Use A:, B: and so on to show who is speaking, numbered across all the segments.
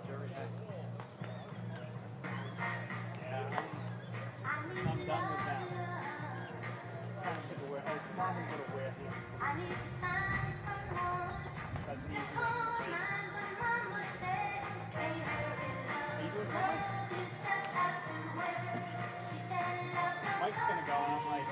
A: Jerry had.
B: Yeah, I'm done with that. Trying to think of where, tomorrow I'm going to wear here. That's an easy one. Are you doing Mike? Mike's going to go, and I'm like,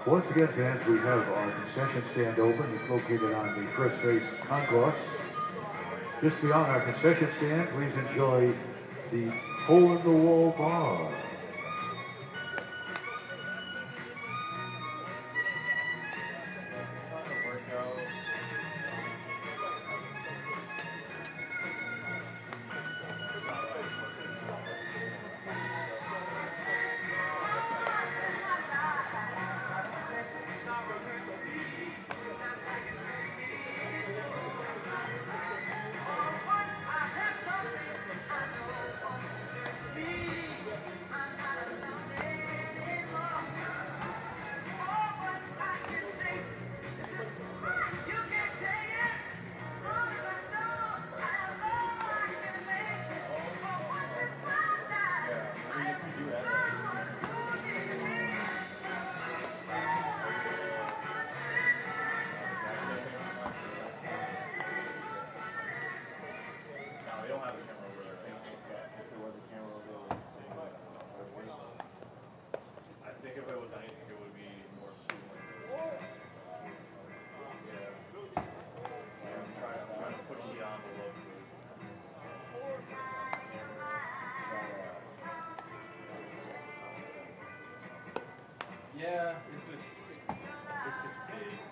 A: Once again, fans, we have our concession stand open. It's located on the first base concourse. Just beyond our concession stand, please enjoy the hole-in-the-wall bar.
B: Yeah, it's just big.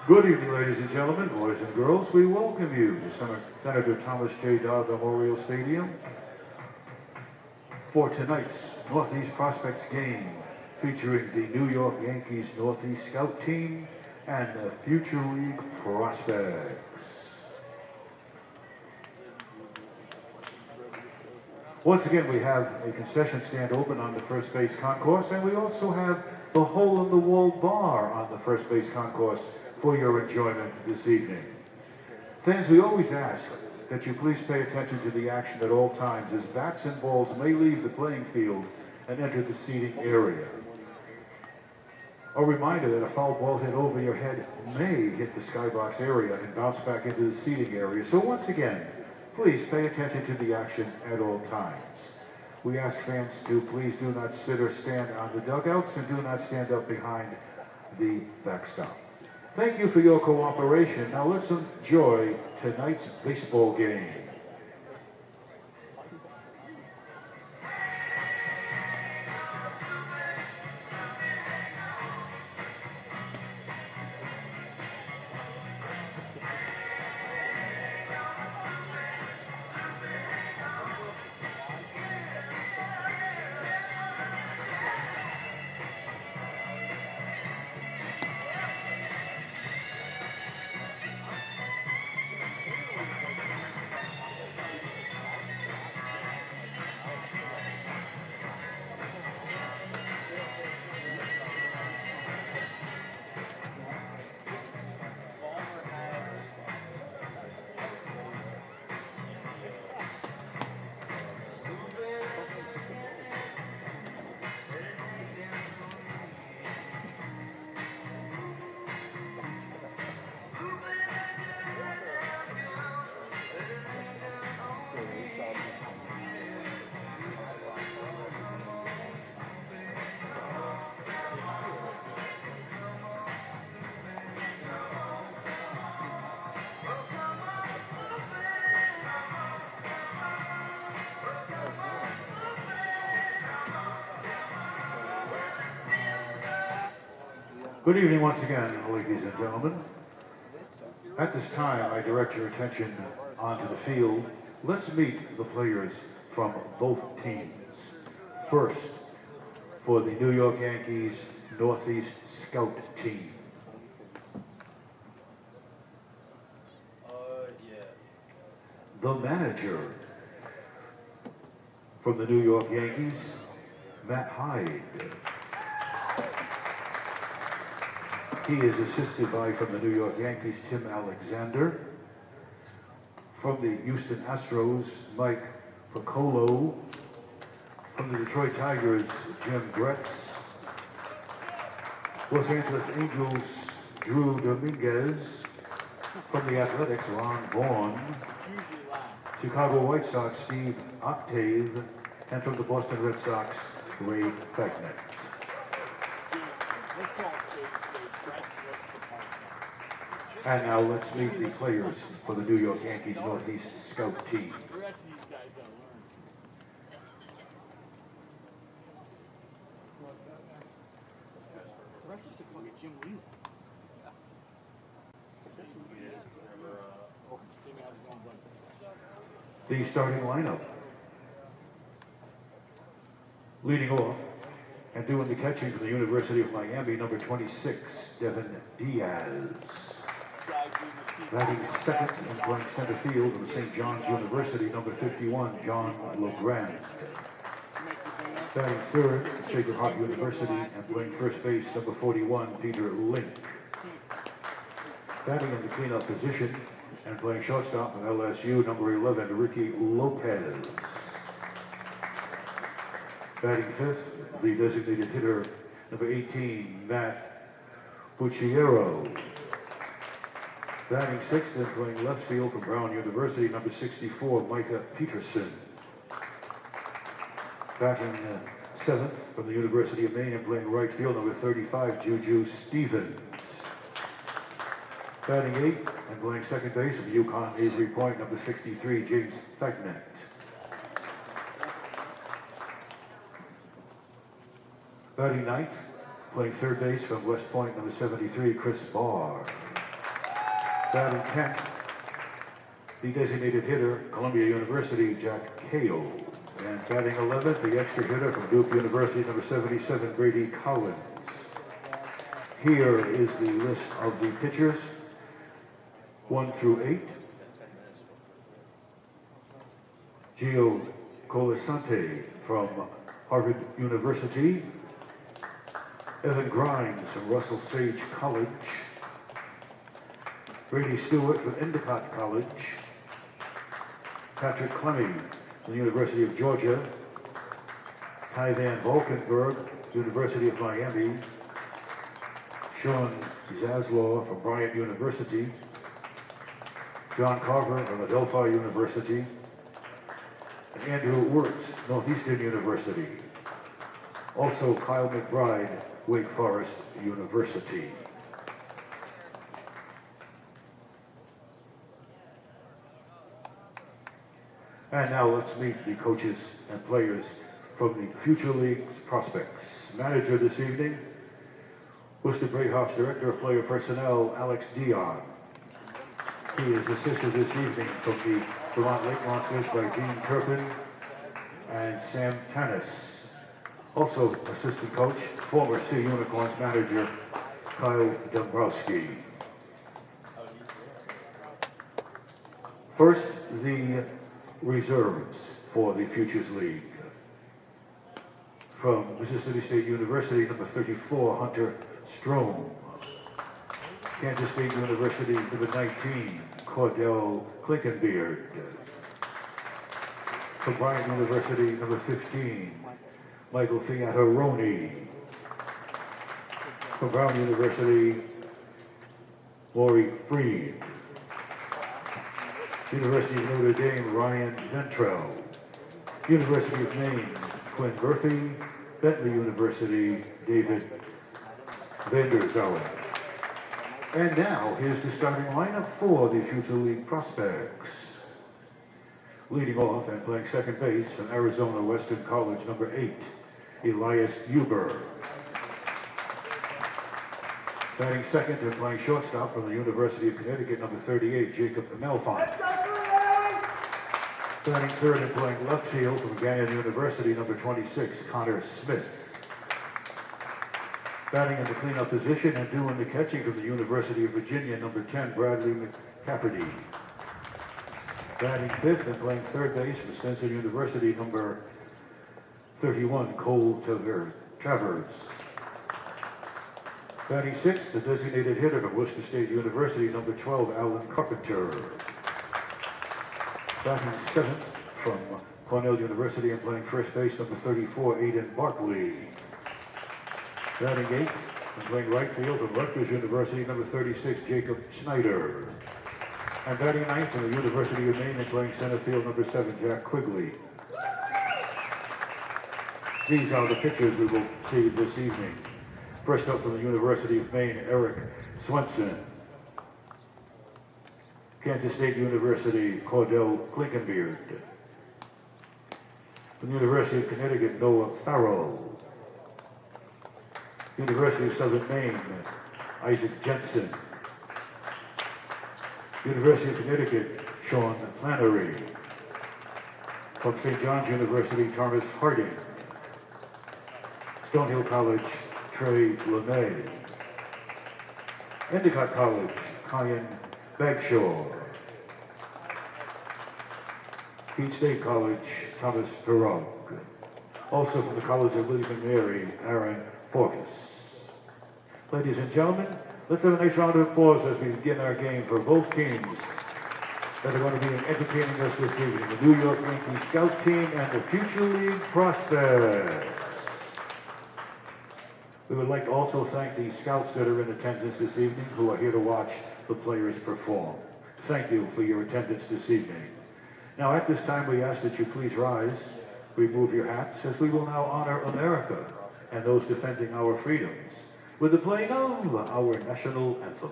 A: Good evening, ladies and gentlemen, boys and girls. We welcome you to Senator Thomas J. Dodd Memorial Stadium for tonight's Northeast Prospects game featuring the New York Yankees Northeast Scout Team and the Future League Prospects. Once again, we have a concession stand open on the first base concourse, and we also have the hole-in-the-wall bar on the first base concourse for your enjoyment this evening. Fans, we always ask that you please pay attention to the action at all times, as bats and balls may leave the playing field and enter the seating area. A reminder that a foul ball hit over your head may hit the skybox area and bounce back into the seating area. So once again, please pay attention to the action at all times. We ask fans to please do not sit or stand on the dugouts and do not stand up behind the backstop. Thank you for your cooperation. Now let's enjoy tonight's baseball game. Good evening once again, ladies and gentlemen. At this time, I direct your attention onto the field. Let's meet the players from both teams. First, for the New York Yankees Northeast Scout Team. The manager from the New York Yankees, Matt Hyde. He is assisted by, from the New York Yankees, Tim Alexander. From the Houston Astros, Mike Piccolo. From the Detroit Tigers, Jim Gretz. Los Angeles Angels, Drew Dominguez. From the Athletics, Ron Vaughn. Chicago White Sox, Steve Octave. And from the Boston Red Sox, Ray Beckman. And now let's meet the players for the New York Yankees Northeast Scout Team. The starting lineup. Leading off and doing the catching for the University of Miami, number 26, Devin Diaz. Batting second and playing center field for the St. John's University, number 51, John LeGrand. Batting third, Sacred Heart University, and playing first base, number 41, Peter Link. Batting in the cleanup position and playing shortstop for LSU, number 11, Ricky Lopez. Batting fifth, the designated hitter, number 18, Matt Bucciero. Batting sixth and playing left field from Brown University, number 64, Micah Peterson. Batting seventh from the University of Maine and playing right field, number 35, Juju Stevens. Batting eighth and playing second base from UConn Avery Point, number 63, James Fagnet. Batting ninth, playing third base from West Point, number 73, Chris Barr. Batting 10th, the designated hitter, Columbia University, Jack Cale. And batting 11th, the extra hitter from Duke University, number 77, Brady Collins. Here is the list of the pitchers, 1 through 8. Gio Colasante from Harvard University. Evan Grimes from Russell Sage College. Brady Stewart from Endicott College. Patrick Clemmy from the University of Georgia. Ty Van Valkenburg, University of Miami. Sean Zaslaw from Bryant University. John Carver from Adelphi University. And Andrew Wirtz, Northeastern University. Also Kyle McBride, Wake Forest University. And now let's meet the coaches and players from the Future League's prospects. Manager this evening, Worcester Brayhoff's Director of Player Personnel, Alex Dion. He is assisted this evening from the Vermont Lake Monsters by Gene Turpin and Sam Tanis. Also assistant coach, former Sea Unicorns manager, Kyle Dombrowski. First, the reserves for the Futures League. From Mississippi State University, number 34, Hunter Strom. Kansas State University, number 19, Cordell Klinkenbeard. From Bryant University, number 15, Michael Fiataroni. From Brown University, Lori Freed. University of Notre Dame, Ryan Ventrell. University of Maine, Quinn Murphy. Bentley University, David Vanderzauer. And now, here's the starting lineup for the Future League prospects. Leading off and playing second base from Arizona Western College, number 8, Elias Huber. Batting second and playing shortstop from the University of Connecticut, number 38, Jacob Melfont. Batting third and playing left field from Gagnon University, number 26, Connor Smith. Batting in the cleanup position and doing the catching from the University of Virginia, number 10, Bradley McCafferty. Batting fifth and playing third base for Stenson University, number 31, Cole Travers. Batting sixth, the designated hitter from Worcester State University, number 12, Alan Carpenter. Batting seventh from Cornell University and playing first base, number 34, Aiden Barkley. Batting eighth and playing right field from Rutgers University, number 36, Jacob Snyder. And batting ninth from the University of Maine and playing center field, number 7, Jack Quigley. These are the pitchers we will see this evening. First up from the University of Maine, Eric Swenson. Kansas State University, Cordell Klinkenbeard. From the University of Connecticut, Noah Farrell. University of Southern Maine, Isaac Jensen. University of Connecticut, Sean Flannery. From St. John's University, Thomas Harding. Stonehill College, Trey LeMay. Endicott College, Kyan Bagshaw. Keene State College, Thomas Perog. Also from the College of William and Mary, Aaron Forgas. Ladies and gentlemen, let's have a nice round of applause as we begin our game for both teams that are going to be entertaining us this evening. The New York Yankees Scout Team and the Future League Prospects. We would like to also thank the scouts that are in attendance this evening who are here to watch the players perform. Thank you for your attendance this evening. Now at this time we ask that you please rise, remove your hats, as we will now honor America and those defending our freedoms with the playing of our national anthem.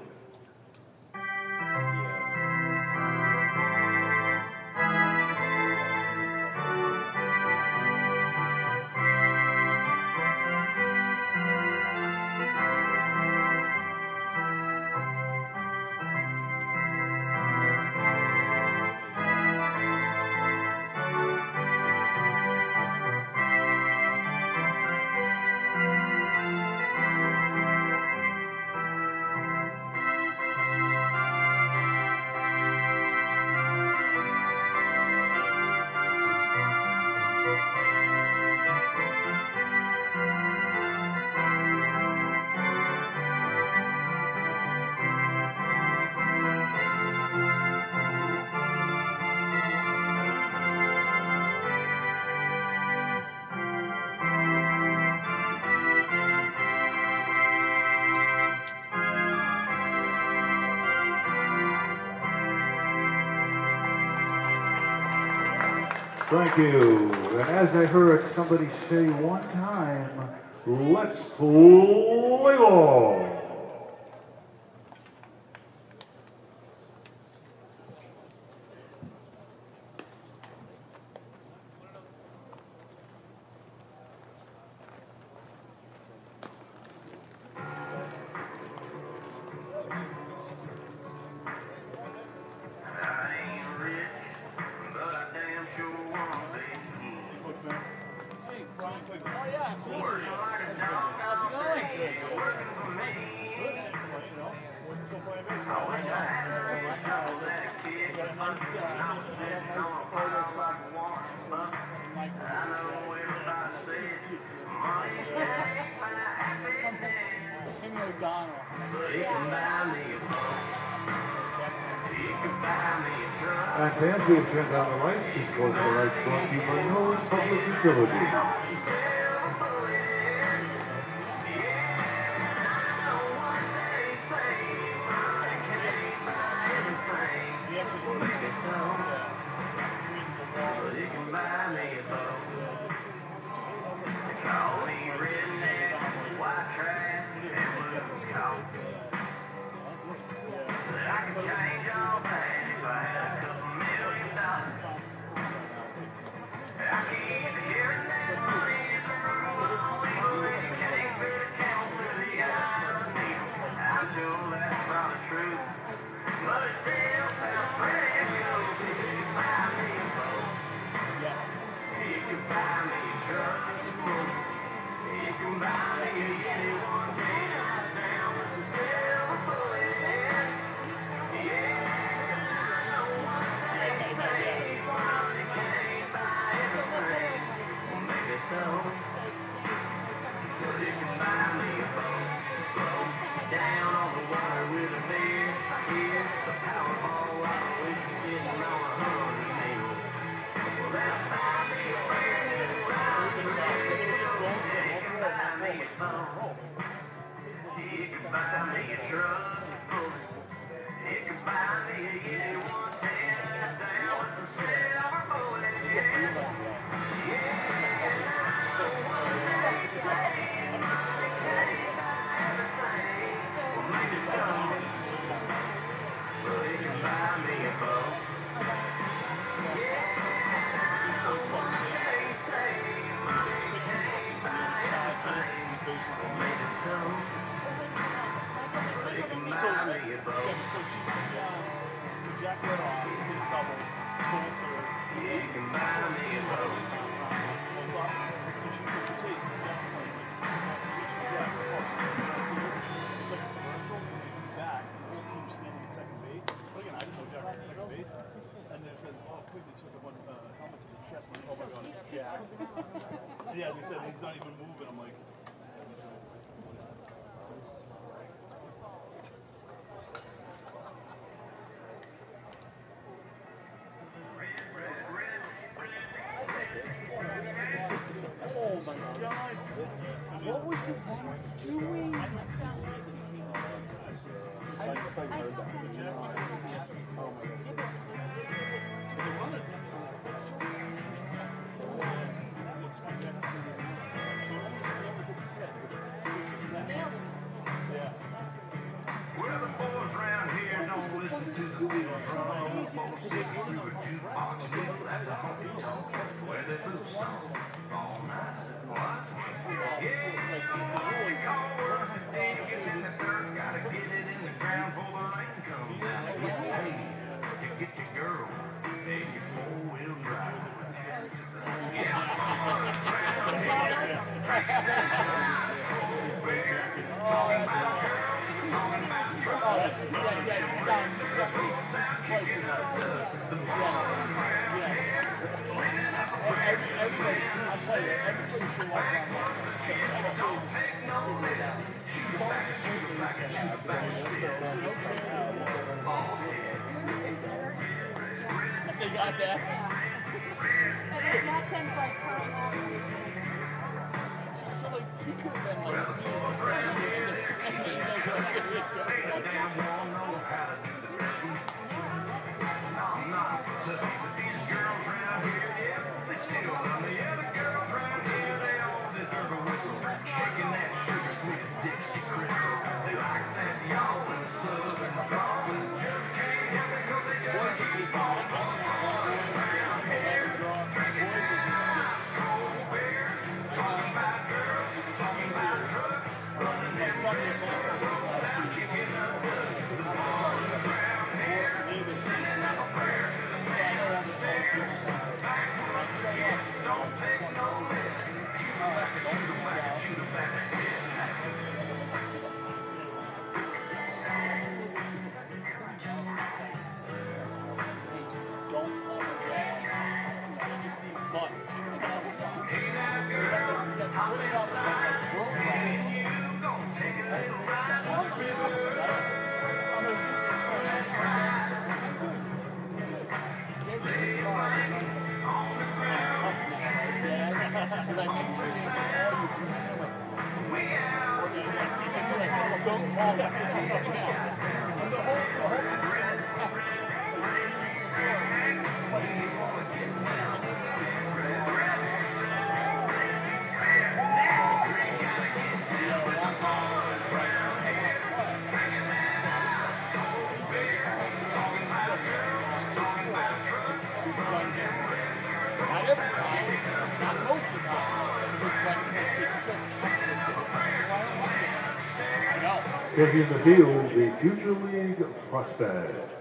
A: Thank you. And as I heard somebody say one time, let's play ball. And fans, we have turned on the lights. This was the lights brought to you by Norwich Public Utilities.
B: Yeah, they said he's not even moving. I'm like, oh my God. What was the woman doing? I heard that.
C: Well, the boys around here don't listen to the wheel from old folks sitting through a jukebox deal at the honky tonk where they put song all night. What? Yeah, we call work and dig it in the dirt. Gotta get it in the ground before the rain comes down. To get paid to get your girl and your four-wheel drive. Yeah, boys around here breaking down beer, talking about girls, talking about trucks.
B: They got that.
D: And it's not things like curling off.
B: So like he could have been like
C: These girls around here, yeah, they still love the other girls around here. They all deserve a whistle, shaking that sugar sweet as Dixie Crystal. They like that y'all and southern drawl and just can't help it 'cause they just keep on going around here. Drinking that ice cold beer, talking about girls, talking about drugs, running that red road down, kicking up dust. The boys around here, sending up a prayer to the man upstairs. Backwards again, don't take no lip. Shoot 'em back, shoot 'em back, shoot 'em back. Hey now, girl, hop inside. Me and you gon' take a little ride on the river. That's right. Lay your blanket on the ground. We out.
B: don't call that.
A: Taking the field, the Future League prospects.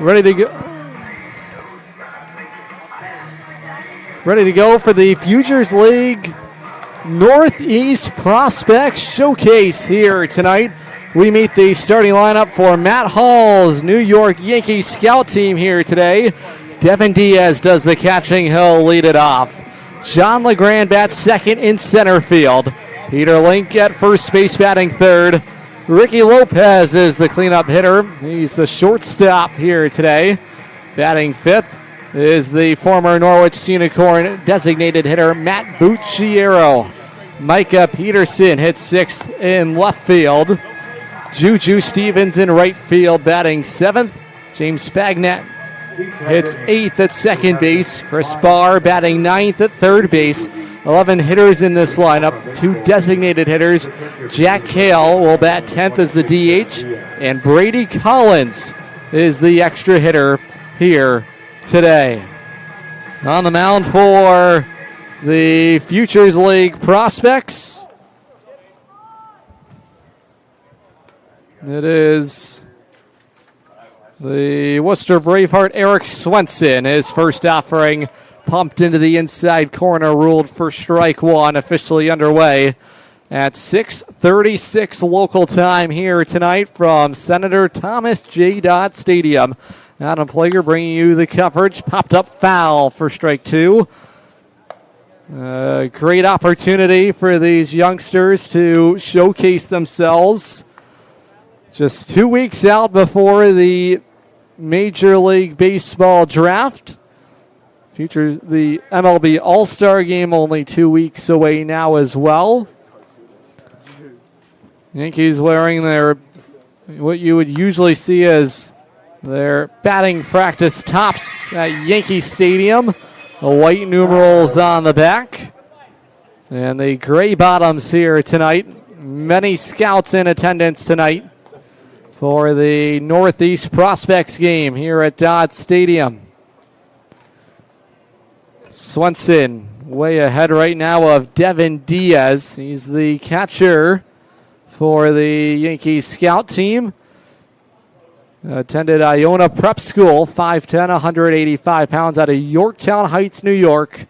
E: Ready to go. Ready to go for the Futures League Northeast Prospects Showcase here tonight. We meet the starting lineup for Matt Hall's New York Yankees scout team here today. Devin Diaz does the catching. He'll lead it off. John LeGrand bats second in center field. Peter Link at first base batting third. Ricky Lopez is the cleanup hitter. He's the shortstop here today. Batting fifth is the former Norwich Sea Unicorn designated hitter Matt Bucciero. Micah Peterson hits sixth in left field. Juju Stevens in right field batting seventh. James Fagnett hits eighth at second base. Chris Barr batting ninth at third base. 11 hitters in this lineup, 2 designated hitters. Jack Hale will bat 10th as the DH, and Brady Collins is the extra hitter here today. On the mound for the Futures League Prospects, it is the Worcester Braveheart Eric Swenson. His first offering pumped into the inside corner, ruled for strike one, officially underway at 6:36 local time here tonight from Senator Thomas J. Dodd Stadium. Adam Plager bringing you the coverage. Popped up foul for strike two. Great opportunity for these youngsters to showcase themselves. Just 2 weeks out before the Major League Baseball draft. The MLB All-Star Game only 2 weeks away now as well. Yankees wearing their, what you would usually see as their batting practice tops at Yankee Stadium. The white numerals on the back. And the gray bottoms here tonight. Many scouts in attendance tonight for the Northeast Prospects game here at Dodd Stadium. Swenson way ahead right now of Devin Diaz. He's the catcher for the Yankees scout team. Attended Iona Prep School, 5'10", 185 pounds out of Yorktown Heights, New York.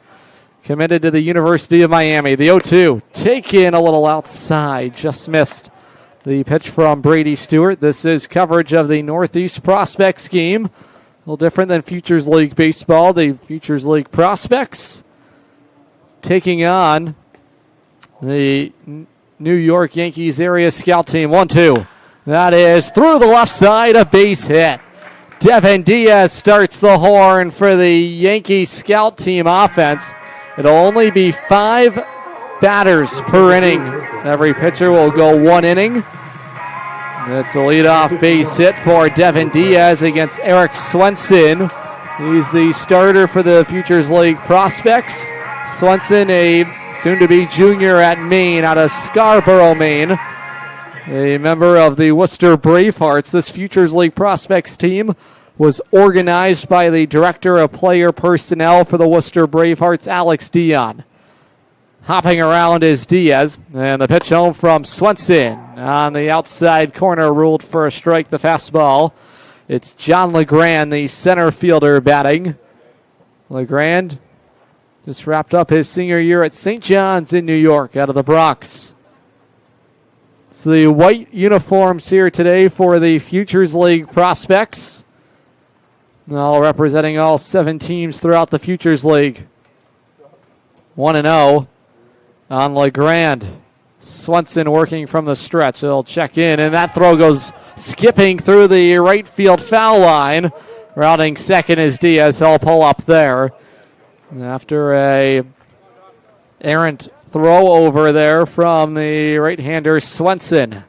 E: Committed to the University of Miami. The 0-2 taken a little outside, just missed the pitch from Brady Stewart. This is coverage of the Northeast Prospects game. A little different than Futures League Baseball. The Futures League Prospects taking on the New York Yankees area scout team. 1-2. That is through the left side, a base hit. Devin Diaz starts the horn for the Yankees scout team offense. It'll only be 5 batters per inning. Every pitcher will go 1 inning. It's a leadoff base hit for Devin Diaz against Eric Swenson. He's the starter for the Futures League Prospects. Swenson, a soon-to-be junior at Maine, out of Scarborough, Maine. A member of the Worcester Bravehearts. This Futures League Prospects team was organized by the Director of Player Personnel for the Worcester Bravehearts, Alex Dion. Hopping around is Diaz, and the pitch home from Swenson. On the outside corner, ruled for a strike, the fastball. It's John LeGrand, the center fielder, batting. LeGrand just wrapped up his senior year at St. John's in New York, out of the Bronx. It's the white uniforms here today for the Futures League Prospects. All representing all 7 teams throughout the Futures League. 1-0. on LeGrand. Swenson working from the stretch. He'll check in, and that throw goes skipping through the right field foul line. Rounding second is Diaz. He'll pull up there. After a errant throw over there from the right-hander Swenson.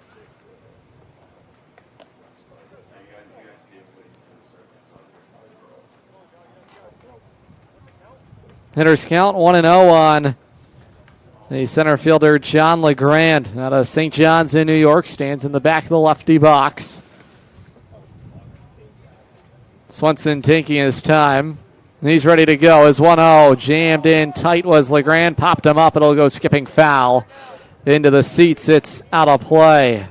E: Hitters count 1-0 on the center fielder John LeGrand out of St. John's in New York. Stands in the back of the lefty box. Swenson taking his time. He's ready to go as 1-0. Jammed in tight was LeGrand. Popped him up. It'll go skipping foul into the seats. It's out of play.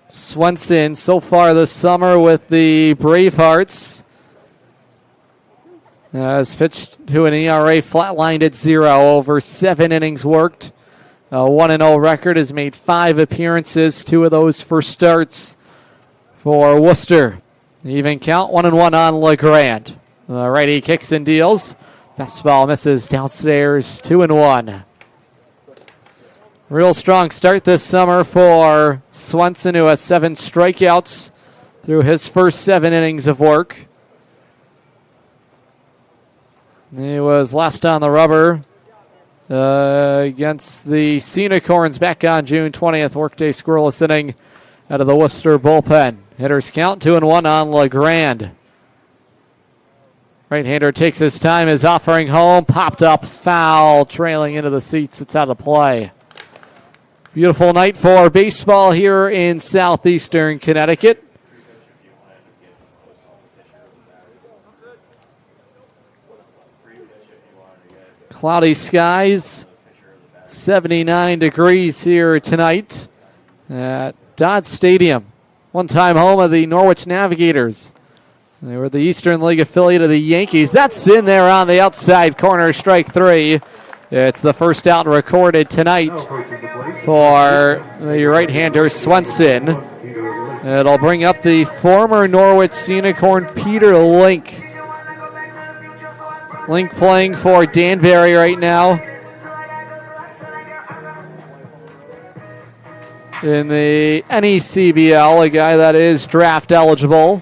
E: Swenson so far this summer with the Bravehearts has pitched to an ERA flatlined at 0 over 7 innings worked. A 1-0 record, has made 5 appearances, 2 of those first starts for Worcester. Even count 1-1 on LeGrand. The righty kicks and deals. Fastball misses downstairs, 2-1. Real strong start this summer for Swenson, who has 7 strikeouts through his first 7 innings of work. He was last on the rubber against the Sea Unicorns back on June 20th. Workday scoreless inning out of the Worcester bullpen. Hitters count 2-1 on LeGrand. Right-hander takes his time, is offering home. Popped up foul, trailing into the seats. It's out of play. Beautiful night for baseball here in southeastern Connecticut. Cloudy skies, 79 degrees here tonight at Dodd Stadium. One-time home of the Norwich Navigators. They were the Eastern League affiliate of the Yankees. That's in there on the outside corner, strike 3. It's the first out recorded tonight for the right-hander Swenson. It'll bring up the former Norwich Sea Unicorn Peter Link. Link playing for Danbury right now in the NECBL, a guy that is draft eligible.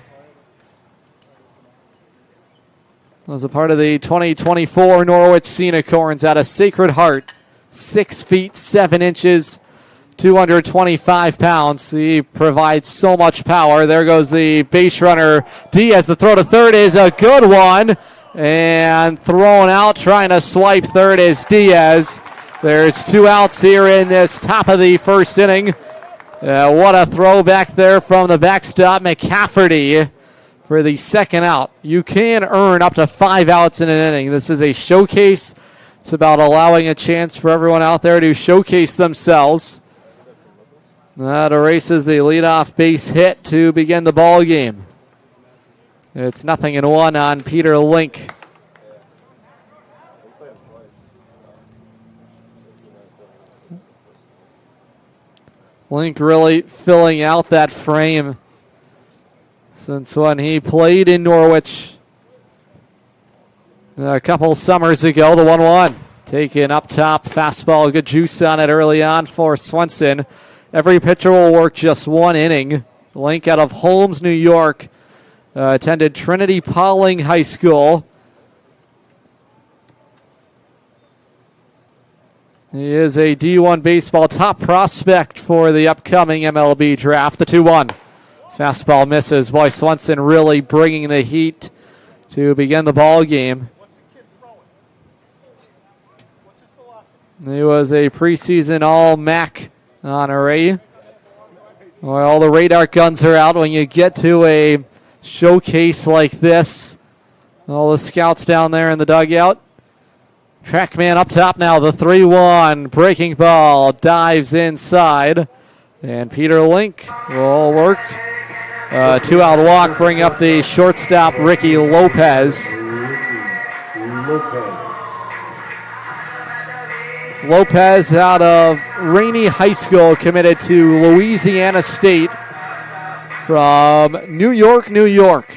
E: Was a part of the 2024 Norwich Sea Unicorns out of Sacred Heart. 6 feet 7 inches, 225 pounds. He provides so much power. There goes the base runner Diaz. The throw to third is a good one. And thrown out, trying to swipe third is Diaz. There's 2 outs here in this top of the first inning. What a throw back there from the backstop, McCafferty, for the second out. You can earn up to 5 outs in an inning. This is a showcase. It's about allowing a chance for everyone out there to showcase themselves. That erases the leadoff base hit to begin the ball game. It's 0-1 on Peter Link. Link really filling out that frame since when he played in Norwich a couple summers ago. The 1-1 taken up top, fastball, good juice on it early on for Swenson. Every pitcher will work just 1 inning. Link out of Holmes, New York. Attended Trinity Pauling High School. He is a D1 baseball top prospect for the upcoming MLB Draft. The 2-1. Fastball misses. Boy, Swenson really bringing the heat to begin the ball game. He was a preseason All-MAC honoree. Well, all the radar guns are out when you get to a showcase like this. All the scouts down there in the dugout. Trackman up top now, the 3-1. Breaking ball, dives inside. And Peter Link will work. 2-out walk, bring up the shortstop, Ricky Lopez. Lopez out of Rainey High School, committed to Louisiana State from New York, New York.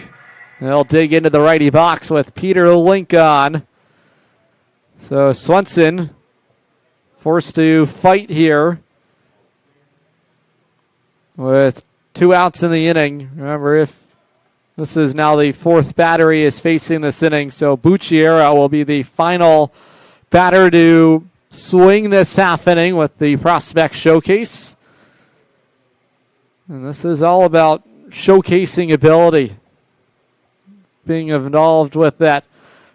E: They'll dig into the righty box with Peter Link on. So Swenson forced to fight here with 2 outs in the inning. Remember, if this is now the 4th batter he is facing this inning, so Bucciero will be the final batter to swing this half inning with the prospect showcase. And this is all about showcasing ability. Being involved with that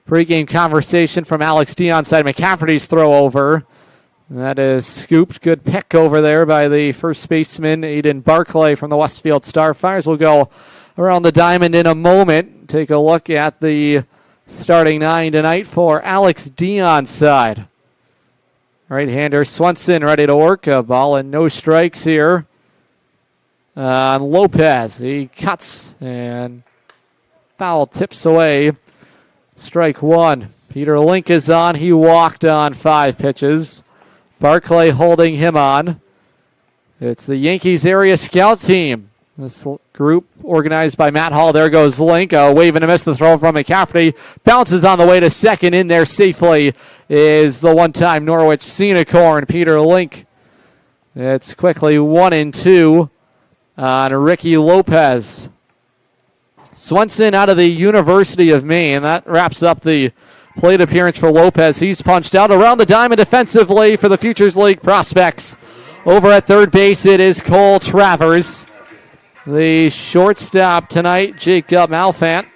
E: pregame conversation from Alex D onside McCafferty's throw over. That is scooped. Good pick over there by the first baseman, Aiden Barclay from the Westfield Starfires. We'll go around the diamond in a moment. Take a look at the starting 9 tonight for Alex D onside. Right-hander Swenson ready to work. A ball and no strikes here on Lopez. He cuts and foul tips away. Strike 1. Peter Link is on. He walked on 5 pitches. Barclay holding him on. It's the Yankees area scout team. This group organized by Matt Hall. There goes Link. A wave and a miss. The throw from McCafferty. Bounces on the way to second. In there safely is the one-time Norwich Sea Unicorn, Peter Link. It's quickly 1-2 on Ricky Lopez. Swenson out of the University of Maine. That wraps up the plate appearance for Lopez. He's punched out around the diamond defensively for the Futures League prospects. Over at third base, it is Cole Travers. The shortstop tonight, Jacob Malfant.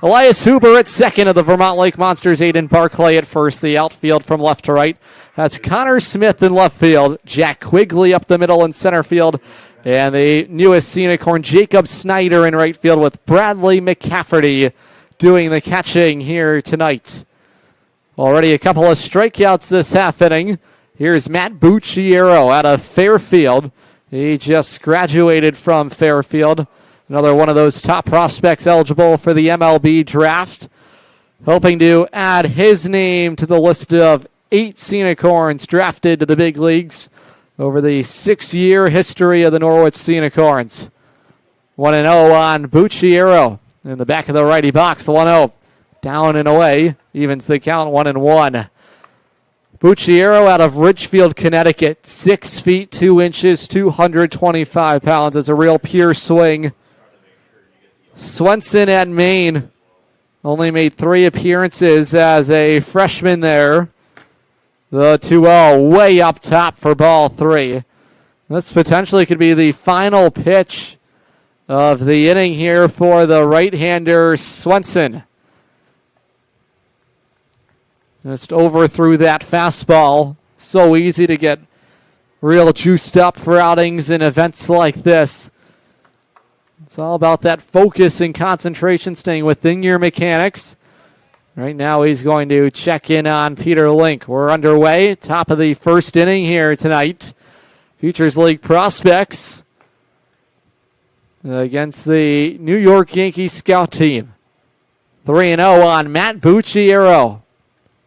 E: Elias Huber at second of the Vermont Lake Monsters. Aiden Barclay at first. The outfield from left to right. That's Connor Smith in left field. Jack Quigley up the middle in center field. And the newest Unicorn, Jacob Snyder in right field with Bradley McCafferty doing the catching here tonight. Already a couple of strikeouts this half inning. Here's Matt Bucciero out of Fairfield. He just graduated from Fairfield. Another one of those top prospects eligible for the MLB Draft. Hoping to add his name to the list of 8 Unicorns drafted to the big leagues over the 6-year history of the Norwich Sea Unicorns. 1-0 on Bucciero in the back of the righty box. The 1-0 down and away. Evens the count 1-1. Bucciero out of Ridgefield, Connecticut. 6 feet 2 inches, 225 pounds. It's a real pure swing. Swenson at Maine only made 3 appearances as a freshman there. The 2-0 way up top for ball 3. This potentially could be the final pitch of the inning here for the right-hander Swenson. Just overthrew that fastball. So easy to get real juiced up for outings and events like this. It's all about that focus and concentration, staying within your mechanics. Right now he's going to check in on Peter Link. We're underway. Top of the first inning here tonight. Futures League prospects against the New York Yankees scout team. 3-0 on Matt Bucciero.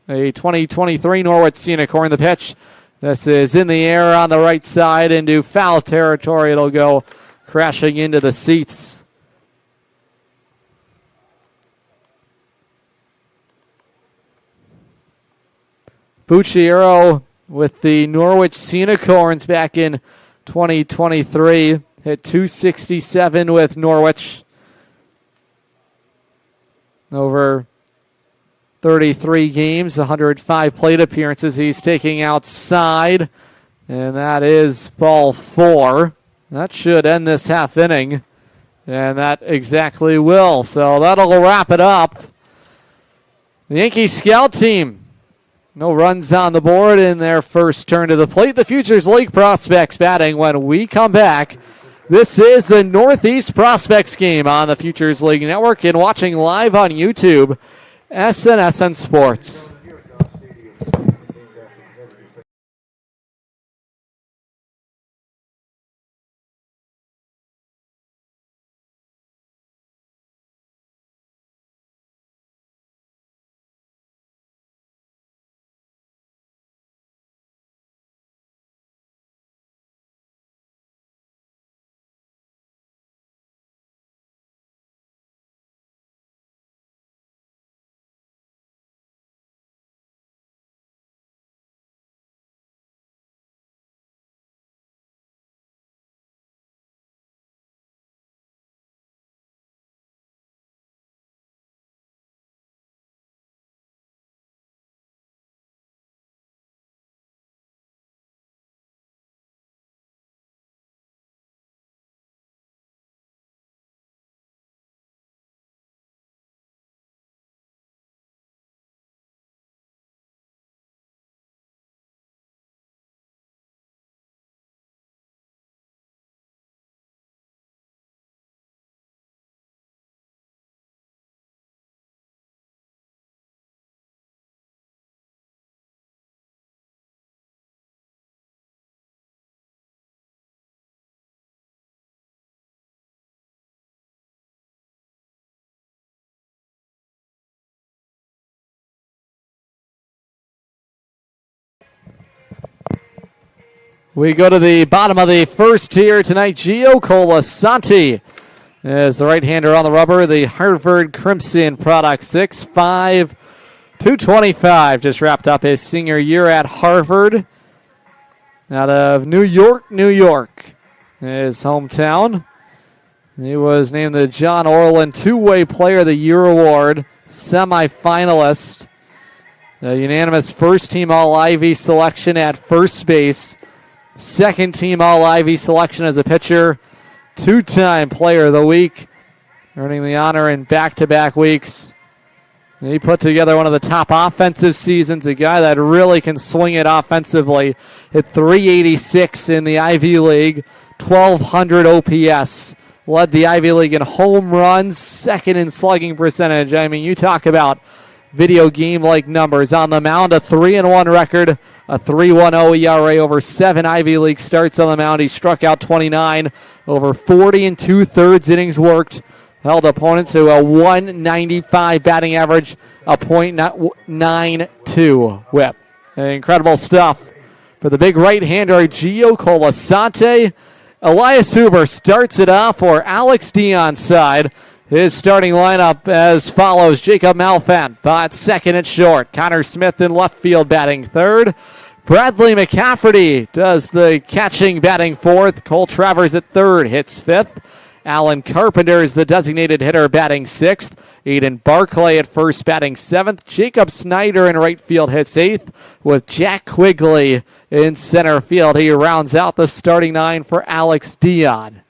E: A 2023 Norwich Sea Unicorn. The pitch. This is in the air on the right side into foul territory. It'll go crashing into the seats. Bucciero with the Norwich Sea Unicorns back in 2023. Hit .267 with Norwich. Over 33 games, 105 plate appearances. He's taking outside, and that is ball 4. That should end this half inning, and that exactly will. So that'll wrap it up. The Yankees scout team, no runs on the board in their first turn to the plate. The Futures League prospects batting when we come back. This is the Northeast Prospects game on the Futures League Network and watching live on YouTube, SNSN Sports. We go to the bottom of the first tier tonight. Gio Colasanti is the right-hander on the rubber. The Harvard Crimson product, 6'5", 225. Just wrapped up his senior year at Harvard. Out of New York, New York, his hometown. He was named the John Orland Two-Way Player of the Year Award, semifinalist. The unanimous first-team All-Ivy selection at first base. Second-team All-Ivy selection as a pitcher. Two-time Player of the Week, earning the honor in back-to-back weeks. He put together one of the top offensive seasons, a guy that really can swing it offensively. Hit .386 in the Ivy League, 1,200 OPS. Led the Ivy League in home runs, second in slugging percentage. I mean, you talk about video game-like numbers. On the mound, a 3-1 record, a 3.10 ERA over 7 Ivy League starts on the mound. He struck out 29, over 40 and 2/3 innings worked. Held opponents to a 195 batting average, a .92 whip. Incredible stuff for the big right-hander, Gio Colasanti. Elias Huber starts it off for Alex Dion's side. His starting lineup as follows. Jacob Malfant bats second at short. Connor Smith in left field batting third. Bradley McCafferty does the catching batting fourth. Cole Travers at third hits fifth. Alan Carpenter is the designated hitter batting sixth. Aiden Barclay at first batting seventh. Jacob Snyder in right field hits eighth, with Jack Quigley in center field. He rounds out the starting nine for Alex Dion.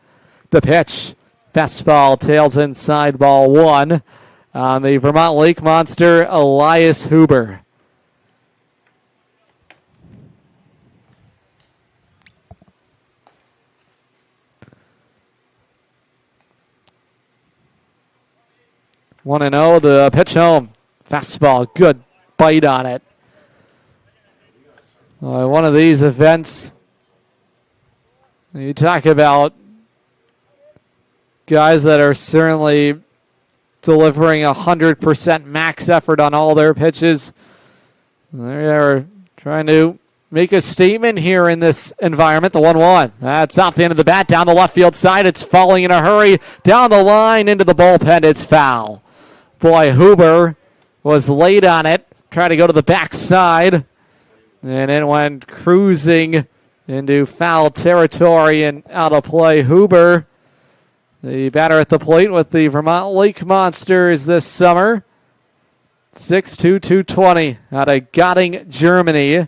E: The pitch, fastball, tails inside, ball one. On the Vermont Lake Monster, Elias Huber. One and 0, the pitch home. Fastball, good bite on it. One of these events, you talk about guys that are certainly delivering 100% max effort on all their pitches. They're trying to make a statement here in this environment. The 1-1. That's off the end of the bat, down the left field side. It's falling in a hurry. Down the line into the bullpen. It's foul. Boy, Huber was late on it. Tried to go to the backside. And it went cruising into foul territory and out of play. Huber, the batter at the plate with the Vermont Lake Monsters this summer. 6'2", 220 out of Göttingen, Germany.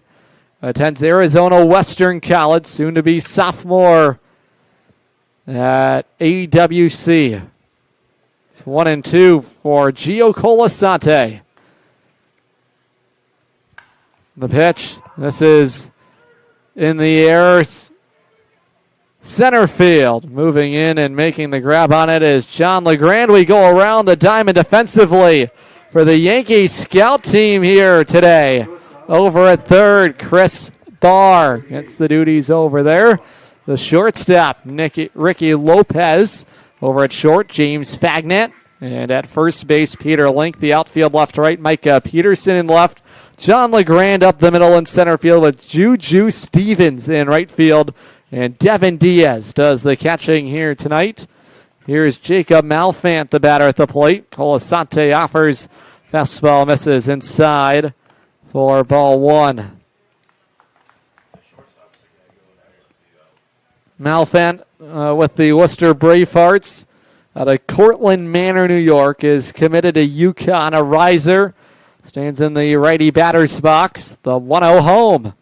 E: Attends Arizona Western College, soon to be sophomore at AWC. It's 1-2 for Gio Colasanti. The pitch. This is in the air. Center field. Moving in and making the grab on it is John LeGrand. We go around the diamond defensively for the Yankee scout team here today. Over at third, Chris Barr gets the duties over there. The shortstop, Ricky Lopez. Over at short, James Fagnant. And at first base, Peter Link. The outfield left-right, Micah Peterson in left. John LeGrand up the middle in center field with Juju Stevens in right field. And Devin Diaz does the catching here tonight. Here's Jacob Malfant, the batter at the plate. Colasanti offers. Fastball misses inside for ball one. Malfant with the Worcester Bravehearts out of Cortland Manor, New York, is committed to UConn. A riser. Stands in the righty batter's box. The 1-0 home.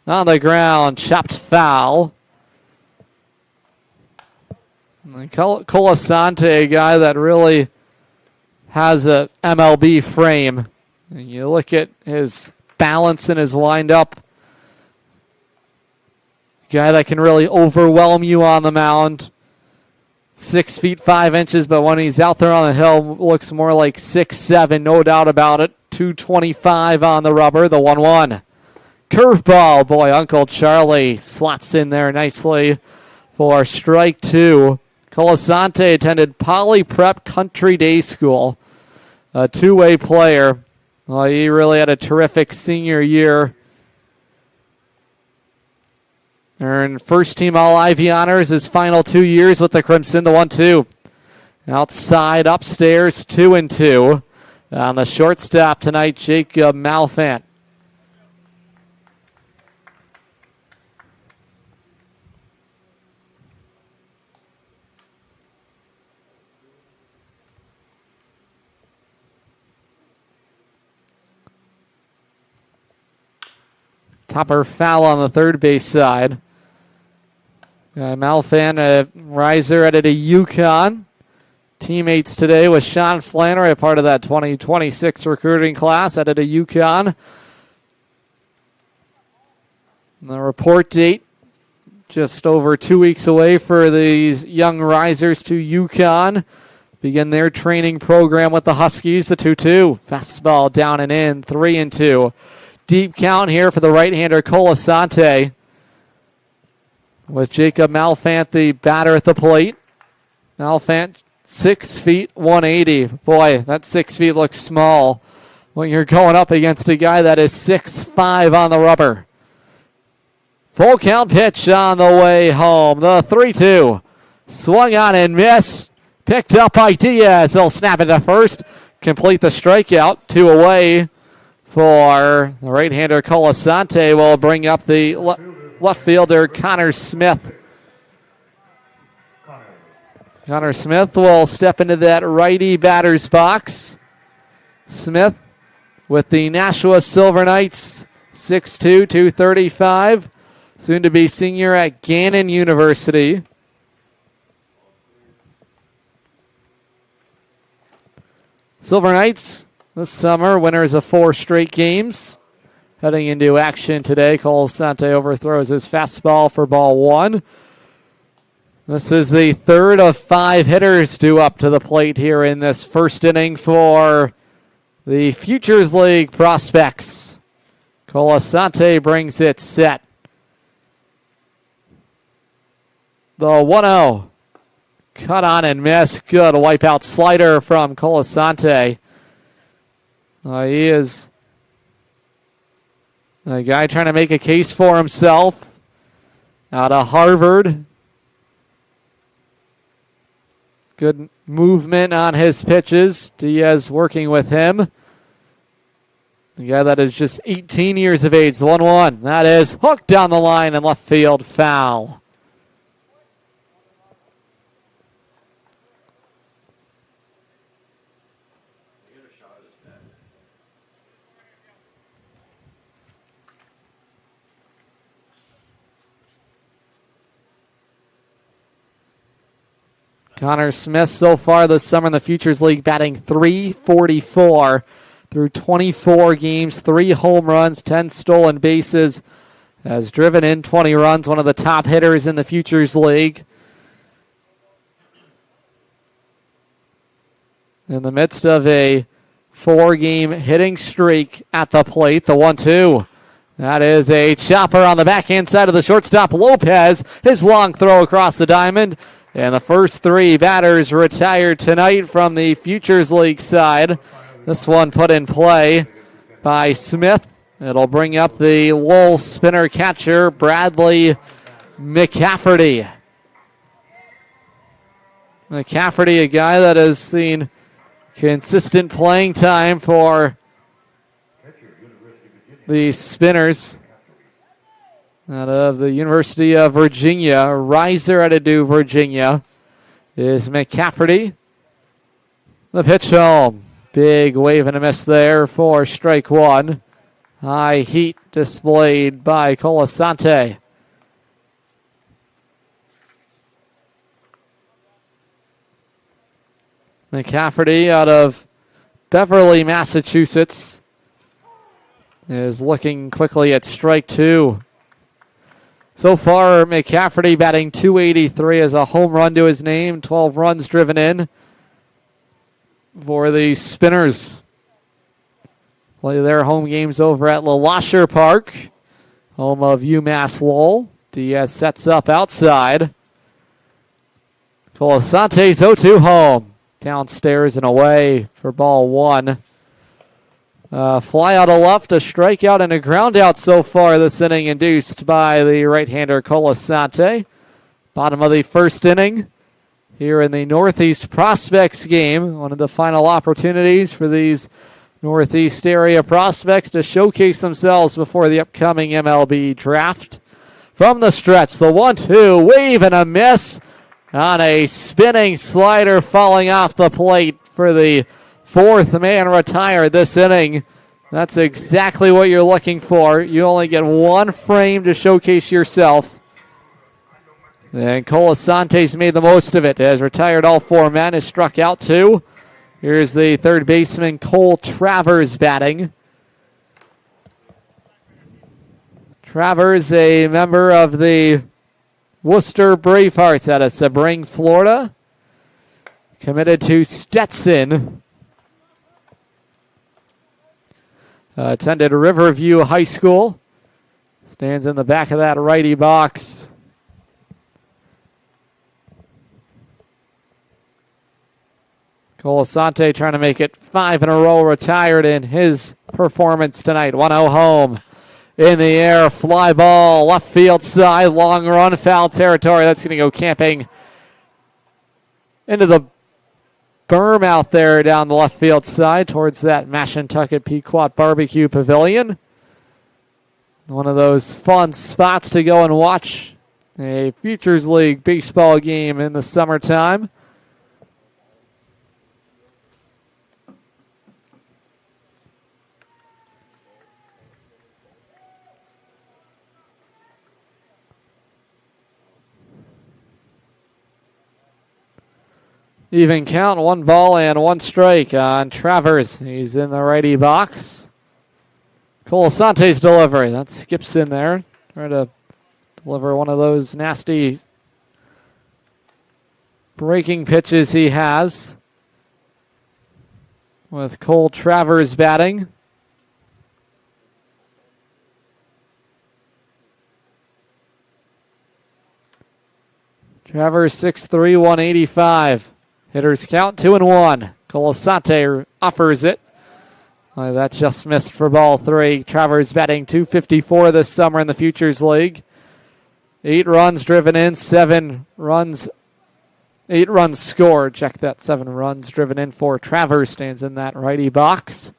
E: On the ground, chopped foul. Colasanti, a guy that really has a MLB frame. And you look at his balance and his windup. Guy that can really overwhelm you on the mound. 6 feet 5 inches, but when he's out there on the hill, looks more like 6'7", no doubt about it. 225 on the rubber, the 1-1. Curveball, boy, Uncle Charlie slots in there nicely for strike two. Colasanti attended Poly Prep Country Day School, a two-way player. He really had a terrific senior year. Earned first team All-Ivy honors his final 2 years with the Crimson. The 1-2. Outside, upstairs, 2-2. On the shortstop tonight, Jacob Malfant. Topper foul on the third base side. Malfan, a riser out of Yukon. Teammates today with Sean Flannery, a part of that 2026 recruiting class out of Yukon. The report date, just over 2 weeks away for these young risers to Yukon. Begin their training program with the Huskies. The 2-2. Fastball down and in, 3-2. Deep count here for the right-hander Colasante. With Jacob Malfant, the batter at the plate. Malfant, 6 feet, 180. Boy, that 6 feet looks small when you're going up against a guy that is 6'5" on the rubber. Full count pitch on the way home. The 3-2. Swung on and missed. Picked up by Diaz. He'll snap it to first. Complete the strikeout. 2 away for the right-hander Colasante. Will bring up the left fielder Connor Smith. Connor Smith will step into that righty batter's box. Smith with the Nashua Silver Knights, 6'2", 235. Soon to be senior at Gannon University. Silver Knights this summer, winners of 4 straight games. Heading into action today, Colasante overthrows his fastball for ball 1. This is the third of 5 hitters due up to the plate here in this first inning for the Futures League prospects. Colasante brings it set. The 1-0. Cut on and miss. Good wipeout slider from Colasante. He is a guy trying to make a case for himself out of Harvard. Good movement on his pitches. Diaz working with him. The guy that is just 18 years of age. The 1-1. That is hooked down the line and left field foul. Connor Smith so far this summer in the Futures League batting .344 through 24 games, 3 home runs, 10 stolen bases. Has driven in 20 runs, one of the top hitters in the Futures League. In the midst of a 4-game hitting streak at the plate, the 1-2. That is a chopper on the backhand side of the shortstop. Lopez, his long throw across the diamond. And the first 3 batters retired tonight from the Futures League side. This one put in play by Smith. It'll bring up the Lowell spinner catcher, Bradley McCafferty. McCafferty, a guy that has seen consistent playing time for the Spinners. Out of the University of Virginia, riser out of Virginia is McCafferty. The pitch home. Big wave and a miss there for strike 1. High heat displayed by Colasante. McCafferty out of Beverly, Massachusetts is looking quickly at strike 2. So far, McCafferty batting .283 as a home run to his name. 12 runs driven in for the Spinners. Play their home games over at LeLacheur Park, home of UMass Lowell. Diaz sets up outside. Colasante's 0-2 home. Downstairs and away for ball 1. Fly out of left, a strikeout and a ground out so far this inning, induced by the right-hander Colasante. Bottom of the first inning here in the Northeast Prospects game. One of the final opportunities for these Northeast area prospects to showcase themselves before the upcoming MLB Draft. From the stretch, the 1-2, wave and a miss on a spinning slider falling off the plate for the fourth man retired this inning. That's exactly what you're looking for. You only get one frame to showcase yourself. And Colasante's made the most of it. Has retired all four men, has struck out two. Here's the third baseman, Cole Travers, batting. Travers, a member of the Worcester Bravehearts out of Sebring, Florida. Committed to Stetson. Attended Riverview High School. Stands in the back of that righty box. Colasante trying to make it 5 in a row, retired in his performance tonight. 1-0 home. In the air, fly ball, left field side, long run, foul territory. That's going to go camping into the berm out there down the left field side towards that Mashantucket Pequot Barbecue Pavilion. One of those fun spots to go and watch a Futures League baseball game in the summertime. Even count, 1 ball and 1 strike on Travers. He's in the righty box. Colasante's delivery. That skips in there. Trying to deliver one of those nasty breaking pitches he has. With Cole Travers batting. Travers 6'3", 185. Hitters count 2-1. Colasante offers it. That just missed for ball 3. Travers batting .254 this summer in the Futures League. 8 runs driven in, 7 runs, 8 runs scored. Check that, 7 runs driven in for Travers. Stands in that righty box.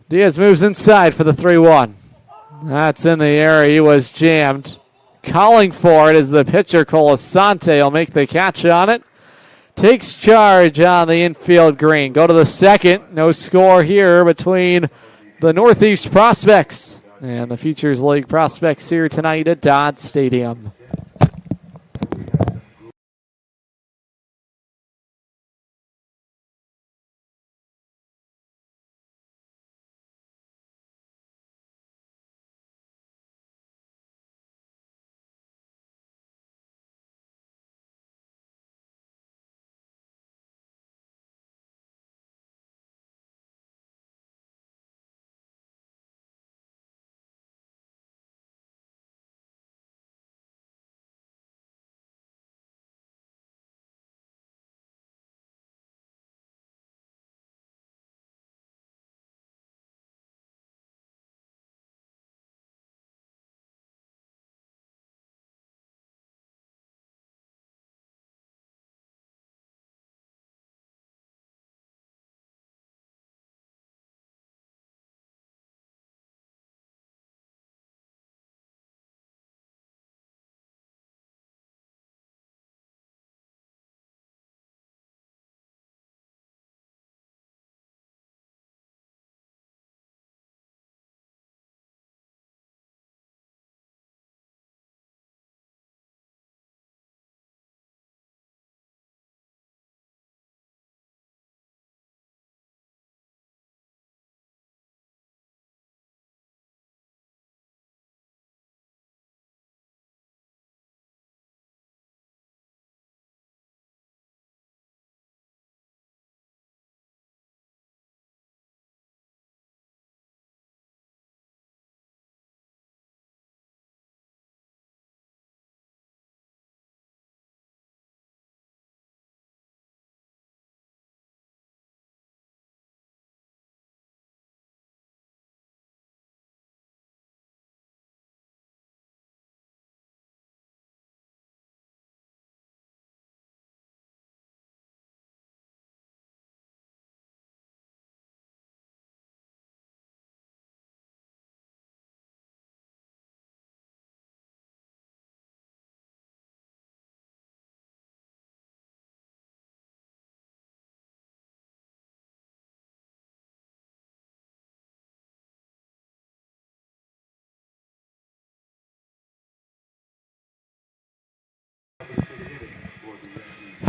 E: Diaz moves inside for the 3-1. That's in the air. He was jammed. Calling for it is the pitcher, Colasante. Will make the catch on it. Takes charge on the infield green. Go to the second. No score here between the Northeast Prospects and the Futures League Prospects here tonight at Dodd Stadium.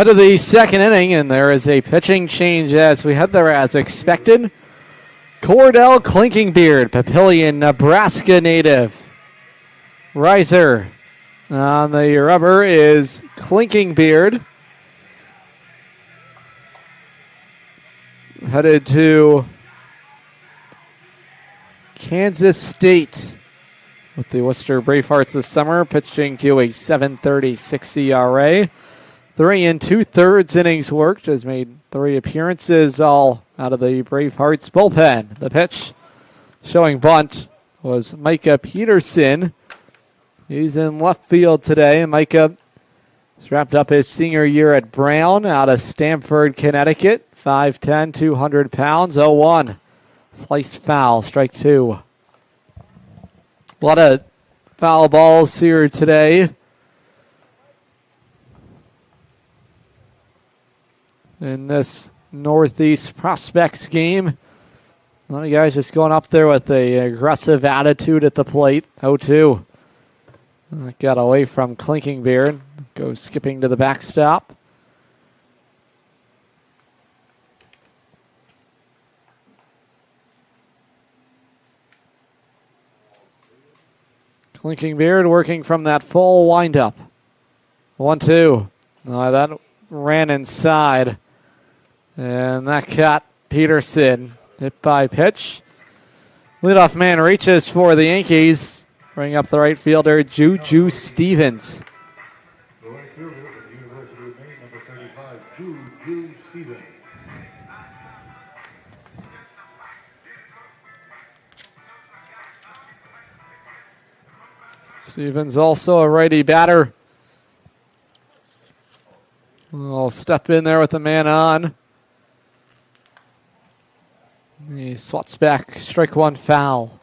E: Head to the second inning, and there is a pitching change as we head there as expected. Cordell Clinkingbeard, Papillion, Nebraska native. Riser on the rubber is Clinkingbeard. Headed to Kansas State with the Worcester Bravehearts this summer, pitching to a 7.36 ERA. 3 2/3 innings worked, has made 3 appearances, all out of the Bravehearts bullpen. The pitch showing bunt was Micah Peterson. He's in left field today. Micah has wrapped up his senior year at Brown out of Stamford, Connecticut. 5'10", 200 pounds, 0-1. Sliced foul, strike 2. A lot of foul balls here today. In this Northeast Prospects game. A lot of guys just going up there with an aggressive attitude at the plate. 0-2. Got away from Clinkingbeard. Goes skipping to the backstop. Clinkingbeard working from that full windup. 1-2. That ran inside. And that caught Peterson. Hit by pitch. Leadoff man reaches for the Yankees. Bring up the right fielder, Juju Stevens.
A: The right fielder from the University of Maine, number 35, Juju Stevens.
E: Stevens also a righty batter. I'll step in there with the man on. He swats back, strike 1 foul.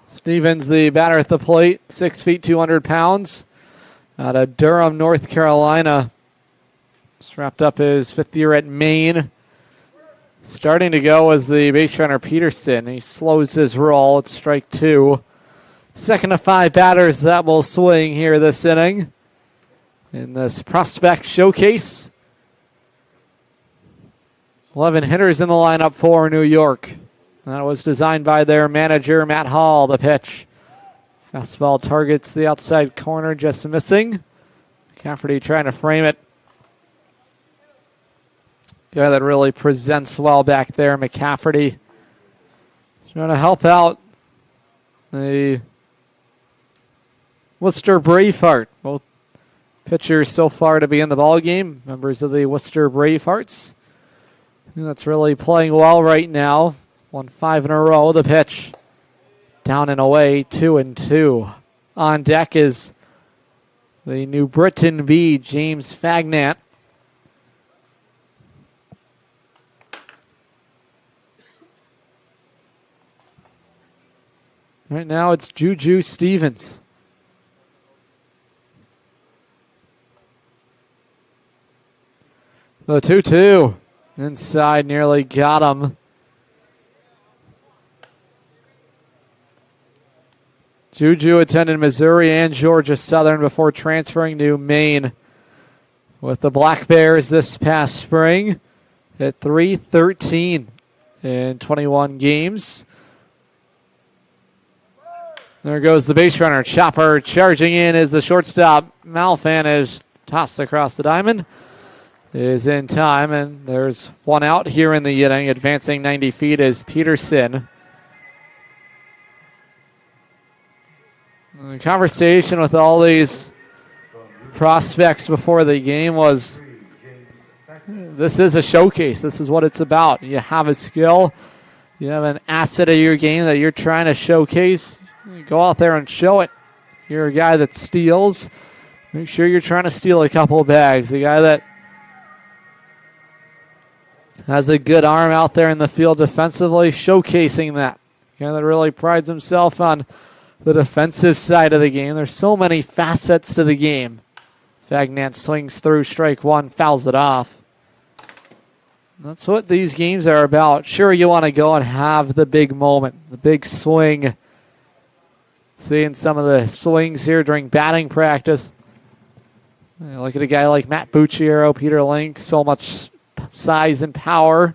E: Stevens, the batter at the plate, 6 feet, 200 pounds. Out of Durham, North Carolina. Just wrapped up his 5th year at Maine. Starting to go as the base runner Peterson. He slows his roll. It's strike 2. Second of 5 batters that will swing here this inning in this prospect showcase. 11 hitters in the lineup for New York. That was designed by their manager, Matt Hall. The pitch. Fastball targets the outside corner, just missing. McCafferty trying to frame it. Guy that really presents well back there, McCafferty. Trying to help out the Worcester Braveheart. Both pitchers so far to be in the ballgame, members of the Worcester Bravehearts. That's really playing well right now. Won 5 in a row. The pitch down and away, 2-2. On deck is the New Britain B, James Fagnant. Right now it's Juju Stevens. The 2-2. Inside, nearly got him. Juju attended Missouri and Georgia Southern before transferring to Maine with the Black Bears this past spring. Hit .313 in 21 games. There goes the base runner. Chopper charging in is the shortstop. Malfan is tossed across the diamond. Is in time, and there's one out here in the inning. Advancing 90 feet is Peterson. The conversation with all these prospects before the game was, this is a showcase. This is what it's about. You have a skill. You have an asset of your game that you're trying to showcase. You go out there and show it. You're a guy that steals. Make sure you're trying to steal a couple of bags. The guy that has a good arm out there in the field defensively, showcasing that. A guy that really prides himself on the defensive side of the game. There's so many facets to the game. Fagnant swings through strike 1, fouls it off. That's what these games are about. Sure, you want to go and have the big moment, the big swing. Seeing some of the swings here during batting practice. Look at a guy like Matt Bucciero, Peter Link, so much size and power.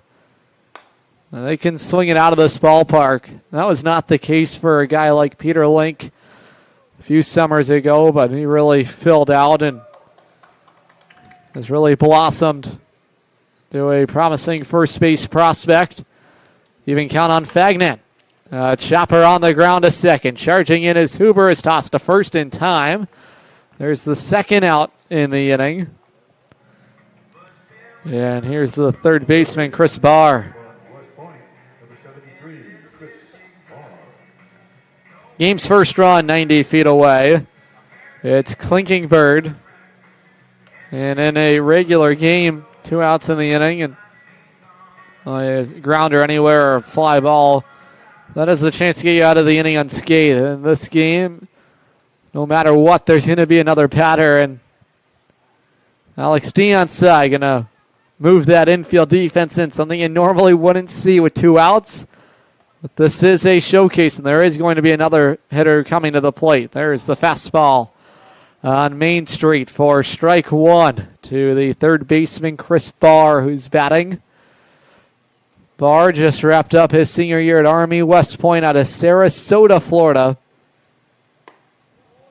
E: They can swing it out of this ballpark. That was not the case for a guy like Peter Link a few summers ago, but he really filled out and has really blossomed to a promising first base prospect. You can count on Fagnan. Chopper on the ground to second. Charging in as Huber is tossed to first in time. There's the second out in the inning. And here's the third baseman, Chris Barr. Game's first run, 90 feet away. It's Clinking Bird. And in a regular game, 2 outs in the inning, and a grounder anywhere or a fly ball, that is the chance to get you out of the inning unscathed. In this game, no matter what, there's going to be another batter, and Alex Dionsai going to move that infield defense in, something you normally wouldn't see with 2 outs. But this is a showcase, and there is going to be another hitter coming to the plate. There's the fastball on Main Street for strike 1 to the third baseman, Chris Barr, who's batting. Barr just wrapped up his senior year at Army West Point out of Sarasota, Florida.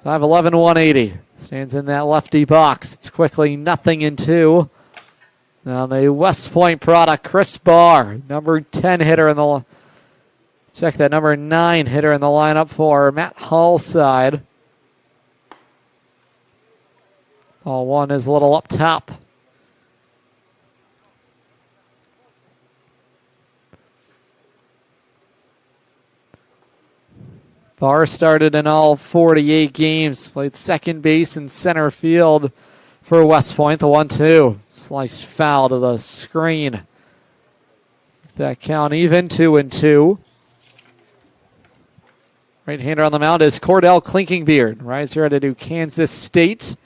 E: 5'11", 180. Stands in that lefty box. It's quickly 0-2. Now the West Point product, Chris Barr, number 10 hitter in the... Check that, number 9 hitter in the lineup for Matt Hall's side. Ball 1 is a little up top. Barr started in all 48 games, played second base and center field for West Point. The 1-2, slice foul to the screen. That count even, 2-2. Right-hander on the mound is Cordell Klinkingbeard. Riser out of Kansas State.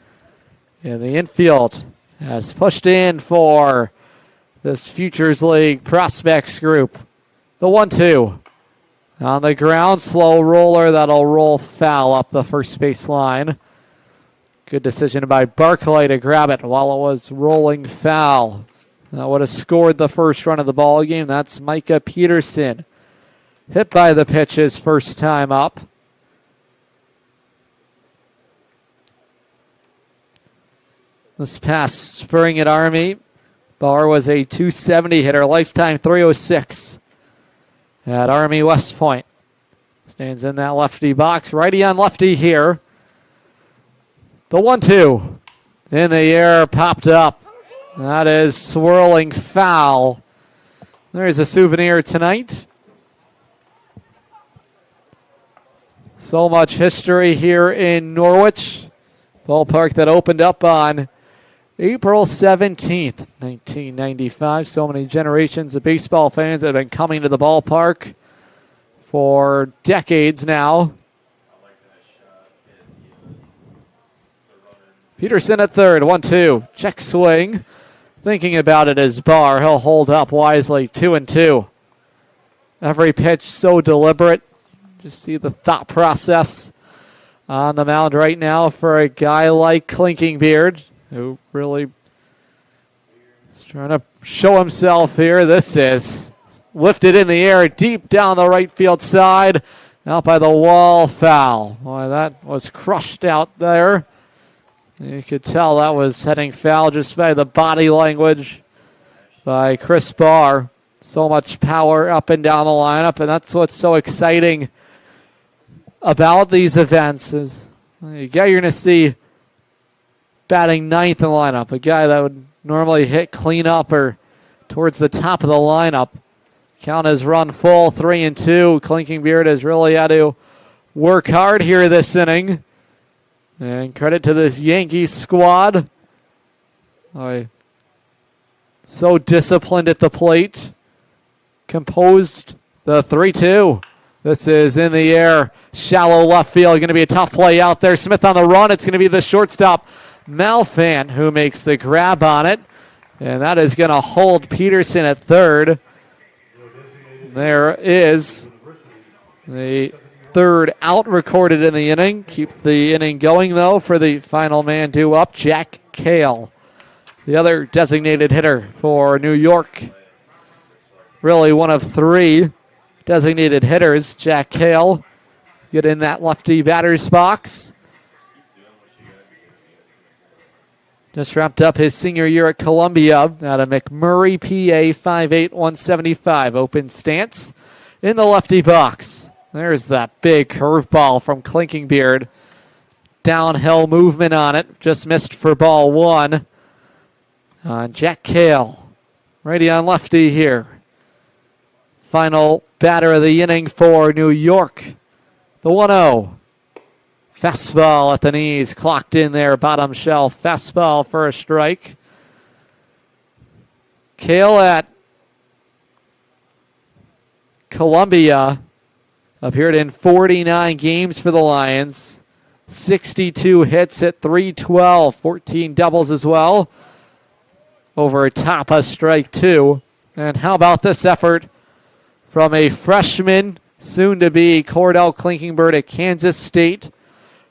E: In the infield has pushed in for this Futures League prospects group. The 1-2. On the ground, slow roller that'll roll foul up the first base line. Good decision by Barclay to grab it while it was rolling foul. That would have scored the first run of the ball game. That's Micah Peterson. Hit by the pitch his first time up. This past spring at Army, Barr was a .270 hitter, lifetime .306 at Army West Point. Stands in that lefty box, righty on lefty here. The 1-2 in the air, popped up. That is swirling foul. There's a souvenir tonight. So much history here in Norwich. Ballpark that opened up on April 17th, 1995. So many generations of baseball fans that have been coming to the ballpark for decades now. Peterson at third, 1-2. Check swing. Thinking about it as Barr. He'll hold up wisely, 2-2. Every pitch so deliberate. Just see the thought process on the mound right now for a guy like Klinkingbeard, who really is trying to show himself here. This is lifted in the air deep down the right field side. Out by the wall, foul. Boy, that was crushed out there. You could tell that was heading foul just by the body language by Chris Barr. So much power up and down the lineup, and that's what's so exciting about these events is a guy you're going to see batting ninth in the lineup, a guy that would normally hit cleanup or towards the top of the lineup. Count has run full, 3-2. Klinkingbeard has really had to work hard here this inning. And credit to this Yankees squad. So disciplined at the plate. Composed the 3-2. This is in the air. Shallow left field. Going to be a tough play out there. Smith on the run. It's going to be the shortstop, Malfan, who makes the grab on it. And that is going to hold Peterson at third. There is the third out recorded in the inning. Keep the inning going, though, for the final man due up, Jack Cale, the other designated hitter for New York. Really one of three designated hitters. Jack Cale get in that lefty batter's box. Just wrapped up his senior year at Columbia out of McMurray, PA, 5'8", 175. Open stance in the lefty box. There's that big curveball from Klinkingbeard. Downhill movement on it. Just missed for ball one. Jack Cale, righty on lefty here. Final batter of the inning for New York. The 1-0. Fastball at the knees, clocked in there, bottom shelf. Fastball for a strike. Cale at Columbia appeared in 49 games for the Lions. 62 hits at .312, 14 doubles as well. Over a top of strike two. And how about this effort from a freshman, soon to be Cordell Klinkingbeard at Kansas State.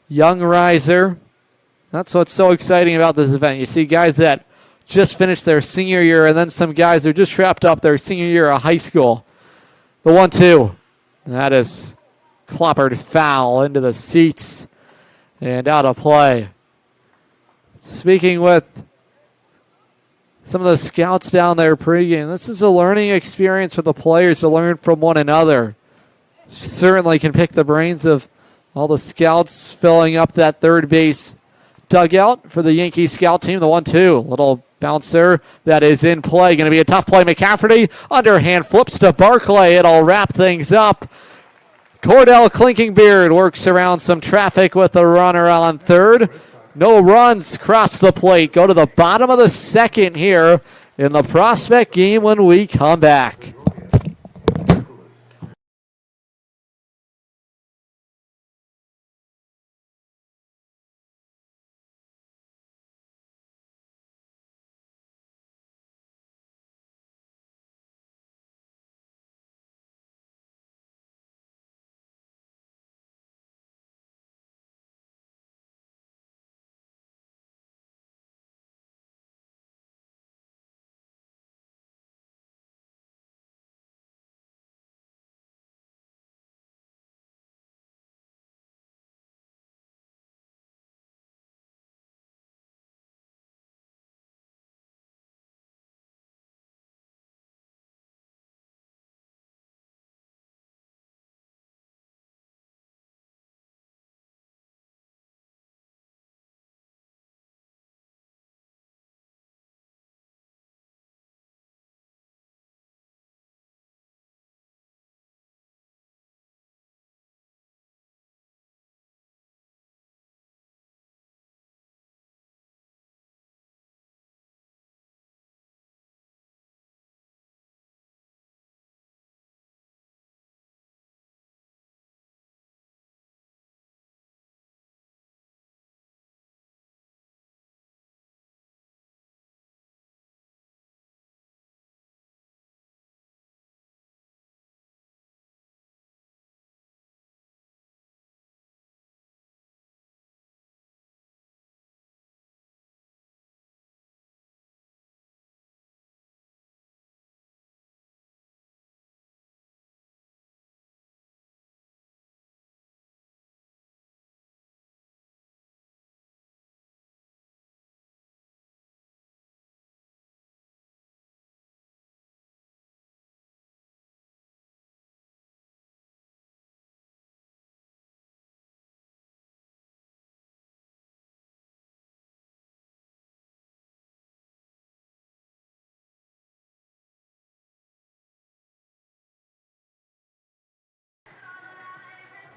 E: Young riser. That's what's so exciting about this event. You see guys that just finished their senior year and then some guys who just wrapped up their senior year of high school. The 1-2. That is clobbered foul into the seats and out of play. Speaking with some of the scouts down there pregame, this is a learning experience for the players to learn from one another. Certainly can pick the brains of all the scouts filling up that third base dugout for the Yankee scout team. The 1-2, little bouncer that is in play. Going to be a tough play. McCafferty, underhand flips to Barclay. It'll wrap things up. Cordell Klinkingbeard works around some traffic with a runner on third. No runs cross the plate. Go to the bottom of the second here in the Prospect game when we come back.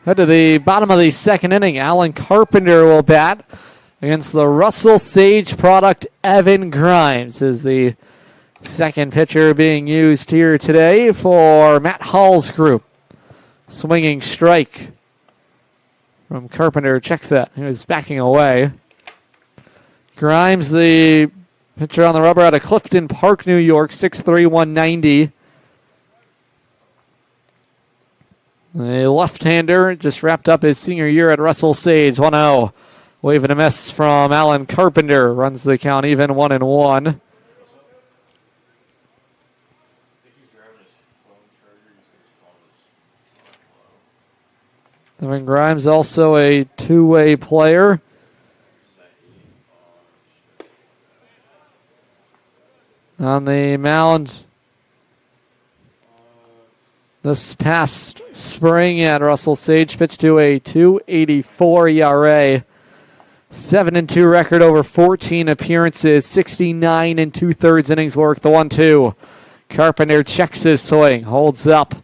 E: Head to the bottom of the second inning. Alan Carpenter will bat against the Russell Sage product. Evan Grimes is the second pitcher being used here today for Matt Hall's group. Swinging strike from Carpenter. Check that. He was backing away. Grimes, the Pitcher on the rubber out of Clifton Park, New York, 6'3", 190. A left-hander just wrapped up his senior year at Russell Sage, 1-0. Wave and a miss from Alan Carpenter. Runs the count even, 1-1. Evan Grimes also a two-way player. On the mound this past spring at Russell Sage, pitched to a 2.84 ERA. 7-2 record over 14 appearances, 69 2/3 innings worked. The 1-2. Carpenter checks his swing, holds up.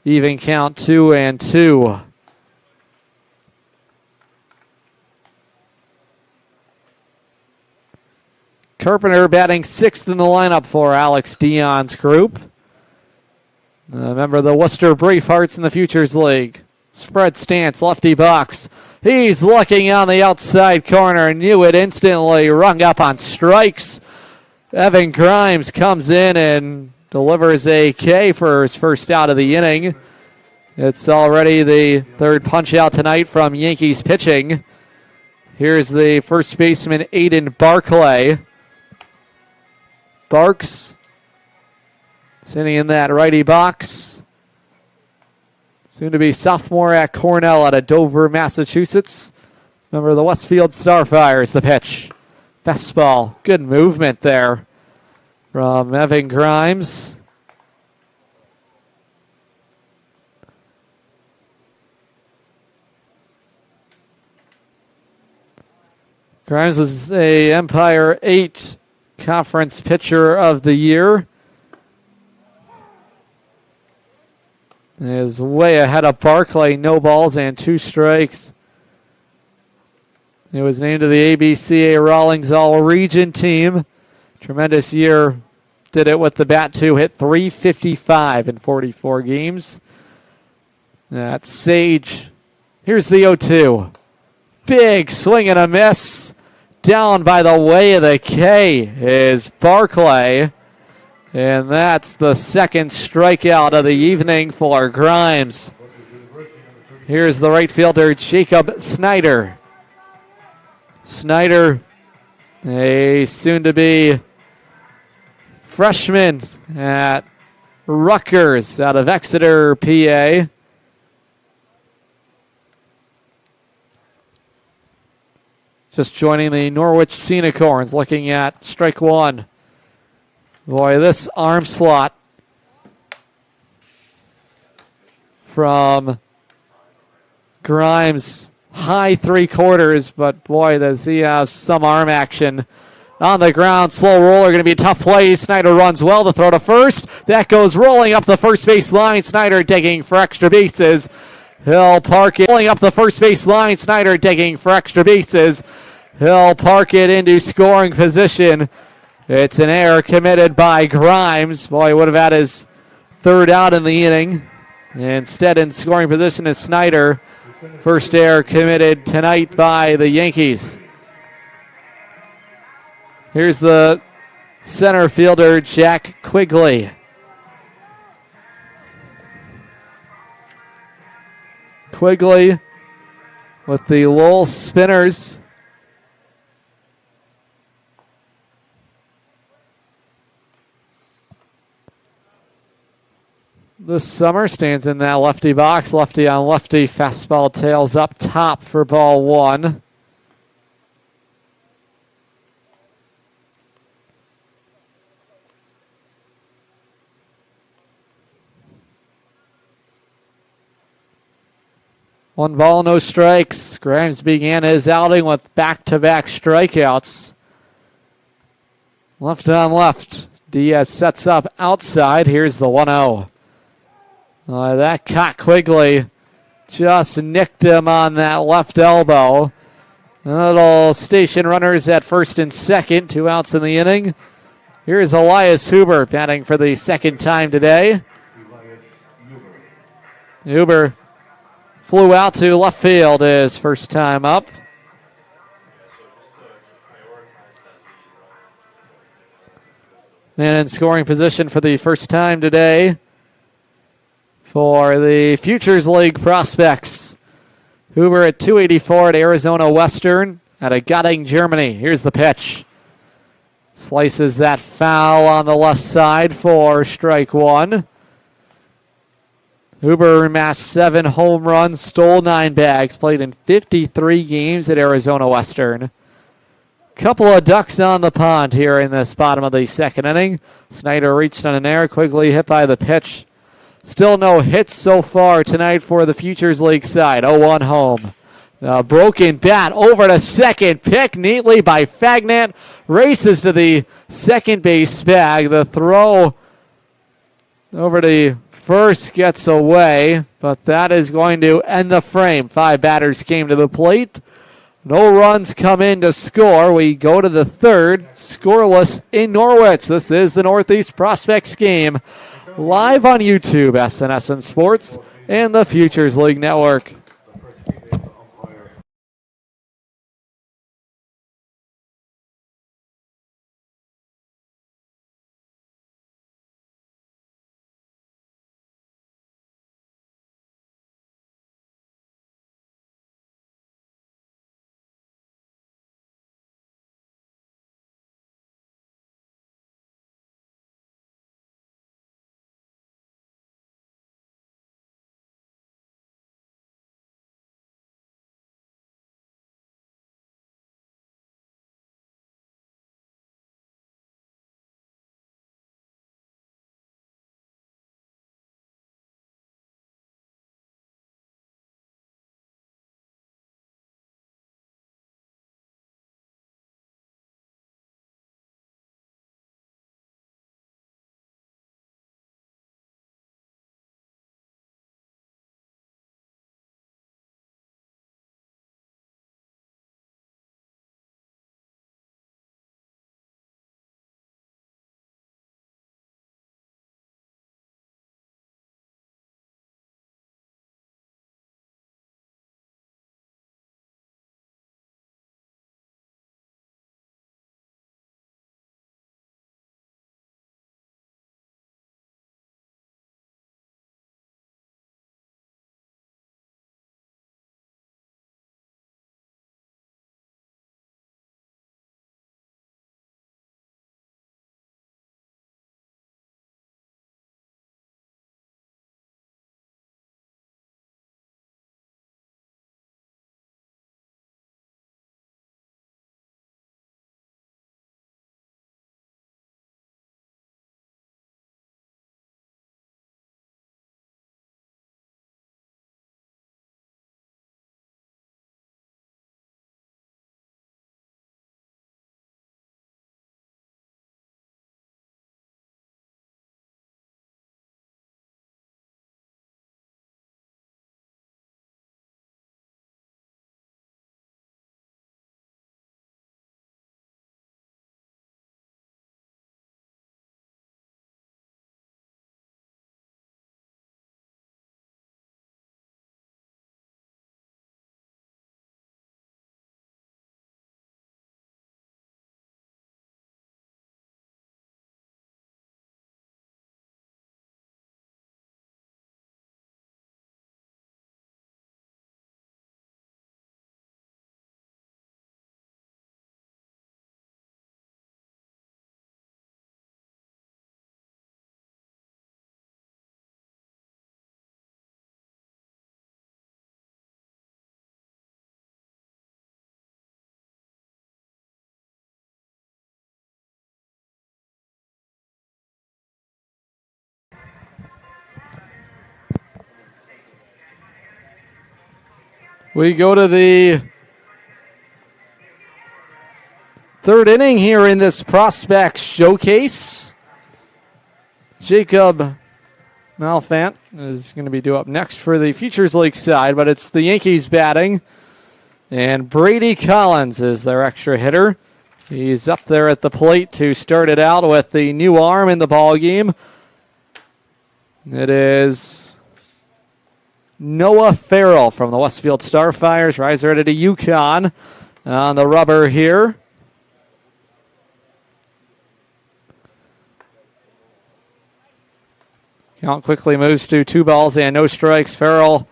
E: Even count, 2-2. Carpenter batting sixth in the lineup for Alex Dion's group. A member of the Worcester Bravehearts in the Futures League. Spread stance, lefty box. He's looking on the outside corner. Knew it instantly. Rung up on strikes. Evan Grimes comes in and delivers a K for his first out of the inning. It's already the third punch out tonight from Yankees pitching. Here's the first baseman, Aiden Barclay. Barks sitting in that righty box. Soon to be sophomore at Cornell out of Dover, Massachusetts. Member of the Westfield Starfires, the pitch. Fastball, good movement there from Evan Grimes. Grimes was a Empire 8 Conference Pitcher of the Year. Is way ahead of Barclay. No balls and 2 strikes. He was named to the ABCA Rawlings All-Region team. Tremendous year. Did it with the bat too. Hit .355 in 44 games. That's Sage. Here's the 0-2. Big swing and a miss. Down by the way of the K is Barclay. And that's the second strikeout of the evening for Grimes. Here's the right fielder, Jacob Snyder. Snyder, a soon-to-be freshman at Rutgers out of Exeter, PA. Just joining the Norwich Sea Unicorns, looking at strike one. Boy, this arm slot from Grimes, high 3/4, but boy, does he have some arm action. On the ground, slow roller, going to be a tough play. Snyder runs well to throw to first. That goes rolling up the first base line. Snyder digging for extra bases. He'll park it. Rolling up the first base line. Snyder digging for extra bases. He'll park it into scoring position. It's an error committed by Grimes. Boy, he would have had his third out in the inning. Instead, in scoring position is Snyder. First error committed tonight by the Yankees. Here's the center fielder, Jack Quigley. Quigley with the Lowell Spinners. This summer stands in that lefty box. Lefty on lefty. Fastball tails up top for ball one. One ball, no strikes. Grimes began his outing with back-to-back strikeouts. Left on left. Diaz sets up outside. Here's the 1-0. That caught Quigley. Just nicked him on that left elbow. Little station runners at first and second. 2 outs in the inning. Here's Elias Huber batting for the second time today. Huber flew out to left field his first time up. Man in scoring position for the first time today for the Futures League prospects. Huber at 284 at Arizona Western out of Göttingen, Germany. Here's the pitch. Slices that foul on the left side for strike one. Huber matched 7 home runs, stole 9 bags, played in 53 games at Arizona Western. Couple of ducks on the pond here in this bottom of the second inning. Snyder reached on an air, quickly hit by the pitch. Still no hits so far tonight for the Futures League side. 0-1 home. Broken bat over to second. Pick neatly by Fagnant. Races to the second base bag. The throw over to first gets away, but that is going to end the frame. 5 batters came to the plate. No runs come in to score. We go to the third, scoreless in Norwich. This is the Northeast Prospects game, live on YouTube, SNSN Sports, and the Futures League Network. We go to the third inning here in this prospect showcase. Jacob Malfant is going to be due up next for the Futures League side, but it's the Yankees batting. And Brady Collins is their extra hitter. He's up there at the plate to start it out with the new arm in the ball game. It is Noah Farrell from the Westfield Starfires. Riser ready to Yukon on the rubber here. Count quickly moves to 2 balls and no strikes. Farrell,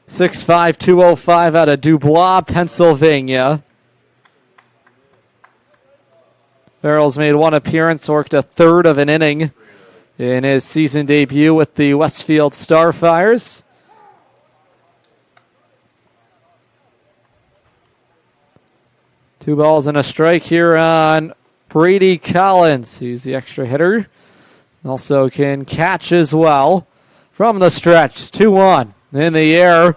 E: 6'5", 205 out of Dubois, Pennsylvania. Farrell's made 1 appearance, worked a third of an inning in his season debut with the Westfield Starfires. Two balls and a strike here on Brady Collins. He's the extra hitter. Also can catch as well. From the stretch, 2-1 in the air.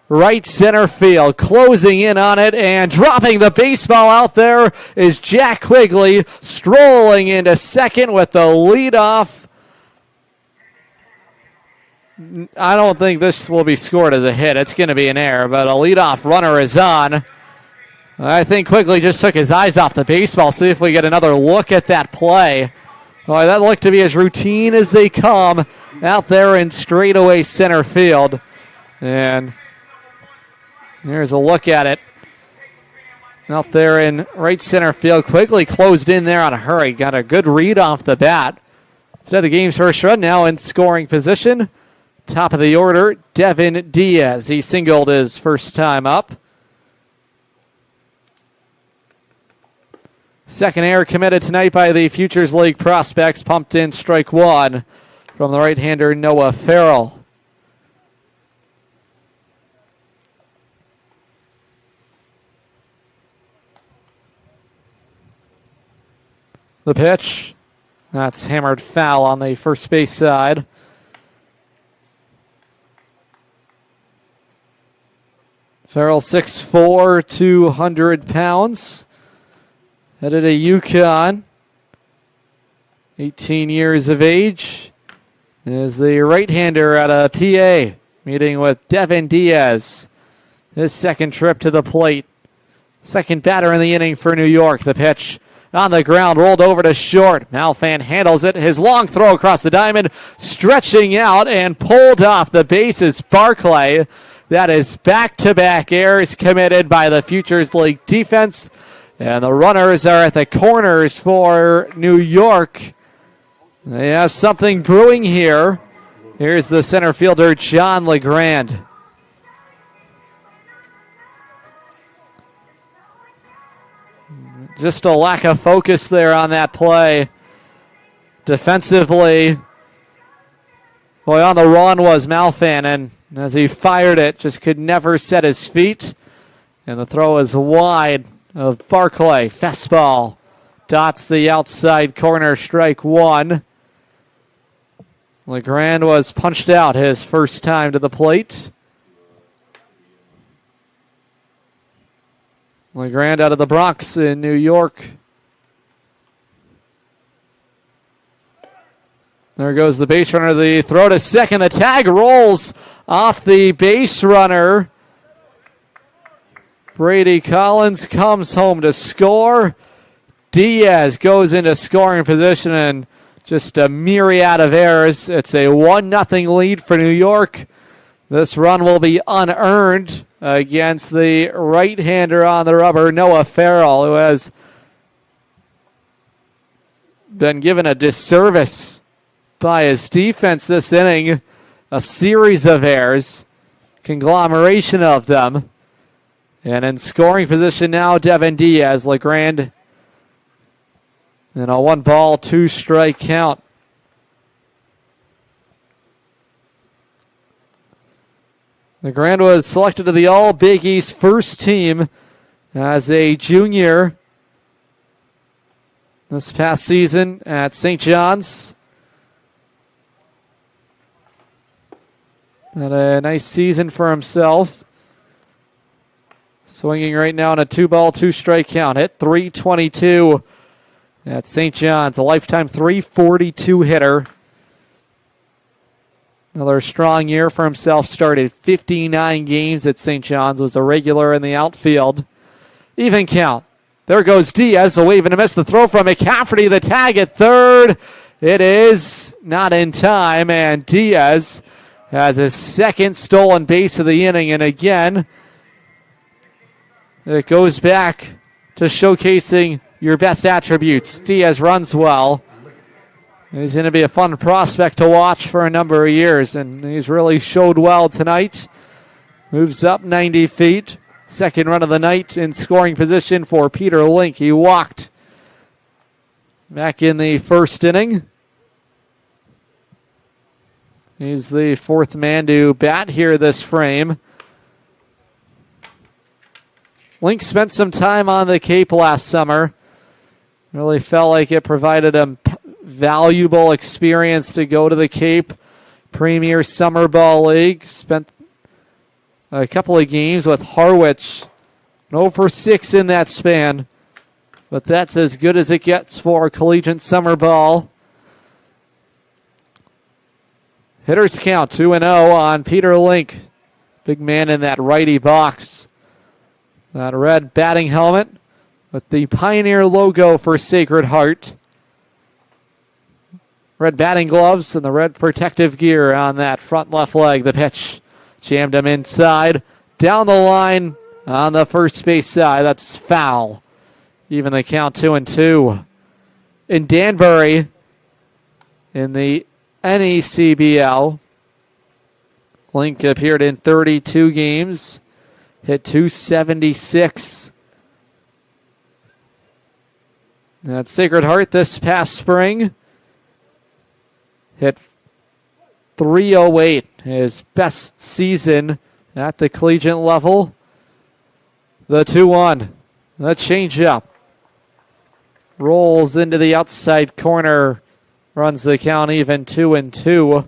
E: Right center field, closing in on it and dropping the baseball out there is Jack Quigley, strolling into second with the leadoff. I don't think this will be scored as a hit. It's going to be an error, but a leadoff runner is on. I think Quigley just took his eyes off the baseball. See if we get another look at that play. Boy, that looked to be as routine as they come out there in straightaway center field. And here's a look at it. Out there in right center field. Quigley closed in there on a hurry. Got a good read off the bat. Instead the game's first run now in scoring position. Top of the order, Devin Diaz. He singled his first time up. Second error committed tonight by the Futures League prospects. Pumped in strike 1 from the right-hander Noah Farrell. The pitch, that's hammered foul on the first base side. Farrell 6'4", 200 pounds. Headed to UConn. 18 years of age. Is the right-hander out of PA. Meeting with Devin Diaz. His second trip to the plate. Second batter in the inning for New York. The pitch on the ground, rolled over to short. Malfan handles it. His long throw across the diamond, stretching out and pulled off the bases. Barclay. That is back-to-back errors committed by the Futures League defense. And the runners are at the corners for New York. They have something brewing here. Here's the center fielder, John LeGrand. Just a lack of focus there on that play. Defensively, boy, on the run was Malfan, and as he fired it, just could never set his feet. And the throw is wide of Barclay. Fastball dots the outside corner, strike 1. LeGrand was punched out his first time to the plate. LeGrand out of the Bronx in New York. There goes the base runner. The throw to second. The tag rolls off the base runner. Brady Collins comes home to score. Diaz goes into scoring position and just a myriad of errors. It's a 1-0 lead for New York. This run will be unearned against the right-hander on the rubber, Noah Farrell, who has been given a disservice by his defense this inning. A series of errors, conglomeration of them. And in scoring position now, Devin Diaz, LeGrand, and a 1-ball, 2-strike count. LeGrand was selected to the All-Big East first team as a junior this past season at St. John's. Had a nice season for himself. Swinging right now on a 2-ball, 2-strike count. Hit .322 at St. John's. A lifetime .342 hitter. Another strong year for himself. Started 59 games at St. John's. Was a regular in the outfield. Even count. There goes Diaz. A wave and a miss. The throw from McCafferty. The tag at third. It is not in time. And Diaz has his second stolen base of the inning. And again, it goes back to showcasing your best attributes. Diaz runs well. He's going to be a fun prospect to watch for a number of years, and he's really showed well tonight. Moves up 90 feet. Second run of the night in scoring position for Peter Link. He walked back in the first inning. He's the fourth man to bat here this frame. Link spent some time on the Cape last summer. Really felt like it provided him valuable experience to go to the Cape Premier Summer Ball League. Spent a couple of games with Harwich. 0 for 6 in that span. But that's as good as it gets for collegiate summer ball. Hitters count 2-0 on Peter Link. Big man in that righty box. That red batting helmet with the Pioneer logo for Sacred Heart. Red batting gloves and the red protective gear on that front left leg. The pitch jammed him inside. Down the line on the first base side. That's foul. Even the count 2-2. In Danbury, in the NECBL, Link appeared in 32 games. Hit .276. At Sacred Heart this past spring, hit .308, his best season at the collegiate level. The 2-1, the changeup. Rolls into the outside corner, runs the count even 2-2.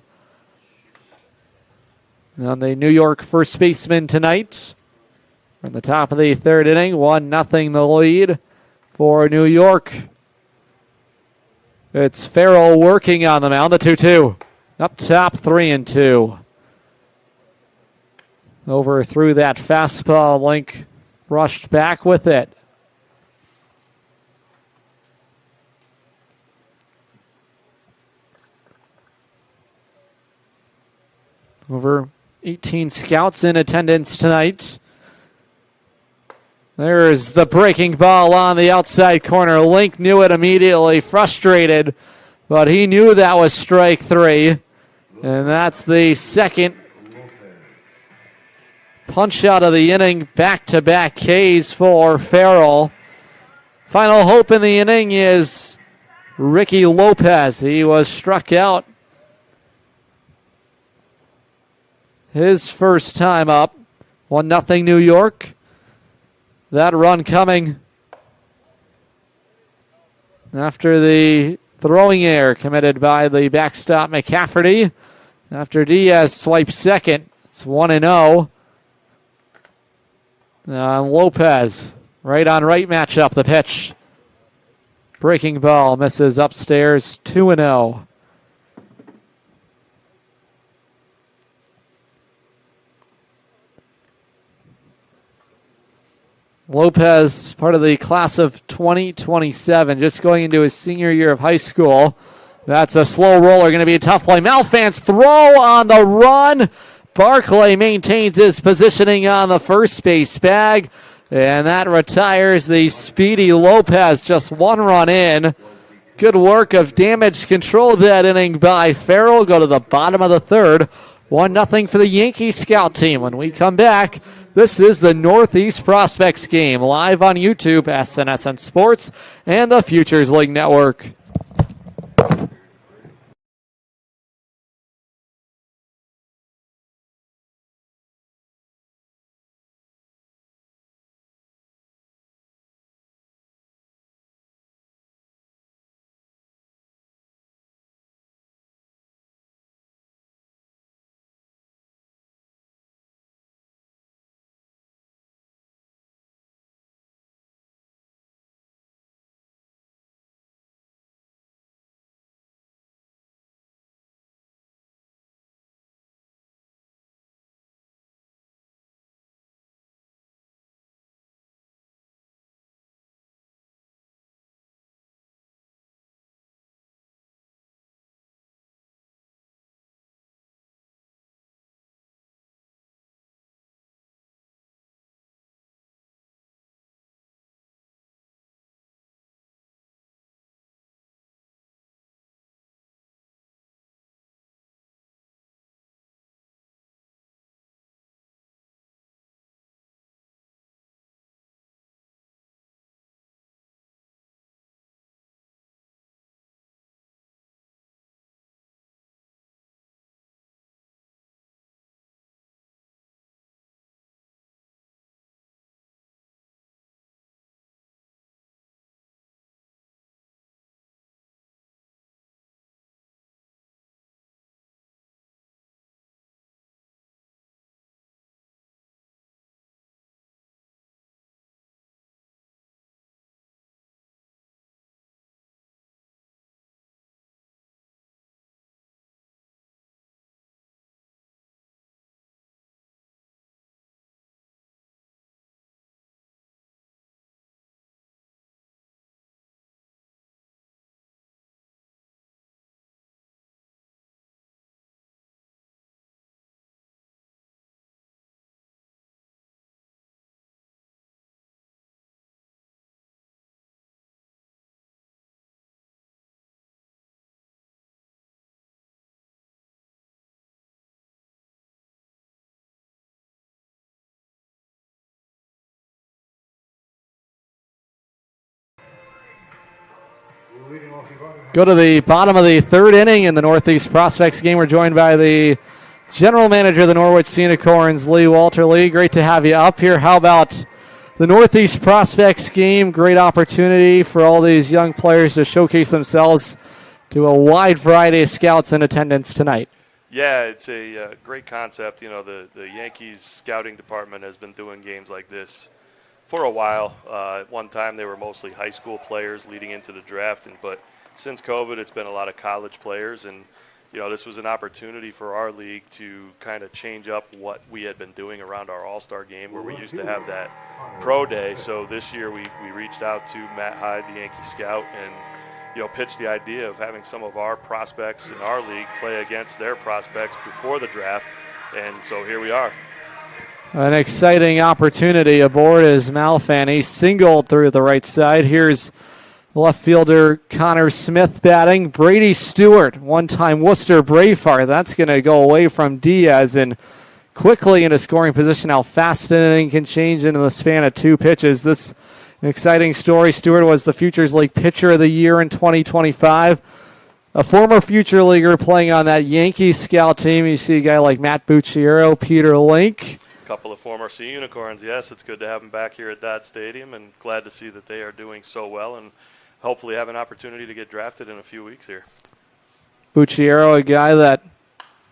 E: On the New York first baseman tonight. From the top of the third inning, 1-0 the lead for New York. It's Farrell working on the mound, the 2-2. Up top, 3-2. Over through that fastball, Link rushed back with it. Over 18 scouts in attendance tonight. There's the breaking ball on the outside corner. Link knew it immediately, frustrated, but he knew that was strike 3. And that's the second punch out of the inning. Back-to-back Ks for Farrell. Final hope in the inning is Ricky Lopez. He was struck out his first time up. 1-0 New York. That run coming after the throwing error committed by the backstop McCafferty. After Diaz swipes second, it's 1-0. Lopez, right on right matchup, the pitch. Breaking ball misses upstairs, 2-0. Lopez, part of the class of 2027, just going into his senior year of high school. That's a slow roller, going to be a tough play. Malfant's throw on the run. Barclay maintains his positioning on the first base bag, and that retires the speedy Lopez. Just one run in. Good work of damage control that inning by Farrell. Go to the bottom of the third. 1-0 for the Yankees scout team. When we come back, this is the Northeast Prospects game, live on YouTube, SNSN Sports, and the Futures League Network. Go to the bottom of the third inning in the Northeast Prospects game. We're joined by the general manager of the Norwich Sea Unicorns, Lee Walter. Lee, great to have you up here. How about the Northeast Prospects game? Great opportunity for all these young players to showcase themselves to a wide variety of scouts in attendance tonight.
F: Yeah, it's a great concept. You know, the Yankees scouting department has been doing games like this for a while. At one time, they were mostly high school players leading into the draft, but since COVID, it's been a lot of college players, and you know, this was an opportunity for our league to kind of change up what we had been doing around our All-Star game, where we used to have that pro day. So this year, we reached out to Matt Hyde, the Yankee scout, and pitched the idea of having some of our prospects in our league play against their prospects before the draft, and so here we are.
E: An exciting opportunity aboard as Malfani singled through the right side. Here's left fielder Connor Smith batting. Brady Stewart, one-time Worcester Braveheart. That's going to go away from Diaz and quickly into scoring position. How fast an inning can change in the span of 2 pitches. This an exciting story. Stewart was the Futures League Pitcher of the Year in 2025. A former Future Leaguer playing on that Yankees scout team. You see a guy like Matt Bucciero, Peter Link.
F: A couple of former Sea Unicorns. Yes, it's good to have them back here at Dodd Stadium, and glad to see that they are doing so well and hopefully have an opportunity to get drafted in a few weeks here.
E: Bucciero, a guy that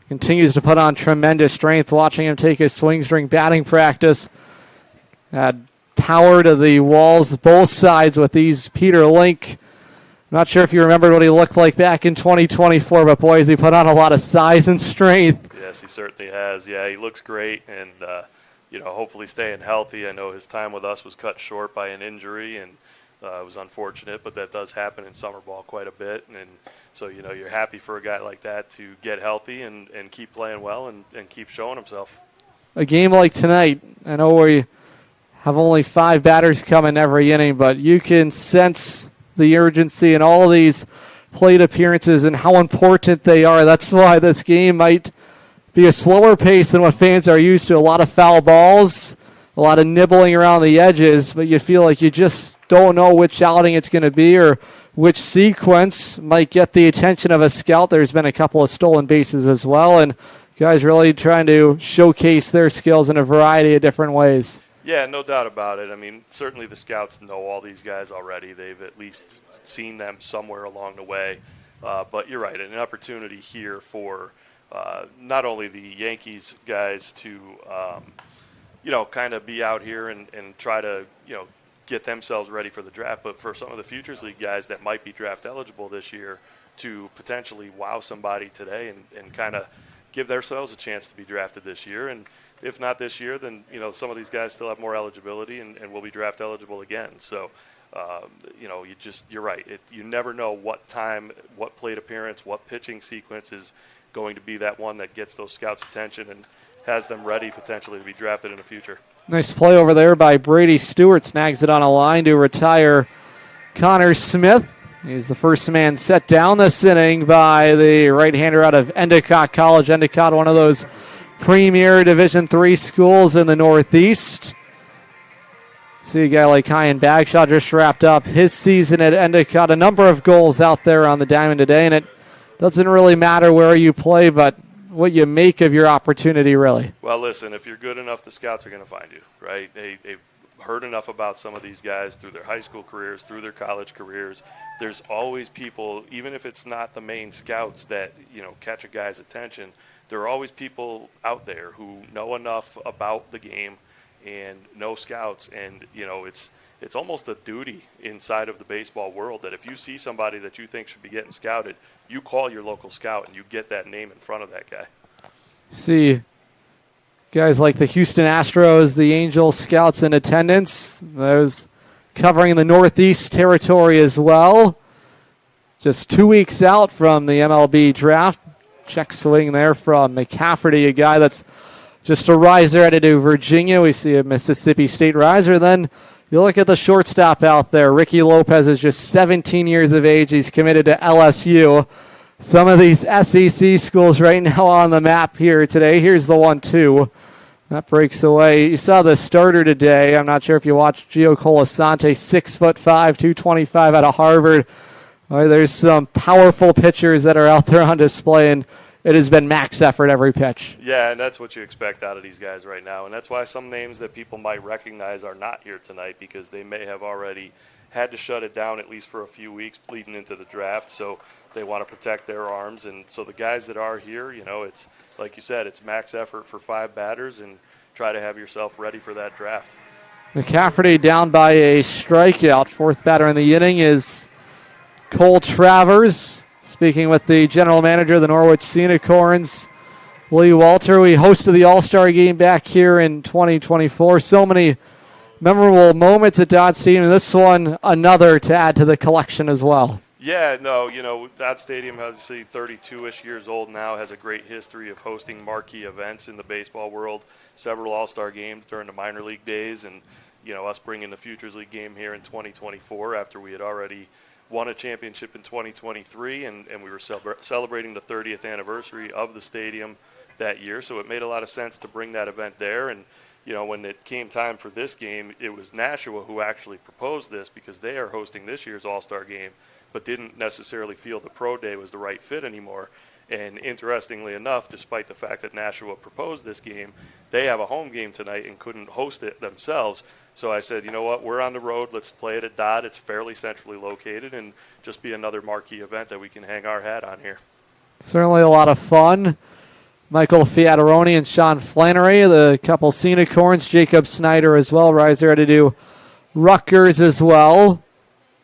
E: continues to put on tremendous strength. Watching him take his swings during batting practice. Had power to the walls, both sides with these. Peter Link, not sure if you remember what he looked like back in 2024, but boy, has he put on a lot of size and strength.
F: Yes, he certainly has. Yeah, he looks great, and hopefully staying healthy. I know his time with us was cut short by an injury, and it was unfortunate, but that does happen in summer ball quite a bit. And so, you're happy for a guy like that to get healthy and keep playing well and keep showing himself.
E: A game like tonight, I know we have only 5 batters coming every inning, but you can sense the urgency in all of these plate appearances and how important they are. That's why this game might be a slower pace than what fans are used to. A lot of foul balls, a lot of nibbling around the edges, but you feel like you just don't know which outing it's going to be or which sequence might get the attention of a scout. There's been a couple of stolen bases as well, and guys really trying to showcase their skills in a variety of different ways.
F: Yeah, no doubt about it. I mean, certainly the scouts know all these guys already. They've at least seen them somewhere along the way. But you're right, an opportunity here for not only the Yankees guys to, kind of be out here and try to, get themselves ready for the draft, but for some of the Futures League guys that might be draft eligible this year to potentially wow somebody today and kind of give themselves a chance to be drafted this year. And if not this year, then, some of these guys still have more eligibility and will be draft eligible again. So, you're right. You never know what time, what plate appearance, what pitching sequence is going to be that one that gets those scouts' attention and has them ready potentially to be drafted in the future.
E: Nice play over there by Brady Stewart. Snags it on a line to retire Connor Smith. He's the first man set down this inning by the right-hander out of Endicott College. Endicott, one of those premier Division III schools in the Northeast. See a guy like Kyan Bagshaw just wrapped up his season at Endicott. A number of goals out there on the diamond today, and it doesn't really matter where you play, but what you make of your opportunity, really.
F: Well, listen, if you're good enough, the scouts are going to find you, right? They've heard enough about some of these guys through their high school careers, through their college careers. There's always people, even if it's not the main scouts that, catch a guy's attention, there are always people out there who know enough about the game and know scouts. And, it's almost a duty inside of the baseball world that if you see somebody that you think should be getting scouted, you call your local scout and you get that name in front of that guy.
E: See guys like the Houston Astros, the Angels scouts in attendance. Those covering the Northeast territory as well. Just 2 weeks out from the MLB Draft. Check swing there from McCafferty, a guy that's just a riser headed to Virginia. We see a Mississippi State riser. Then you look at the shortstop out there. Ricky Lopez is just 17 years of age. He's committed to LSU. Some of these SEC schools right now on the map here today. Here's the 1-2. That breaks away. You saw the starter today. I'm not sure if you watched Gio Colasante, 6'5", 225 out of Harvard. All right, there's some powerful pitchers that are out there on display, and it has been max effort every pitch.
F: Yeah, and that's what you expect out of these guys right now. And that's why some names that people might recognize are not here tonight, because they may have already had to shut it down at least for a few weeks leading into the draft. So they want to protect their arms. And so the guys that are here, it's like you said, it's max effort for 5 batters, and try to have yourself ready for that draft.
E: McCafferty down by a strikeout. 4th batter in the inning is Cole Travers. Speaking with the general manager of the Norwich Sea Unicorns, Lee Walter. We hosted the All-Star game back here in 2024. So many memorable moments at Dodd Stadium. This one, another to add to the collection as well.
F: Yeah, no, Dodd Stadium, obviously 32-ish years old now, has a great history of hosting marquee events in the baseball world. Several All-Star games during the minor league days, and, us bringing the Futures League game here in 2024 after we had already won a championship in 2023, and we were celebrating the 30th anniversary of the stadium that year. So it made a lot of sense to bring that event there. And, when it came time for this game, it was Nashua who actually proposed this, because they are hosting this year's All-Star game, but didn't necessarily feel the Pro Day was the right fit anymore. And interestingly enough, despite the fact that Nashua proposed this game, they have a home game tonight and couldn't host it themselves. So I said, you know what, we're on the road. Let's play it at Dodd. It's fairly centrally located, and just be another marquee event that we can hang our hat on here.
E: Certainly a lot of fun. Michael Fiataroni and Sean Flannery, the couple Sea Unicorns, Jacob Snyder as well. Riser to do Rutgers as well.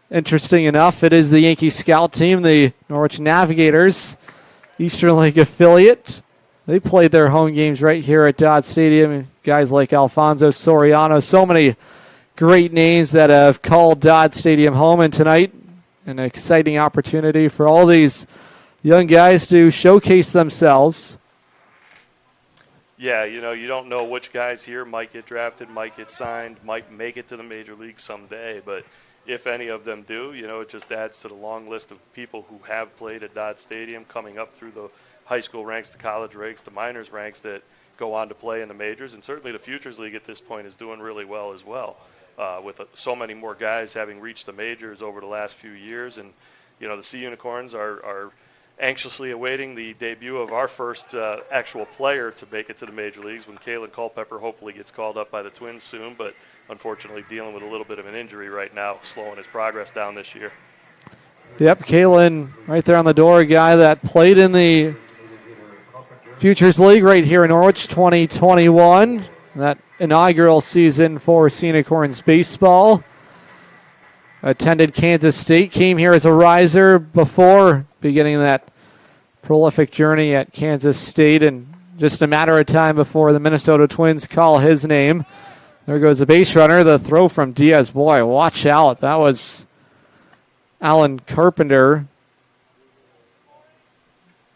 E: Interesting enough, it is the Yankee Scout team, the Norwich Navigators, Eastern League affiliate. They played their home games right here at Dodd Stadium. Guys like Alfonso Soriano, so many great names that have called Dodd Stadium home. And tonight, an exciting opportunity for all these young guys to showcase themselves.
F: Yeah, you don't know which guys here might get drafted, might get signed, might make it to the major league someday. But if any of them do, it just adds to the long list of people who have played at Dodd Stadium, coming up through the high school ranks, the college ranks, the minors ranks, that go on to play in the majors. And certainly the Futures League at this point is doing really well as well, with so many more guys having reached the majors over the last few years. And, the Sea Unicorns are anxiously awaiting the debut of our first actual player to make it to the major leagues, when Kalen Culpepper hopefully gets called up by the Twins soon, but unfortunately dealing with a little bit of an injury right now, slowing his progress down this year.
E: Yep, Kalen right there on the door, a guy that played in the Futures League right here in Norwich 2021, that inaugural season for Sea Unicorns baseball. Attended Kansas State, came here as a riser before beginning that prolific journey at Kansas State, and just a matter of time before the Minnesota Twins call his name. There goes the base runner, the throw from Diaz. Boy, watch out. That was Alan Carpenter.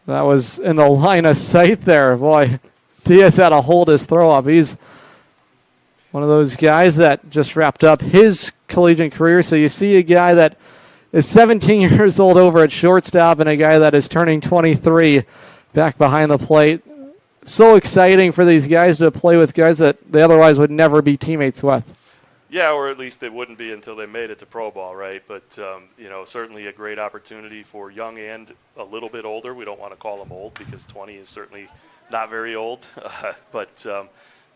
E: That was in the line of sight there. Boy, Diaz had to hold his throw up. He's one of those guys that just wrapped up his collegiate career. So you see a guy that is 17 years old over at shortstop, and a guy that is turning 23 back behind the plate. So exciting for these guys to play with guys that they otherwise would never be teammates with.
F: Yeah, or at least it wouldn't be until they made it to pro ball, right? But, certainly a great opportunity for young and a little bit older. We don't want to call them old, because 20 is certainly not very old. But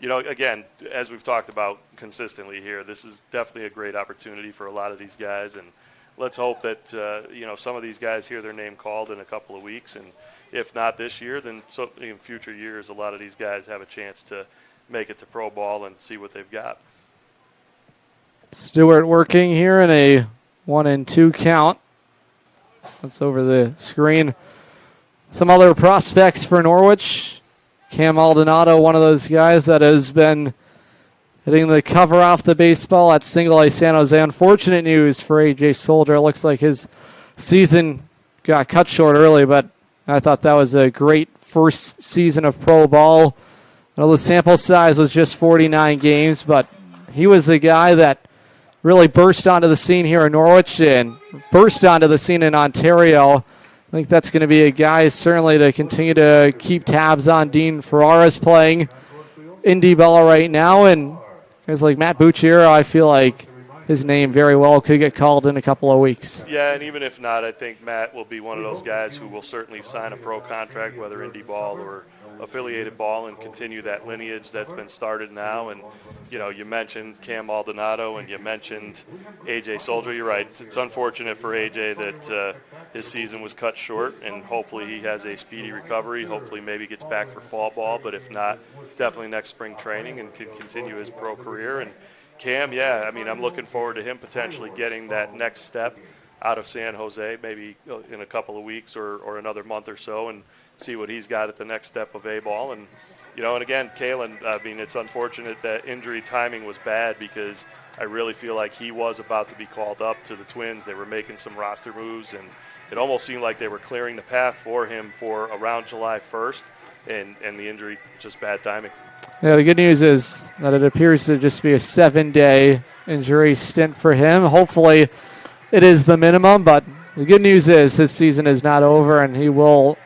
F: again, as we've talked about consistently here, this is definitely a great opportunity for a lot of these guys. And let's hope that, some of these guys hear their name called in a couple of weeks. And if not this year, then in future years, a lot of these guys have a chance to make it to pro ball and see what they've got.
E: Stewart working here in a 1-2 count. That's over the screen. Some other prospects for Norwich. Cam Aldonado, one of those guys that has been hitting the cover off the baseball at Single A San Jose. Unfortunate news for A.J. Soldier. It looks like his season got cut short early, but I thought that was a great first season of pro ball. I know the sample size was just 49 games, but he was a guy that really burst onto the scene here in Norwich and burst onto the scene in Ontario. I think that's going to be a guy certainly to continue to keep tabs on. Dean Ferrara's playing indie ball right now, and guys like Matt Bucciero, I feel like his name very well could get called in a couple of weeks.
F: Yeah, and even if not, I think Matt will be one of those guys who will certainly sign a pro contract, whether indie ball or affiliated ball, and continue that lineage that's been started now. And, you know, you mentioned Cam Maldonado and you mentioned A.J. Soldier. You're right. It's unfortunate for A.J. that his season was cut short, and hopefully he has a speedy recovery. Hopefully maybe gets back for fall ball, but if not, definitely next spring training and can continue his pro career. And Cam, yeah, I mean, I'm looking forward to him potentially getting that next step out of San Jose, maybe in a couple of weeks or another month or so, and see what he's got at the next step of A-ball. And, you know, and again, Kalen, I mean, it's unfortunate that injury timing was bad because I really feel like he was about to be called up to the Twins. They were making some roster moves, and it almost seemed like they were clearing the path for him for around July 1st, and the injury, just bad timing.
E: Yeah, the good news is that it appears to just be a 7-day injury stint for him. Hopefully it is the minimum, but the good news is his season is not over, and he will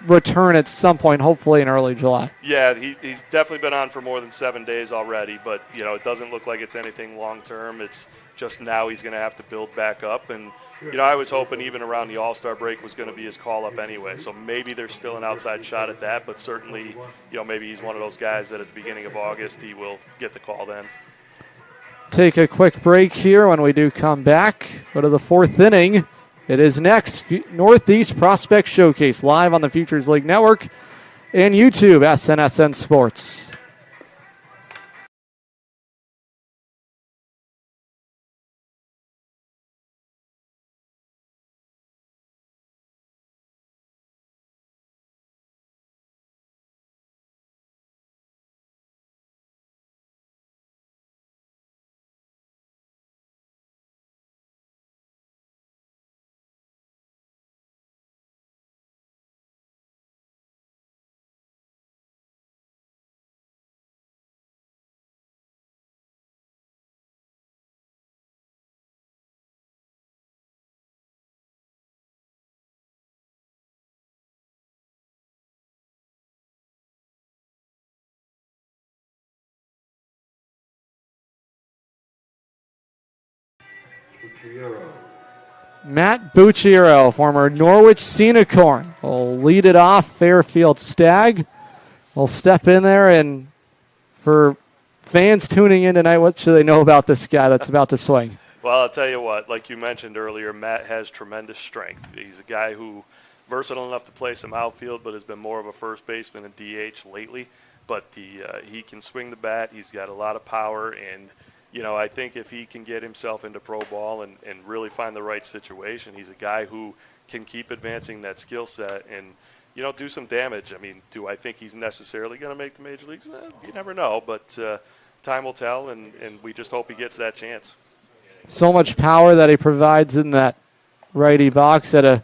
E: return at some point, hopefully in early July.
F: Yeah, he's definitely been on for more than 7 days already, but, you know, it doesn't look like it's anything long-term. It's just now he's going to have to build back up. And, you know, I was hoping even around the All-Star break was going to be his call-up anyway, so maybe there's still an outside shot at that, but certainly, you know, maybe he's one of those guys that at the beginning of August he will get the call then.
E: Take a quick break here. When we do come back, go to the fourth inning. It is next, Northeast Prospect Showcase, live on the Futures League Network and YouTube, SNSN Sports. Matt Bucciero, former Norwich Sea Unicorn, will lead it off. Fairfield Stag will step in there, and for fans tuning in tonight, what should they know about this guy that's about to swing?
F: Well, I'll tell you what, like you mentioned earlier, Matt has tremendous strength. He's a guy who versatile enough to play some outfield, but has been more of a first baseman and DH lately. But he can swing the bat. He's got a lot of power, and you know, I think if he can get himself into pro ball and really find the right situation, he's a guy who can keep advancing that skill set and, you know, do some damage. I mean, do I think he's necessarily going to make the major leagues? You never know, but time will tell, and we just hope he gets that chance.
E: So much power that he provides in that righty box. At a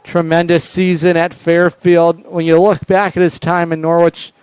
E: tremendous season at Fairfield. When you look back at his time in Norwich,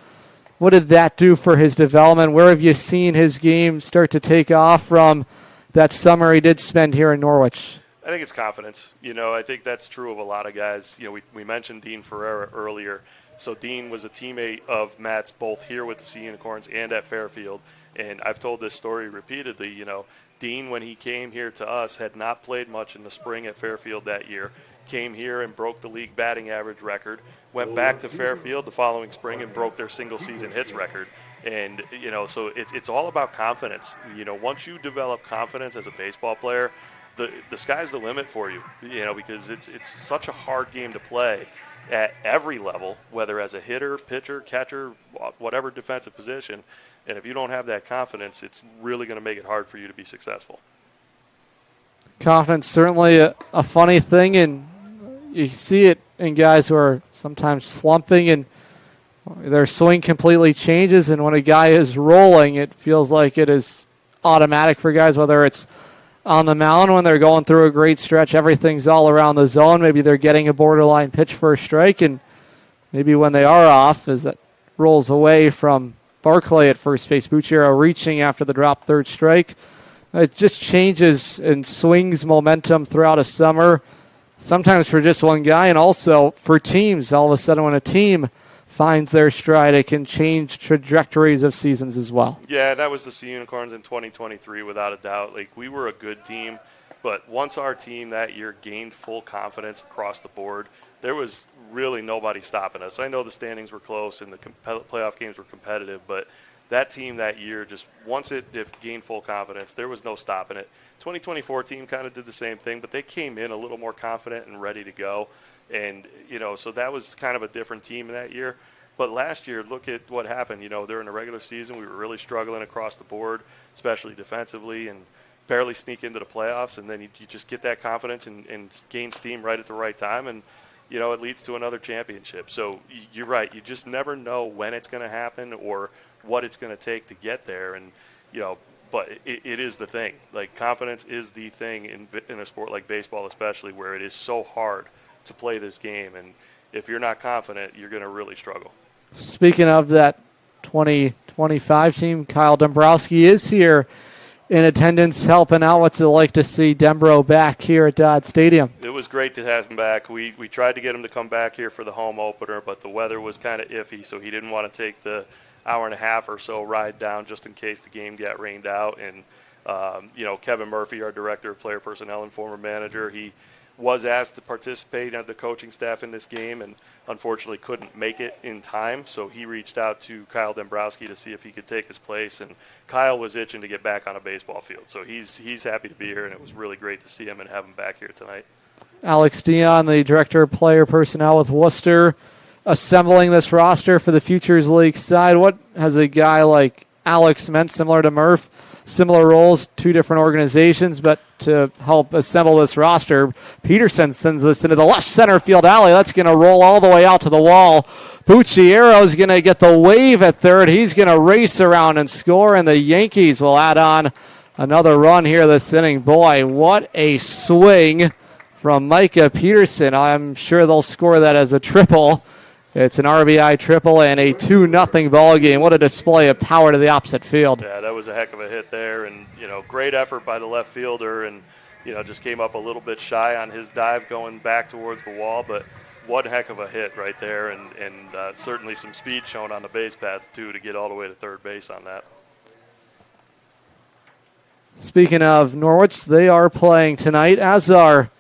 E: what did that do for his development? Where have you seen his game start to take off from that summer he did spend here in Norwich?
F: I think it's confidence. You know, I think that's true of a lot of guys. You know, we mentioned Dean Ferreira earlier. So Dean was a teammate of Matt's both here with the Sea Unicorns and at Fairfield. And I've told this story repeatedly. You know, Dean, when he came here to us, had not played much in the spring at Fairfield that year. Came here and broke the league batting average record, went back to Fairfield the following spring and broke their single-season hits record. And, you know, so it's all about confidence. You know, once you develop confidence as a baseball player, the sky's the limit for you, you know, because it's such a hard game to play at every level, whether as a hitter, pitcher, catcher, whatever defensive position. And if you don't have that confidence, it's really going to make it hard for you to be successful.
E: Confidence certainly a funny thing, and you see it in guys who are sometimes slumping and their swing completely changes, and when a guy is rolling, it feels like it is automatic for guys, whether it's on the mound when they're going through a great stretch, everything's all around the zone, maybe they're getting a borderline pitch for a strike, and maybe when they are off, as it rolls away from Barclay at first base, Bucciero reaching after the drop third strike. It just changes and swings momentum throughout a summer, sometimes for just one guy, and also for teams. All of a sudden, when a team finds their stride, it can change trajectories of seasons as well.
F: Yeah, that was the Sea Unicorns in 2023 without a doubt. Like, we were a good team, but once our team that year gained full confidence across the board, there was really nobody stopping us. I know the standings were close and the playoff games were competitive, but that team that year, just once it gained full confidence, there was no stopping it. 2024 team kind of did the same thing, but they came in a little more confident and ready to go. And, so that was kind of a different team that year. But last year, look at what happened. During the regular season, we were really struggling across the board, especially defensively, and barely sneak into the playoffs. And then you just get that confidence and gain steam right at the right time. And, it leads to another championship. So you're right. You just never know when it's going to happen or what it's going to take to get there. And, but it is the thing. Like, confidence is the thing in a sport like baseball, especially where it is so hard to play this game. And if you're not confident, you're going to really struggle.
E: Speaking of that 2025 team, Kyle Dombrowski is here in attendance helping out. What's it like to see Dembro back here at Dodd Stadium?
F: It was great to have him back. We tried to get him to come back here for the home opener, but the weather was kind of iffy, so he didn't want to take the hour and a half or so ride down just in case the game got rained out. And, Kevin Murphy, our director of player personnel and former manager, he was asked to participate on the coaching staff in this game and unfortunately couldn't make it in time. So he reached out to Kyle Dombrowski to see if he could take his place. And Kyle was itching to get back on a baseball field. So he's happy to be here, and it was really great to see him and have him back here tonight.
E: Alex Dion, the director of player personnel with Worcester, assembling this roster for the Futures League side. What has a guy like Alex meant, similar to Murph? Similar roles, two different organizations, but to help assemble this roster, Peterson sends this into the left center field alley. That's going to roll all the way out to the wall. Bucciero's going to get the wave at third. He's going to race around and score, and the Yankees will add on another run here this inning. Boy, what a swing from Micah Peterson. I'm sure they'll score that as a triple. It's an RBI triple and a 2-0 ball game. What a display of power to the opposite field.
F: Yeah, that was a heck of a hit there, and great effort by the left fielder, and just came up a little bit shy on his dive going back towards the wall, but one heck of a hit right there, and certainly some speed shown on the base paths too to get all the way to third base on that.
E: Speaking of Norwich, they are playing tonight, as are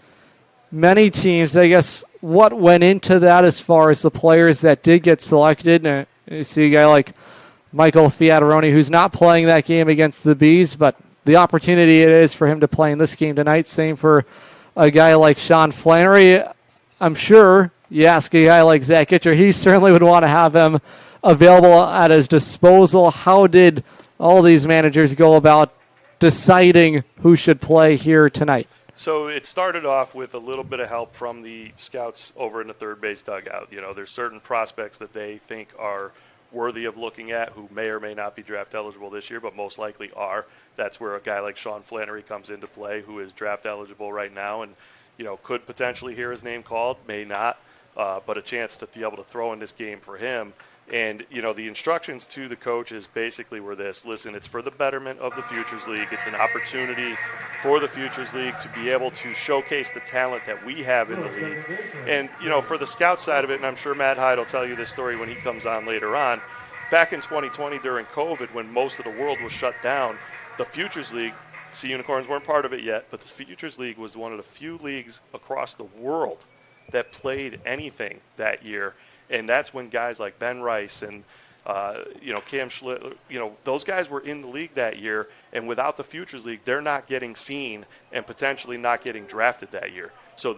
E: many teams. I guess what went into that as far as the players that did get selected? And you see a guy like Michael Fiataroni, who's not playing that game against the Bees, but the opportunity it is for him to play in this game tonight. Same for a guy like Sean Flannery. I'm sure you ask a guy like Zach Itcher, he certainly would want to have him available at his disposal. How did all these managers go about deciding who should play here tonight?
F: So it started off with a little bit of help from the scouts over in the third base dugout. There's certain prospects that they think are worthy of looking at who may or may not be draft eligible this year, but most likely are. That's where a guy like Sean Flannery comes into play, who is draft eligible right now and, could potentially hear his name called, may not, but a chance to be able to throw in this game for him. And, the instructions to the coaches basically were this: listen, it's for the betterment of the Futures League. It's an opportunity for the Futures League to be able to showcase the talent that we have in the league. And, for the scout side of it, and I'm sure Matt Hyde will tell you this story when he comes on later on, back in 2020 during COVID, when most of the world was shut down, the Futures League, Sea Unicorns weren't part of it yet, but the Futures League was one of the few leagues across the world that played anything that year. And that's when guys like Ben Rice and, Cam Schlitt, those guys were in the league that year. And without the Futures League, they're not getting seen and potentially not getting drafted that year. So,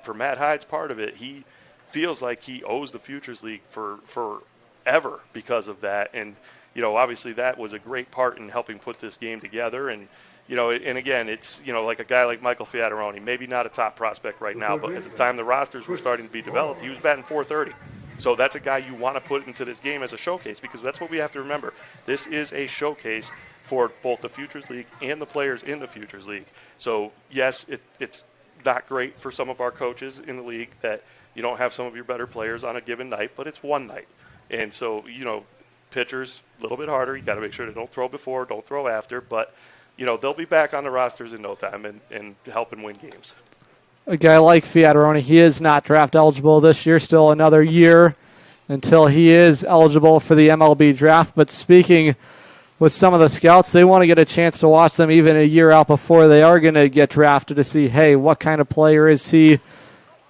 F: for Matt Hyde's part of it, he feels like he owes the Futures League for forever because of that. And, obviously that was a great part in helping put this game together. And, and again, it's, like a guy like Michael Fiataroni, maybe not a top prospect right now, but at the time the rosters were starting to be developed, he was batting .430. So that's a guy you want to put into this game as a showcase, because that's what we have to remember. This is a showcase for both the Futures League and the players in the Futures League. So, yes, it's not great for some of our coaches in the league that you don't have some of your better players on a given night, but it's one night. And so, pitchers, a little bit harder. You got to make sure they don't throw before, don't throw after, but they'll be back on the rosters in no time and helping win games.
E: A guy like Fiataroni, he is not draft eligible this year. Still another year until he is eligible for the MLB draft. But speaking with some of the scouts, they want to get a chance to watch them even a year out before they are going to get drafted to see, hey, what kind of player is he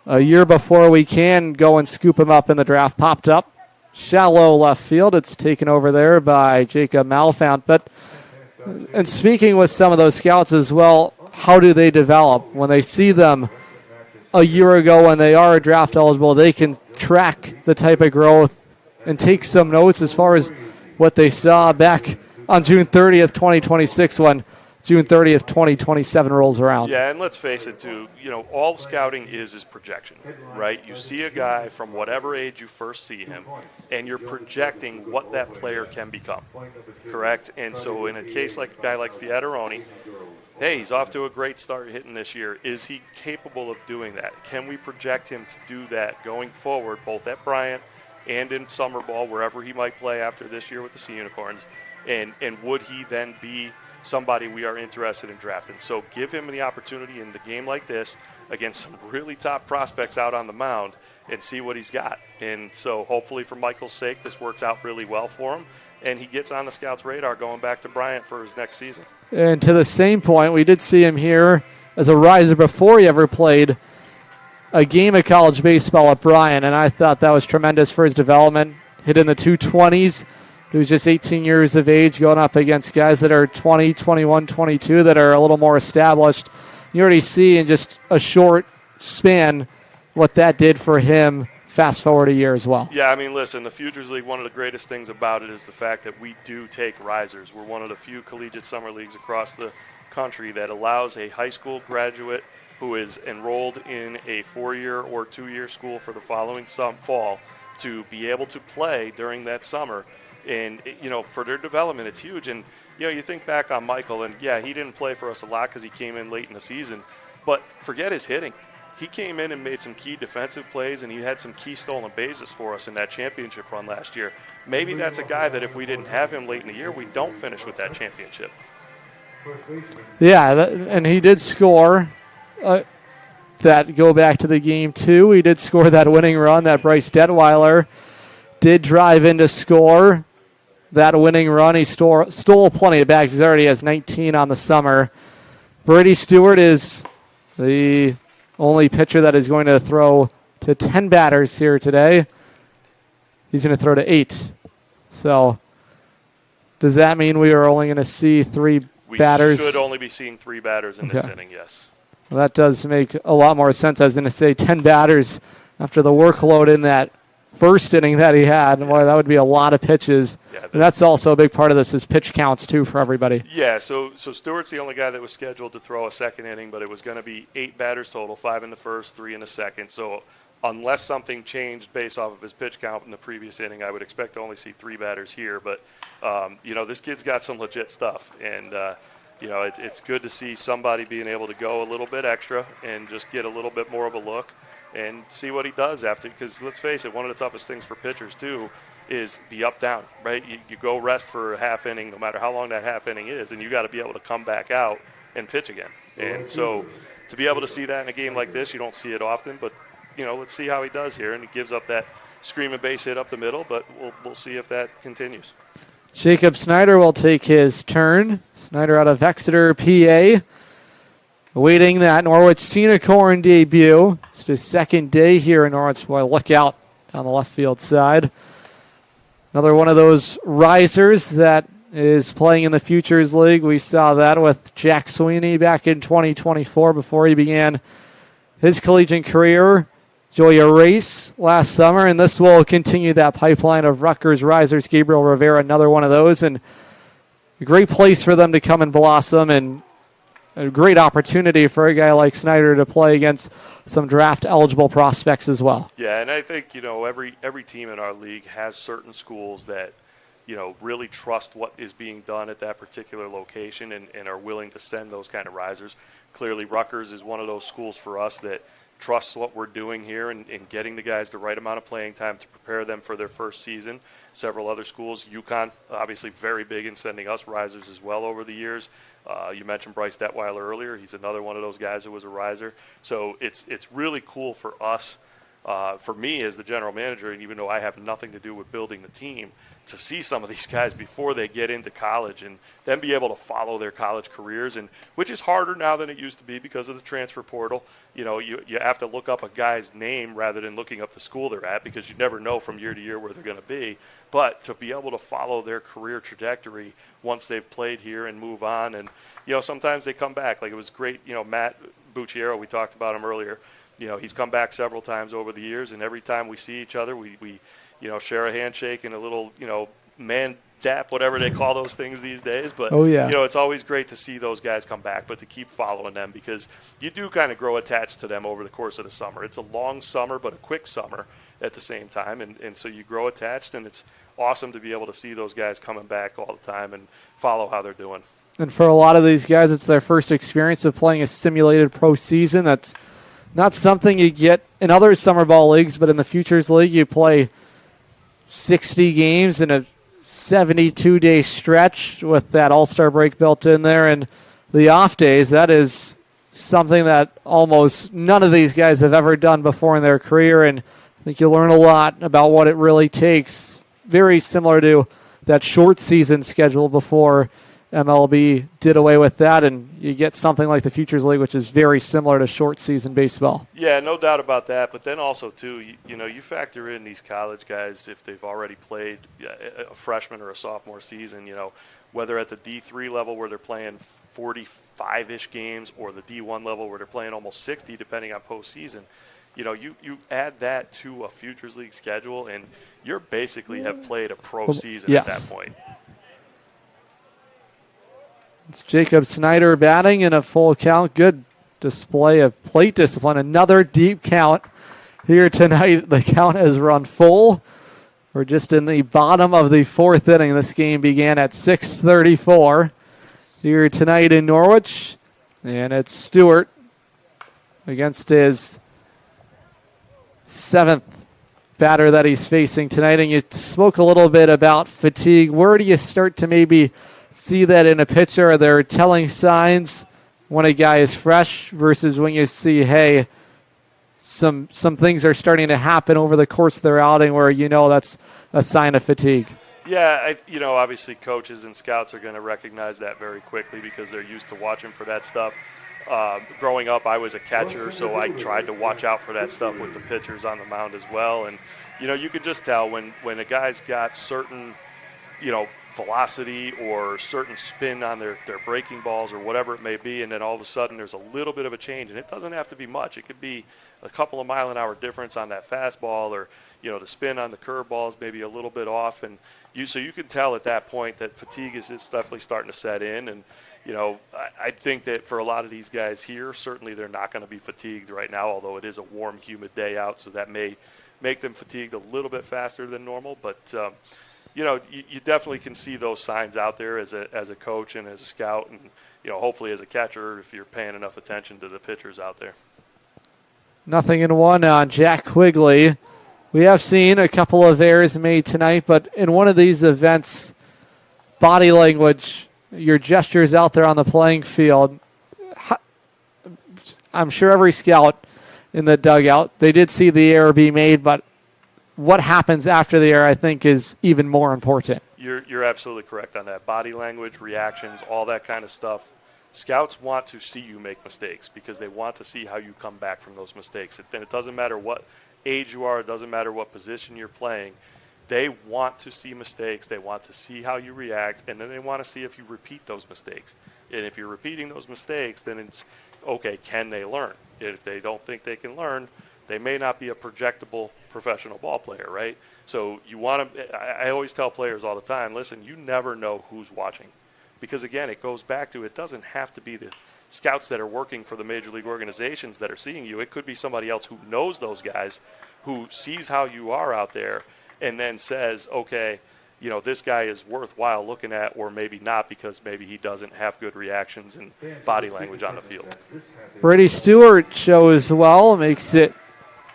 E: a year before we can go and scoop him up in the draft. Popped up shallow left field. It's taken over there by Jacob Malfount. But and speaking with some of those scouts as well, how do they develop? When they see them a year ago when they are draft eligible, they can track the type of growth and take some notes as far as what they saw back on June 30th, 2026 when June 30th, 2027 rolls around.
F: Yeah, and let's face it, too, all scouting is projection, right? You see a guy from whatever age you first see him, and you're projecting what that player can become, correct? And so in a case like a guy like Fiataroni, hey, he's off to a great start hitting this year. Is he capable of doing that? Can we project him to do that going forward, both at Bryant and in summer ball, wherever he might play after this year with the Sea Unicorns? And would he then be somebody we are interested in drafting? So give him the opportunity in the game like this against some really top prospects out on the mound and see what he's got. And so hopefully for Michael's sake, this works out really well for him, and he gets on the scouts' radar going back to Bryant for his next season.
E: And to the same point, we did see him here as a riser before he ever played a game of college baseball at Bryant, and I thought that was tremendous for his development. Hit in the 220s. He was just 18 years of age going up against guys that are 20, 21, 22 that are a little more established. You already see in just a short span what that did for him fast forward a year as well.
F: Yeah, I mean, listen, the Futures League, one of the greatest things about it is the fact that we do take risers. We're one of the few collegiate summer leagues across the country that allows a high school graduate who is enrolled in a 4-year or 2-year school for the following fall to be able to play during that summer. And, for their development, it's huge. And, you think back on Michael, and, yeah, he didn't play for us a lot because he came in late in the season. But forget his hitting. He came in and made some key defensive plays, and he had some key stolen bases for us in that championship run last year. Maybe that's a guy that if we didn't have him late in the year, we don't finish with that championship.
E: Yeah, and he did score that go back to the game, too. He did score that winning run that Bryce Detweiler did drive in to score. That winning run, he stole plenty of bags. He already has 19 on the summer. Brady Stewart is the only pitcher that is going to throw to 10 batters here today. He's going to throw to 8. So does that mean we are only going to see 3 batters?
F: We should only be seeing 3 batters in this inning, yes.
E: Well, that does make a lot more sense. I was going to say 10 batters after the workload in that first inning that he had. Boy, that would be a lot of pitches. Yeah, and that's also a big part of this is pitch counts, too, for everybody.
F: Yeah, so Stewart's the only guy that was scheduled to throw a second inning, but it was going to be 8 batters total, 5 in the first, 3 in the second. So unless something changed based off of his pitch count in the previous inning, I would expect to only see 3 batters here. But, this kid's got some legit stuff. And, it's good to see somebody being able to go a little bit extra and just get a little bit more of a look and see what he does after, because let's face it, one of the toughest things for pitchers too is the up-down, right? You go rest for a half inning, no matter how long that half inning is, and you got to be able to come back out and pitch again. And so to be able to see that in a game like this, you don't see it often, but let's see how he does here. And he gives up that screaming base hit up the middle, but we'll see if that continues.
E: Jacob Snyder will take his turn. Snyder out of Exeter, PA. Awaiting that Norwich Sea Unicorn debut. It's his second day here in Norwich. Boy, look out on the left field side. Another one of those risers that is playing in the Futures League. We saw that with Jack Sweeney back in 2024 before he began his collegiate career. Julia Race last summer, and this will continue that pipeline of Rutgers risers. Gabriel Rivera, another one of those, and a great place for them to come and blossom, and a great opportunity for a guy like Snyder to play against some draft-eligible prospects as well.
F: Yeah, and I think, every team in our league has certain schools that, really trust what is being done at that particular location and are willing to send those kind of risers. Clearly, Rutgers is one of those schools for us that trusts what we're doing here and getting the guys the right amount of playing time to prepare them for their first season. Several other schools, UConn, obviously very big in sending us risers as well over the years. You mentioned Bryce Detweiler earlier. He's another one of those guys who was a riser. So it's really cool for us for me as the general manager, and even though I have nothing to do with building the team, to see some of these guys before they get into college and then be able to follow their college careers, and which is harder now than it used to be because of the transfer portal. You know, you have to look up a guy's name rather than looking up the school they're at, because you never know from year to year where they're going to be. But to be able to follow their career trajectory once they've played here and move on, and, you know, sometimes they come back. Like, it was great, you know, Matt Bucciero, we talked about him earlier. You know, he's come back several times over the years, and every time we see each other, we you know, share a handshake and a little, you know, man dap, whatever they call those things these days. But, you know, it's always great to see those guys come back, but to keep following them, because you do kind of grow attached to them over the course of the summer. It's a long summer, but a quick summer at the same time, and so you grow attached, and it's awesome to be able to see those guys coming back all the time and follow how they're doing.
E: And for a lot of these guys, it's their first experience of playing a simulated pro season. That's not something you get in other summer ball leagues, but in the Futures League, you play 60 games in a 72-day stretch with that all-star break built in there and the off days. That is something that almost none of these guys have ever done before in their career, and I think you learn a lot about what it really takes. Very similar to that short season schedule before MLB did away with that, and you get something like the Futures League, which is very similar to short season baseball.
F: Yeah, no doubt about that. But then also, too, you know, you factor in these college guys if they've already played a freshman or a sophomore season, you know, whether at the D3 level where they're playing 45-ish games or the D1 level where they're playing almost 60, depending on postseason. You know, you add that to a Futures League schedule, and you're basically have played a pro season at that point.
E: It's Jacob Snyder batting in a full count. Good display of plate discipline. Another deep count here tonight. The count has run full. We're just in the bottom of the fourth inning. This game began at 6:34 here tonight in Norwich. And it's Stewart against his seventh batter that he's facing tonight. And you spoke a little bit about fatigue. Where do you start to maybe see that in a pitcher? Are there telling signs when a guy is fresh versus when you see, hey, some things are starting to happen over the course of their outing where you know that's a sign of fatigue?
F: Yeah, you know, obviously coaches and scouts are going to recognize that very quickly because they're used to watching for that stuff. Growing up, I was a catcher, so I tried to watch out for that stuff with the pitchers on the mound as well. And, you know, you could just tell when a guy's got certain, you know, velocity or certain spin on their breaking balls or whatever it may be, and then all of a sudden there's a little bit of a change, and it doesn't have to be much. It could be a couple of mile-an-hour difference on that fastball, or, you know, the spin on the curveball is maybe a little bit off, and so you can tell at that point that fatigue is definitely starting to set in. And, you know, I think that for a lot of these guys here, certainly they're not going to be fatigued right now, although it is a warm, humid day out, so that may make them fatigued a little bit faster than normal. But you know, you definitely can see those signs out there as a coach and as a scout, and, you know, hopefully as a catcher if you're paying enough attention to the pitchers out there.
E: 0-1 on Jack Quigley. We have seen a couple of errors made tonight, but in one of these events, body language, your gestures out there on the playing field, I'm sure every scout in the dugout, they did see the error be made, but what happens after the error, I think, is even more important.
F: You're absolutely correct on that. Body language, reactions, all that kind of stuff. Scouts want to see you make mistakes because they want to see how you come back from those mistakes. And it doesn't matter what age you are. It doesn't matter what position you're playing. They want to see mistakes. They want to see how you react, and then they want to see if you repeat those mistakes. And if you're repeating those mistakes, then it's, okay, can they learn? If they don't think they can learn, they may not be a projectable professional ball player, right? So you want to – I always tell players all the time, listen, you never know who's watching. Because, again, it goes back to it doesn't have to be the scouts that are working for the major league organizations that are seeing you. It could be somebody else who knows those guys, who sees how you are out there, and then says, okay, you know, this guy is worthwhile looking at, or maybe not because maybe he doesn't have good reactions and body language on the field.
E: Brady Stewart shows well, makes it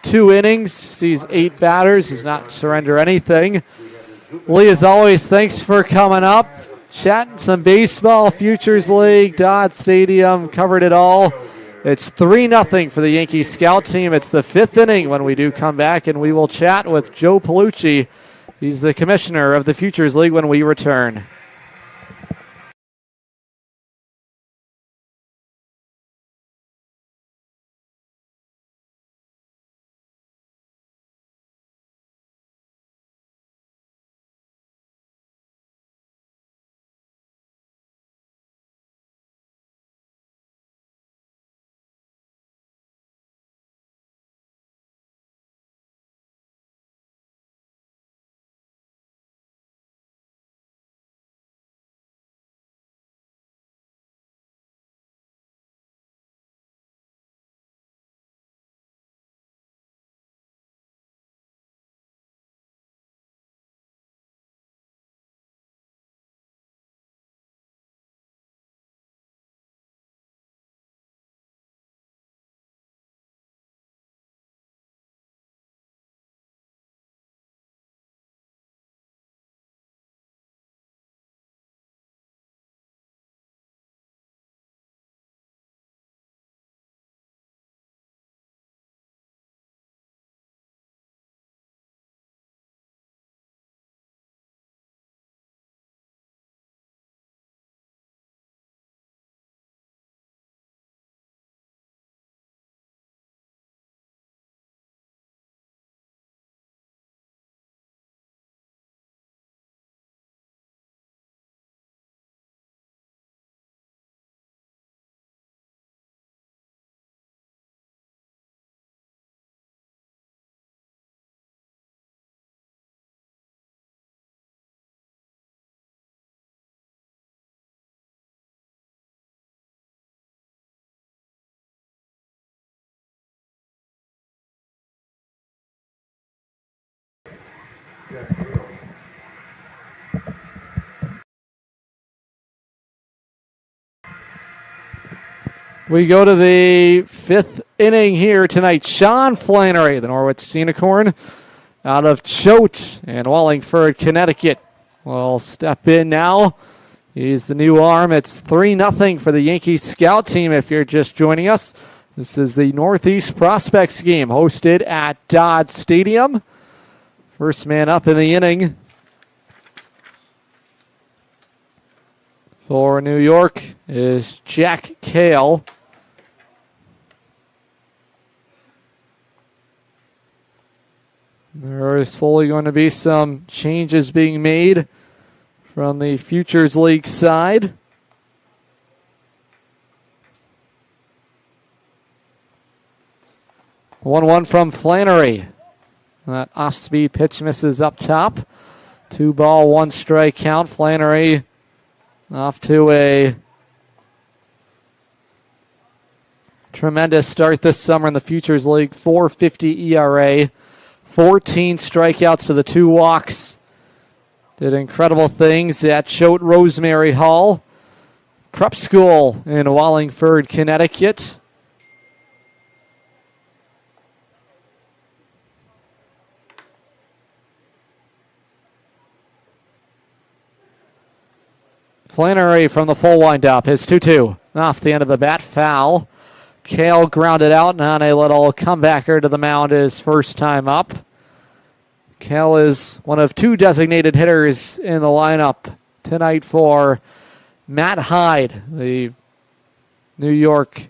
E: 2 innings, sees 8 batters, does not surrender anything. Lee, as always, thanks for coming up, chatting some baseball, Futures League, Dodd Stadium, covered it all. It's 3-0 for the Yankee scout team. It's the 5th inning when we do come back, and we will chat with Joe Palucci. He's the commissioner of the Futures League when we return. We go to the 5th inning here tonight. Sean Flannery, the Norwich Sea Unicorn, out of Choate in Wallingford, Connecticut, will step in now. He's the new arm. It's 3-0 for the Yankee scout team if you're just joining us. This is the Northeast Prospects game hosted at Dodd Stadium. First man up in the inning for New York is Jack Cale. There are slowly going to be some changes being made from the Futures League side. One from Flannery. That off-speed pitch misses up top. 2-ball, 1-strike count. Flannery off to a tremendous start this summer in the Futures League. 4.50 ERA. 14 strikeouts to the 2 walks. Did incredible things at Choate Rosemary Hall Prep School in Wallingford, Connecticut. Flannery from the full windup. His 2-2 off the end of the bat, foul. Cale grounded out and on a little comebacker to the mound his first time up. Cale is one of 2 designated hitters in the lineup tonight for Matt Hyde, the New York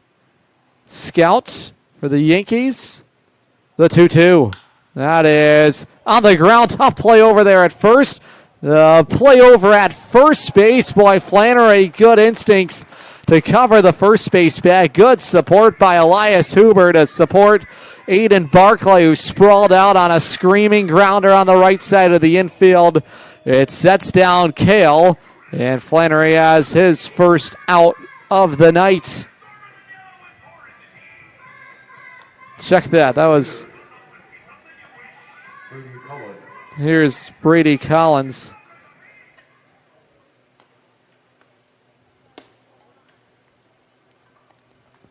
E: scout for the Yankees. The 2-2. That is on the ground. Tough play over there at first. The play over at first base. Boy, Flannery, good instincts to cover the first base bag. Good support by Elias Huber to support Aiden Barclay, who sprawled out on a screaming grounder on the right side of the infield. It sets down Cale, and Flannery has his first out of the night. Check that. That was... Here's Brady Collins.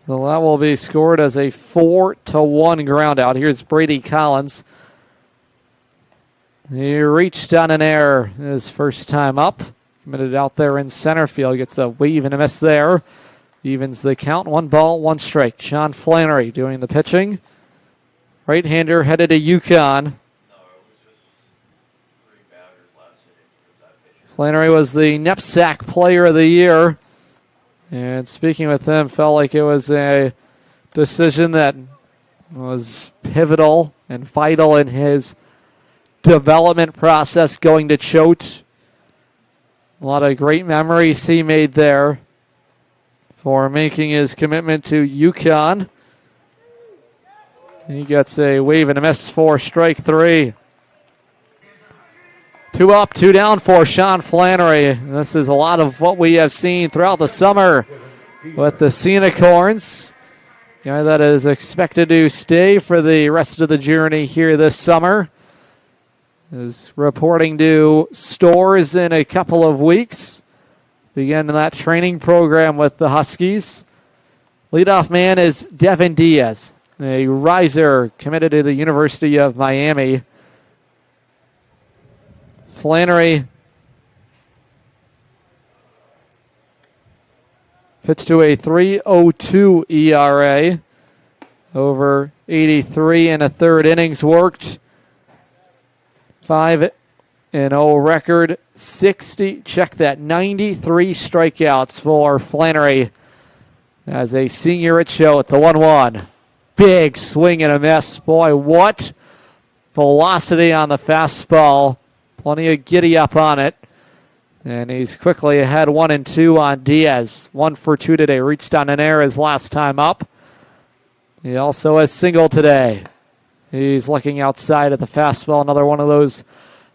E: So that will be scored as a 4-1 ground out. Here's Brady Collins. He reached on an error his first time up. Committed out there in center field. Gets a weave and a miss there. evens the count. 1 ball, 1 strike. Sean Flannery doing the pitching. Right-hander headed to UConn. Flannery was the NEPSAC Player of the Year. And speaking with him, felt like it was a decision that was pivotal and vital in his development process going to Choate. A lot of great memories he made there for making his commitment to UConn. He gets a wave and a miss for strike 3. 2 up, 2 down for Sean Flannery. This is a lot of what we have seen throughout the summer with the Sea Unicorns. Guy that is expected to stay for the rest of the journey here this summer. Is reporting to Stores in a couple of weeks. Begin that training program with the Huskies. Leadoff man is Devin Diaz, a riser committed to the University of Miami. Flannery pitched to a 3.02 ERA. Over 83 and a third innings worked. 5-0 record. 93 strikeouts for Flannery as a senior at Choate. The 1-1. Big swing and a miss. Boy, what velocity on the fastball. Plenty of giddy up on it. And he's quickly ahead 1-2 on Diaz. 1 for 2 today. Reached on an error his last time up. He also has single today. He's looking outside at the fastball. Another one of those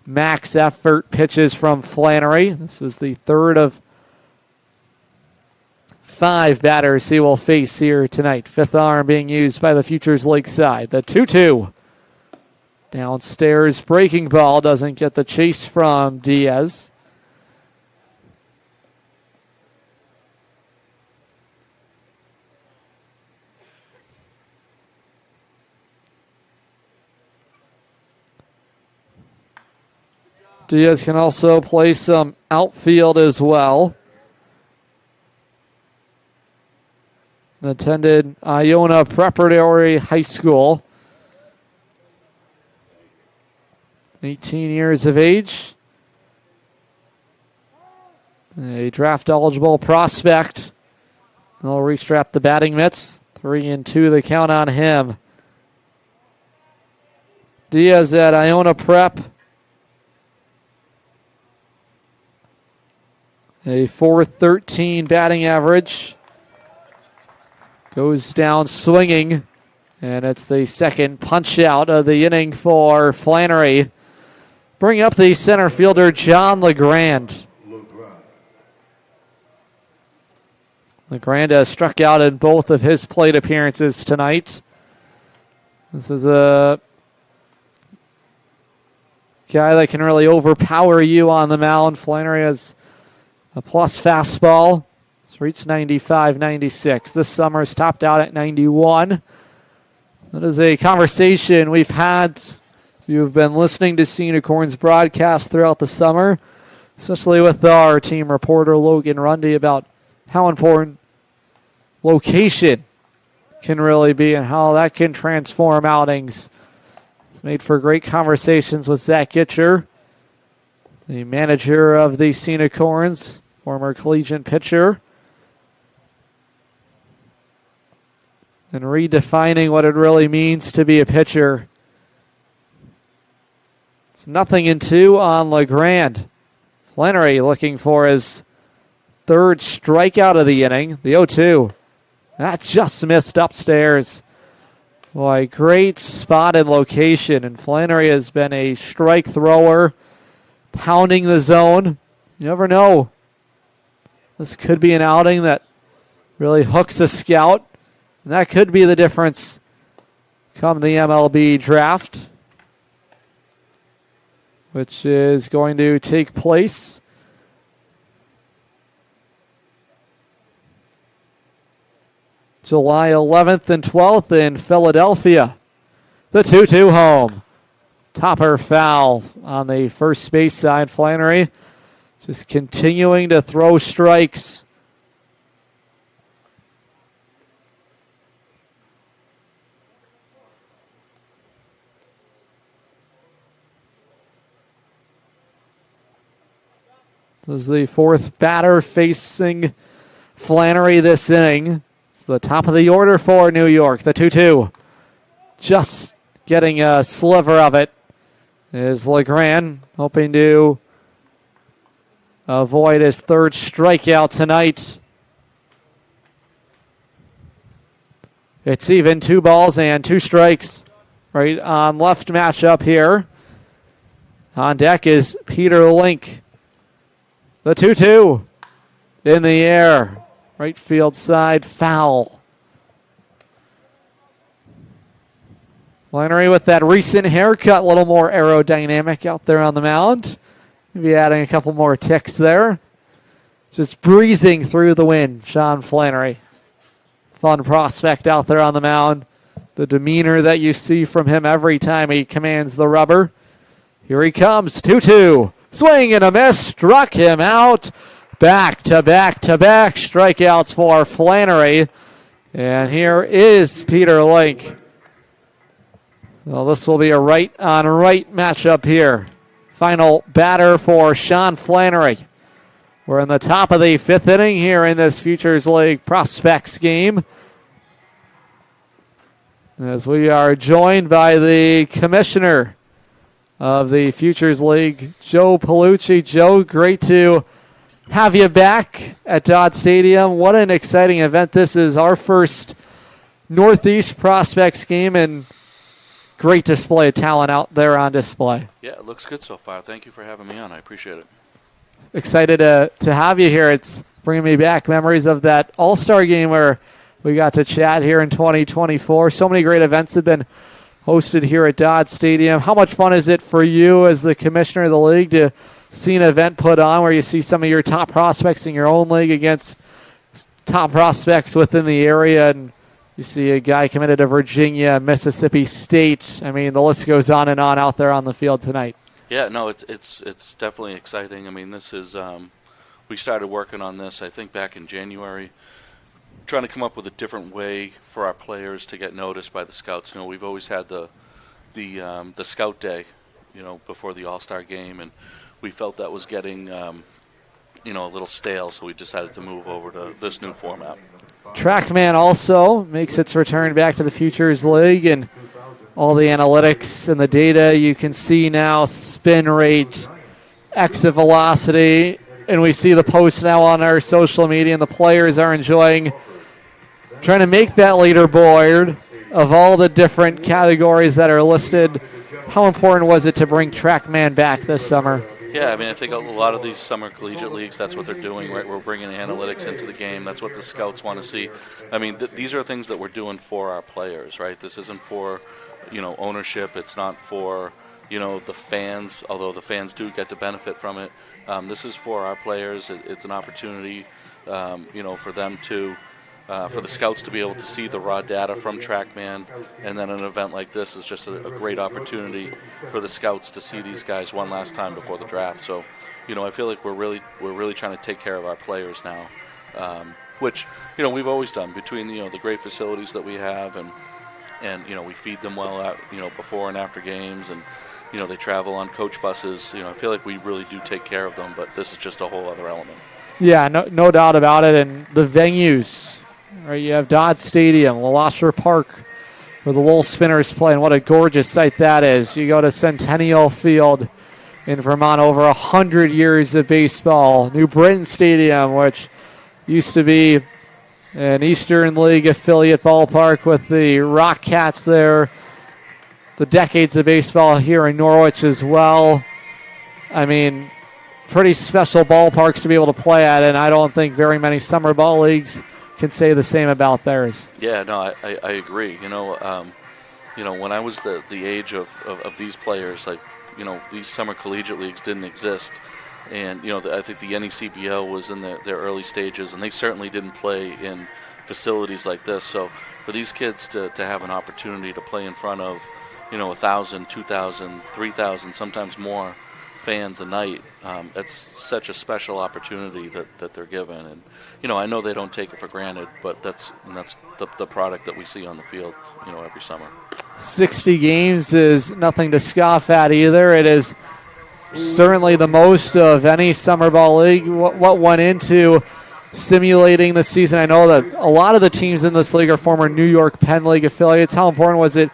E: max effort pitches from Flannery. This is the third of 5 batters he will face here tonight. Fifth arm being used by the Futures League side. The 2-2. Downstairs breaking ball doesn't get the chase from Diaz. Diaz can also play some outfield as well. Attended Iona Preparatory High School. 18 years of age. A draft-eligible prospect. They'll restrap the batting mitts. 3-2 the count on him. Diaz at Iona Prep. A .413 batting average. Goes down swinging. And it's the second punch out of the inning for Flannery. Bring up the center fielder, John LeGrand. LeGrand has struck out in both of his plate appearances tonight. This is a guy that can really overpower you on the mound. Flannery has a plus fastball. It's reached 95, 96. This summer's topped out at 91. That is a conversation we've had. You've been listening to Sea Unicorns broadcast throughout the summer, especially with our team reporter Logan Rundy, about how important location can really be and how that can transform outings. It's made for great conversations with Zach Gitcher, the manager of the Sea Unicorns, former collegiate pitcher, and redefining what it really means to be a pitcher. It's 0-2 on LeGrand. Flannery looking for his third strikeout of the inning. The 0-2. That just missed upstairs. Boy, great spot and location. And Flannery has been a strike thrower, pounding the zone. You never know. This could be an outing that really hooks a scout. And that could be the difference come the MLB draft, which is going to take place July 11th and 12th in Philadelphia. The 2-2 home. Topper foul on the first base side. Flannery just continuing to throw strikes. This is the fourth batter facing Flannery this inning. It's the top of the order for New York. The 2-2. Just getting a sliver of it is Legrand, hoping to avoid his third strikeout tonight. It's even, 2 balls and 2 strikes. Right on left matchup here. On deck is Peter Link. The 2-2 in the air. Right field side foul. Flannery with that recent haircut, a little more aerodynamic out there on the mound. Maybe adding a couple more ticks there. Just breezing through the wind, Sean Flannery. Fun prospect out there on the mound. The demeanor that you see from him every time he commands the rubber. Here he comes, 2-2. Swing and a miss, struck him out. Back to back to back strikeouts for Flannery. And here is Peter Link. Well, this will be a right-on-right matchup here. Final batter for Sean Flannery. We're in the top of the 5th inning here in this Futures League Prospects game. As we are joined by the commissioner of the Futures League, Joe Palucci. Joe, great to have you back at Dodd Stadium. What an exciting event. This is our first Northeast Prospects game, and great display of talent out there on display.
G: Yeah, it looks good so far. Thank you for having me on. I appreciate it.
E: Excited to have you here. It's bringing me back memories of that All-Star game where we got to chat here in 2024. So many great events have been hosted here at Dodd Stadium. How much fun is it for you as the commissioner of the league to see an event put on where you see some of your top prospects in your own league against top prospects within the area, and you see a guy committed to Virginia, Mississippi State. I mean, the list goes on and on out there on the field tonight.
G: Yeah, no, it's definitely exciting. I mean, this is we started working on this, I think, back in January, trying to come up with a different way for our players to get noticed by the scouts. You know, we've always had the scout day, you know, before the All-Star game, and we felt that was getting a little stale, so we decided to move over to this new format.
E: TrackMan also makes its return back to the Futures League, and all the analytics and the data you can see now, spin rate, exit velocity, and we see the posts now on our social media, and the players are enjoying trying to make that leaderboard of all the different categories that are listed. How important was it to bring TrackMan back this summer?
G: Yeah, I mean, I think a lot of these summer collegiate leagues, that's what they're doing, right? We're bringing analytics into the game. That's what the scouts want to see. I mean, these are things that we're doing for our players, right? This isn't for, ownership. It's not for, the fans, although the fans do get to benefit from it. This is for our players. It's an opportunity, for them to, for the scouts to be able to see the raw data from TrackMan, and then an event like this is just a great opportunity for the scouts to see these guys one last time before the draft. So, I feel like we're really trying to take care of our players now, which we've always done between the great facilities that we have, and we feed them well out before and after games, and they travel on coach buses. I feel like we really do take care of them, but this is just a whole other element. Yeah,
E: no doubt about it. And the venues. Right, you have Dodd Stadium, Lalashra Park, where the Lowell Spinners play, and what a gorgeous site that is. You go to Centennial Field in Vermont, over 100 years of baseball. New Britain Stadium, which used to be an Eastern League affiliate ballpark with the Rock Cats there. The decades of baseball here in Norwich as well. I mean, pretty special ballparks to be able to play at, and I don't think very many summer ball leagues can say the same about theirs.
G: Yeah, no, I agree. When I was the age of these players, like, these summer collegiate leagues didn't exist. And, I think the NECBL was in their early stages, and they certainly didn't play in facilities like this. So for these kids to have an opportunity to play in front of, 1,000, 2,000, 3,000, sometimes more fans a night, that's such a special opportunity that they're given. And, I know they don't take it for granted, but that's the product that we see on the field, every summer.
E: 60 games is nothing to scoff at either. It is certainly the most of any summer ball league. What went into simulating the season? I know that a lot of the teams in this league are former New York Penn League affiliates. How important was it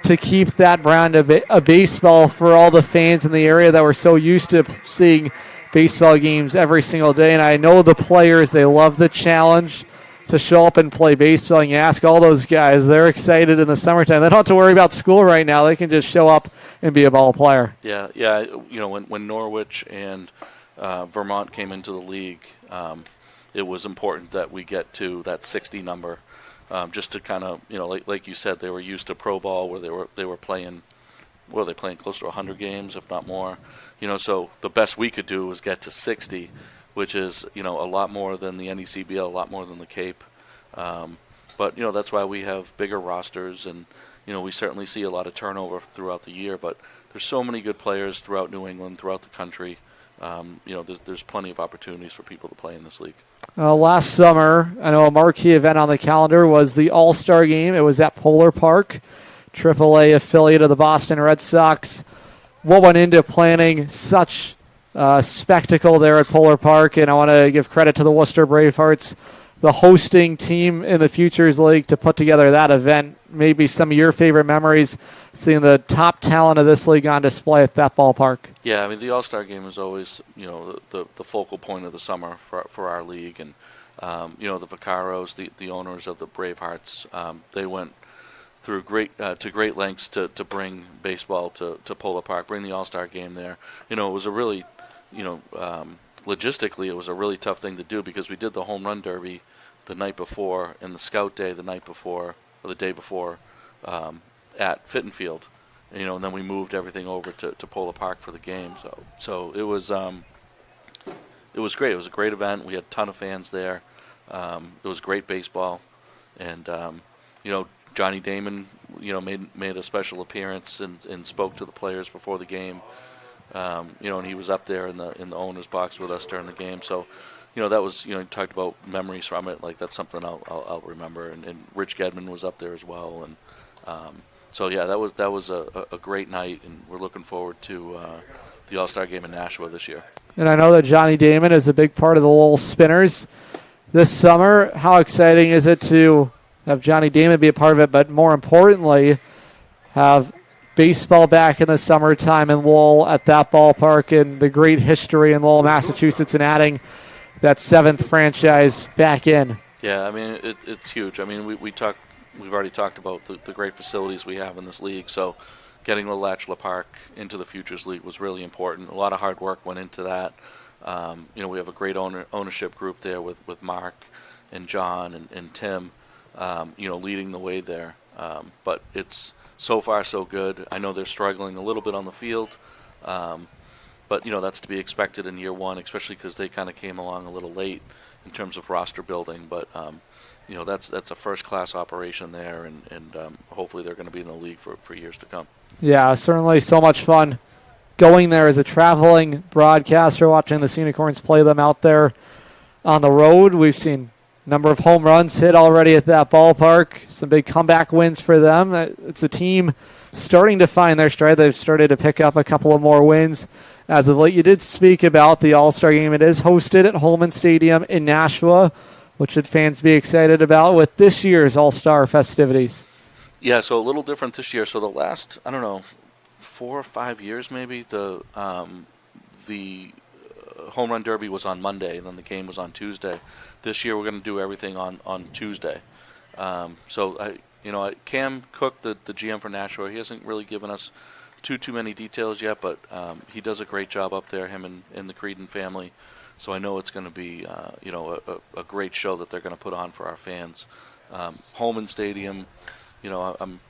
E: to keep that brand of a baseball for all the fans in the area that were so used to seeing baseball games every single day? And I know the players, they love the challenge to show up and play baseball. And you ask all those guys, they're excited in the summertime. They don't have to worry about school right now. They can just show up and be a ball player.
G: Yeah. When Norwich and Vermont came into the league, it was important that we get to that 60 number, just to kind of, like you said, they were used to pro ball where they were playing. Were they playing close to 100 games, if not more? So the best we could do was get to 60, which is, a lot more than the NECBL, a lot more than the Cape. But, that's why we have bigger rosters, and, we certainly see a lot of turnover throughout the year. But there's so many good players throughout New England, throughout the country. There's plenty of opportunities for people to play in this league.
E: Last summer, I know a marquee event on the calendar was the All-Star Game. It was at Polar Park, AAA affiliate of the Boston Red Sox. What went into planning such spectacle there at Polar Park? And I want to give credit to the Worcester Bravehearts, the hosting team in the Futures League, to put together that event. Maybe some of your favorite memories, seeing the top talent of this league on display at that ballpark.
G: Yeah, the All-Star Game is always, the focal point of the summer for our league. And, the Vacaros, the owners of the Bravehearts, they went through great lengths to bring baseball to Polar Park, bring the All-Star Game there. It was a really, logistically, it was a really tough thing to do because we did the Home Run Derby the night before and the Scout Day the night before, or the day before, at Fitton Field. And then we moved everything over to Polar Park for the game. So it was great. It was a great event. We had a ton of fans there. It was great baseball, and Johnny Damon, made a special appearance and spoke to the players before the game. And he was up there in the owner's box with us during the game. So, that was, you talked about memories from it. Like, that's something I'll remember. And Rich Gedman was up there as well. And so yeah, that was a great night, and we're looking forward to the All-Star Game in Nashua this year.
E: And I know that Johnny Damon is a big part of the Lowell Spinners this summer. How exciting is it to have Johnny Damon be a part of it, but more importantly, have baseball back in the summertime in Lowell at that ballpark, and the great history in Lowell, Massachusetts, and adding that 7th franchise back in?
G: Yeah, it's huge. We've already talked about the great facilities we have in this league, so getting the Latchler Park into the Futures League was really important. A lot of hard work went into that. We have a great ownership group there with Mark and John and Tim, leading the way there. But it's so far so good. I know they're struggling a little bit on the field, but that's to be expected in year one, especially because they kind of came along a little late in terms of roster building. But that's a first-class operation there, and hopefully they're going to be in the league for years to come.
E: Yeah, certainly so much fun going there as a traveling broadcaster, watching the Sea Unicorns play them out there on the road. We've seen a number of home runs hit already at that ballpark, some big comeback wins for them. It's a team starting to find their stride. They've started to pick up a couple of more wins as of late. You did speak about the All-Star Game. It is hosted at Holman Stadium in Nashua. What should fans be excited about with this year's All-Star festivities?
G: Yeah, so a little different this year. So the last, 4 or 5 years maybe, the Home Run Derby was on Monday, and then the game was on Tuesday. This year we're going to do everything on Tuesday. Cam Cook, the GM for Nashua, he hasn't really given us too many details yet, but he does a great job up there, him and the Creedon family. So I know it's going to be, a great show that they're going to put on for our fans. Holman Stadium, I'm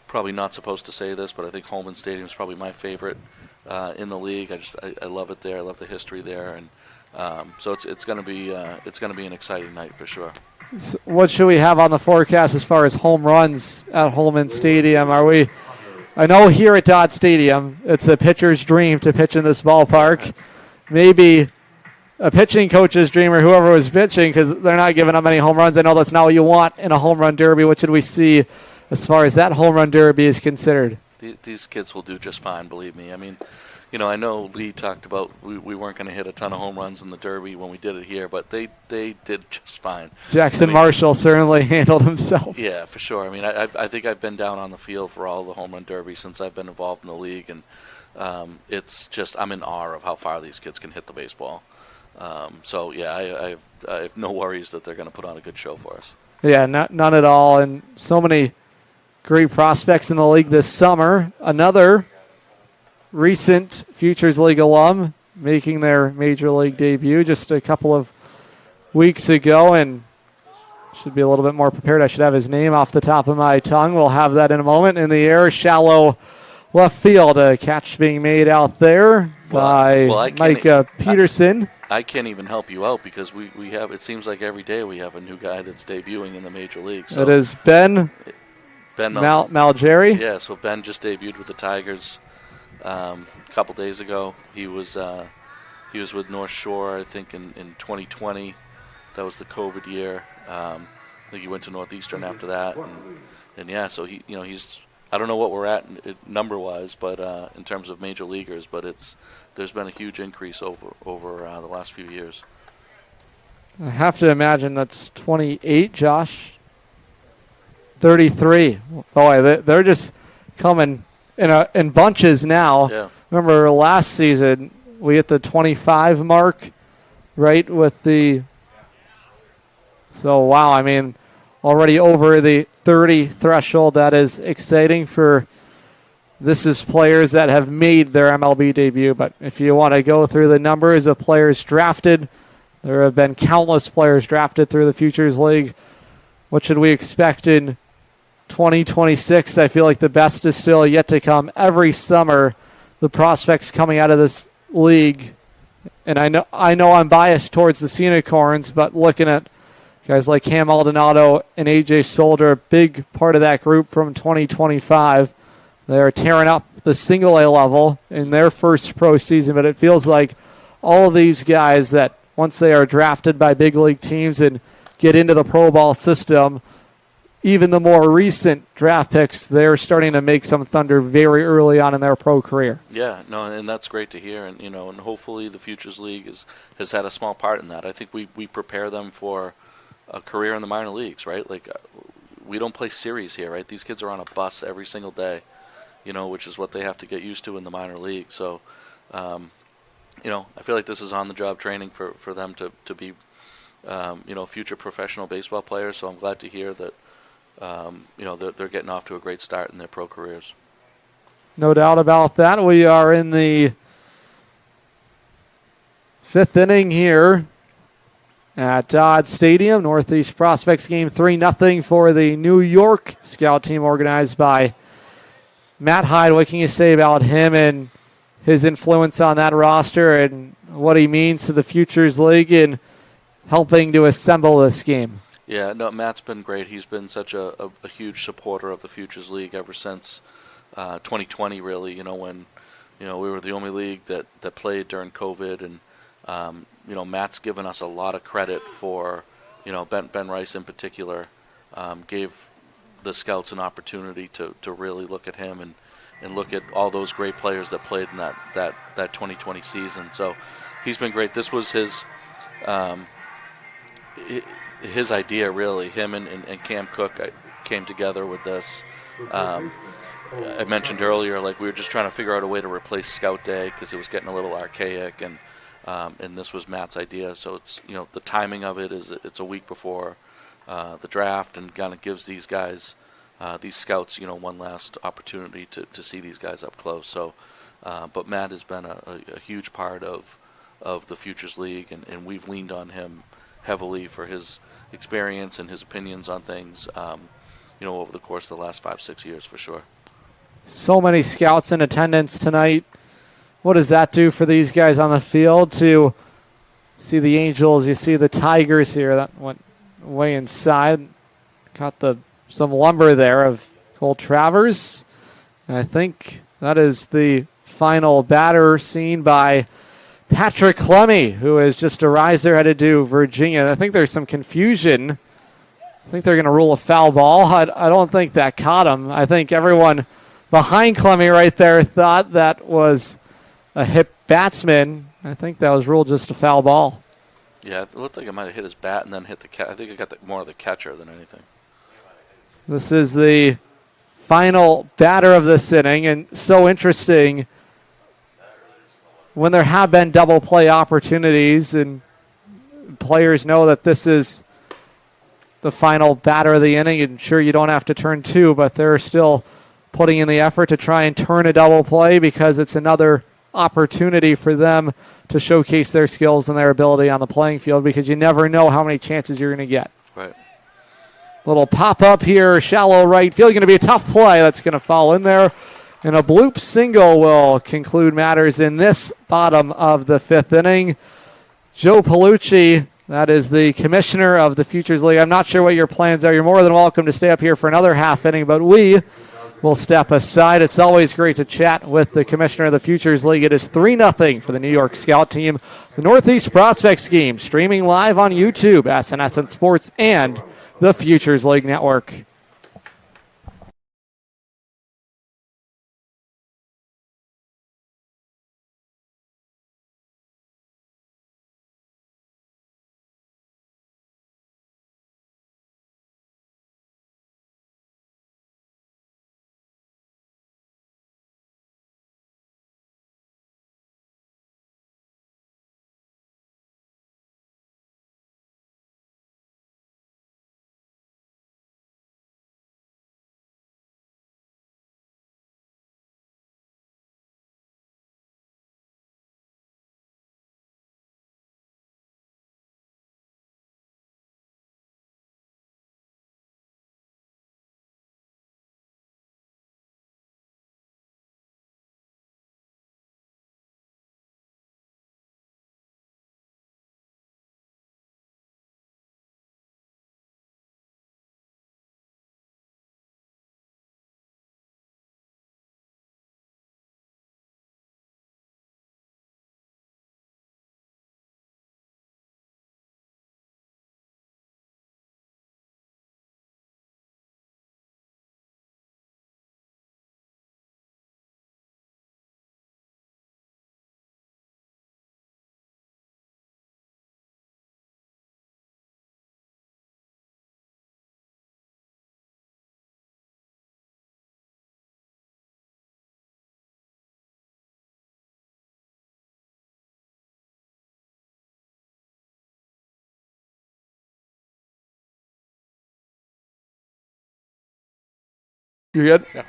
G: probably not supposed to say this, but I think Holman Stadium is probably my favorite in the league. I love it there. I love the history there, and so it's going to be an exciting night for sure.
E: So what should we have on the forecast as far as home runs at Holman Stadium? I know here at Dodd Stadium, it's a pitcher's dream to pitch in this ballpark. Maybe a pitching coach's dream, or whoever was pitching, because they're not giving up any home runs. I know that's not what you want in a home run derby. What should we see as far as that home run derby is considered?
G: These kids will do just fine, believe me. I know Lee talked about we weren't going to hit a ton of home runs in the Derby when we did it here, but they did just fine.
E: Jackson Marshall certainly handled himself.
G: Yeah, for sure. I mean, I think I've been down on the field for all the home run derbies since I've been involved in the league, and it's just I'm in awe of how far these kids can hit the baseball. So yeah, I have no worries that they're going to put on a good show for us.
E: Yeah, none at all, and so many great prospects in the league this summer. Another recent Futures League alum making their Major League debut just a couple of weeks ago, and should be a little bit more prepared. I should have his name off the top of my tongue. We'll have that in a moment. In the air, shallow left field. A catch being made out there by Mike Peterson.
G: I can't even help you out because we have, it seems like every day we have a new guy that's debuting in the Major League. So
E: it is Ben Malgeri.
G: Yeah, so Ben just debuted with the Tigers a couple days ago. He was with North Shore, I think, in 2020. That was the COVID year. I think he went to Northeastern after that, and yeah, so he's. I don't know what we're at number wise, but in terms of major leaguers, but there's been a huge increase over the last few years.
E: I have to imagine that's 28, Josh. 33. Boy, they're just coming in bunches now.
G: Yeah.
E: Remember last season we hit the 25 mark, right? So wow, I mean, already over the 30 threshold. That is exciting this is players that have made their MLB debut. But if you want to go through the numbers of players drafted, there have been countless players drafted through the Futures League. What should we expect in 2026? I feel like the best is still yet to come. Every summer, the prospects coming out of this league, and I know I'm biased towards the Unicorns, but looking at guys like Cam Aldonado and A.J. Solder, a big part of that group from 2025. They're tearing up the single-A level in their first pro season, but it feels like all of these guys that once they are drafted by big league teams and get into the pro ball system, even the more recent draft picks, they're starting to make some thunder very early on in their pro career.
G: Yeah, no, and that's great to hear, and and hopefully the Futures League has had a small part in that. I think we prepare them for a career in the minor leagues, right? Like, we don't play series here, right? These kids are on a bus every single day, which is what they have to get used to in the minor league. So, I feel like this is on-the-job training for them to be, future professional baseball players. So I'm glad to hear that, they're getting off to a great start in their pro careers.
E: No doubt about that. We are in the fifth inning here at Dodd Stadium. Northeast Prospects game 3-0 for the New York scout team organized by Matt Hyde. What can you say about him and his influence on that roster and what he means to the Futures League in helping to assemble this game?
G: Yeah, no, Matt's been great. He's been such a huge supporter of the Futures League ever since 2020, really, when we were the only league that played during COVID, and Matt's given us a lot of credit for, Ben Rice in particular, gave the scouts an opportunity to really look at him and look at all those great players that played in that 2020 season. So he's been great. This was his idea, really. Him and Cam Cook came together with this. I mentioned earlier, like, we were just trying to figure out a way to replace Scout Day because it was getting a little archaic, and this was Matt's idea. So it's, the timing of it is it's a week before the draft, and kind of gives these guys, these scouts, one last opportunity to see these guys up close. So, but Matt has been a huge part of the Futures League, and we've leaned on him heavily for his experience and his opinions on things, over the course of the last 5-6 years, for sure.
E: So many scouts in attendance tonight. What does that do for these guys on the field to see the Angels? You see the Tigers here. That went way inside. Caught some lumber there of Cole Travers. And I think that is the final batter seen by Patrick Clemmy, who is just a riser, headed to Virginia. I think there's some confusion. I think they're going to rule a foul ball. I don't think that caught him. I think everyone behind Clemmy right there thought that was a hit batsman. I think that was ruled just a foul ball.
G: Yeah, it looked like it might have hit his bat and then hit the I think it got more of the catcher than anything.
E: This is the final batter of this inning, and so interesting when there have been double play opportunities and players know that this is the final batter of the inning, and sure, you don't have to turn two, but they're still putting in the effort to try and turn a double play because it's another opportunity for them to showcase their skills and their ability on the playing field, because you never know how many chances you're going to get.
G: Right.
E: Little pop-up here, shallow right field, going to be a tough play. That's going to fall in there. And a bloop single will conclude matters in this bottom of the fifth inning. Joe Palucci, that is the commissioner of the Futures League. I'm not sure what your plans are. You're more than welcome to stay up here for another half inning, but we will step aside. It's always great to chat with the commissioner of the Futures League. It is 3-0 for the New York Scout team. The Northeast Prospects game streaming live on YouTube, SNSN Sports, and the Futures League Network. You're good? Yeah.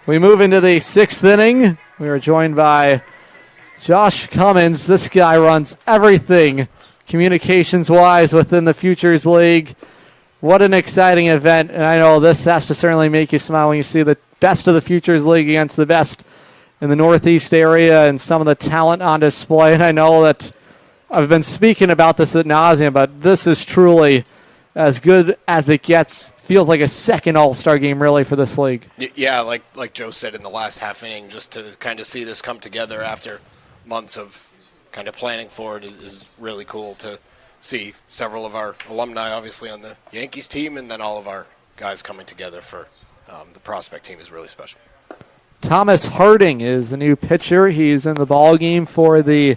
E: We move into the sixth inning. We are joined by Josh Cummins. This guy runs everything communications-wise within the Futures League. What an exciting event. And I know this has to certainly make you smile when you see the best of the Futures League against the best in the Northeast area and some of the talent on display. And I know that I've been speaking about this ad nauseum, but this is truly as good as it gets. Feels like a second All-Star game, really, for this league.
H: Yeah, like Joe said in the last half inning, just to kind of see this come together after months of kind of planning for it is really cool to see several of our alumni, obviously, on the Yankees team, and then all of our guys coming together for the prospect team is really special.
E: Thomas Harding is the new pitcher. He's in the ball game for the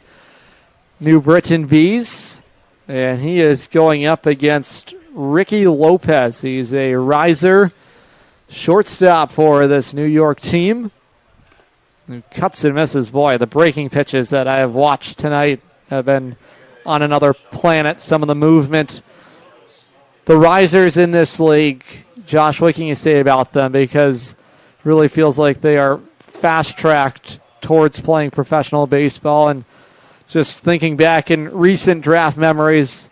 E: New Britain Bees, and he is going up against Ricky Lopez. He's a riser shortstop for this New York team. Who cuts and misses. Boy, the breaking pitches that I have watched tonight have been on another planet. Some of the movement. The risers in this league, Josh, what can you say about them? Because it really feels like they are fast-tracked towards playing professional baseball. And just thinking back in recent draft memories,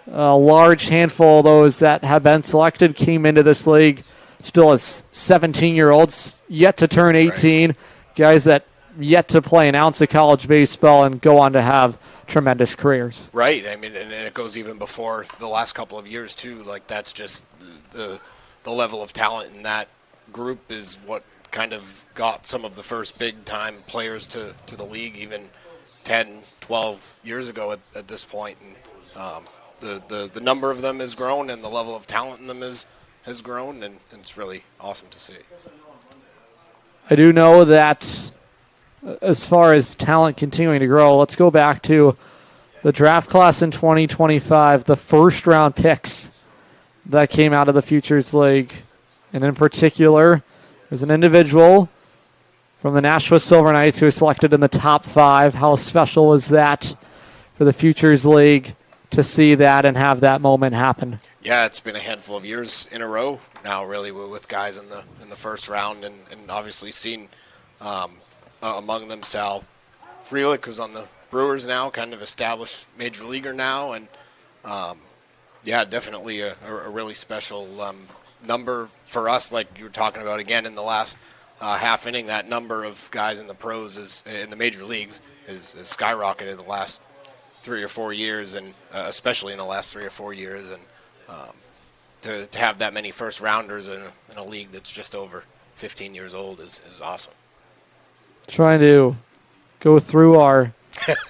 E: a large handful of those that have been selected came into this league still as 17-year-olds, yet to turn 18, right. Guys that yet to play an ounce of college baseball and go on to have tremendous careers.
H: Right. I mean, and it goes even before the last couple of years, too. Like, that's just the level of talent in that group is what kind of got some of the first big-time players to the league even 10, 12 years ago at this point. And the number of them has grown, and the level of talent in them has grown, and it's really awesome to see.
E: I do know that as far as talent continuing to grow, let's go back to the draft class in 2025, the first-round picks that came out of the Futures League. And in particular, there's an individual from the Nashville Silver Knights who was selected in the top 5. How special was that for the Futures League to see that and have that moment happen?
H: Yeah, it's been a handful of years in a row now, really, with guys in the first round, and obviously seen among them Sal Frelick, who's on the Brewers now, kind of established major leaguer now, and yeah, definitely a really special number for us. Like you were talking about again in the last half inning, that number of guys in the pros in the major leagues is skyrocketed in the last 3 or 4 years, and especially in the last 3 or 4 years, and to have that many first rounders in a league that's just over 15 years old is awesome.
E: Trying to go through our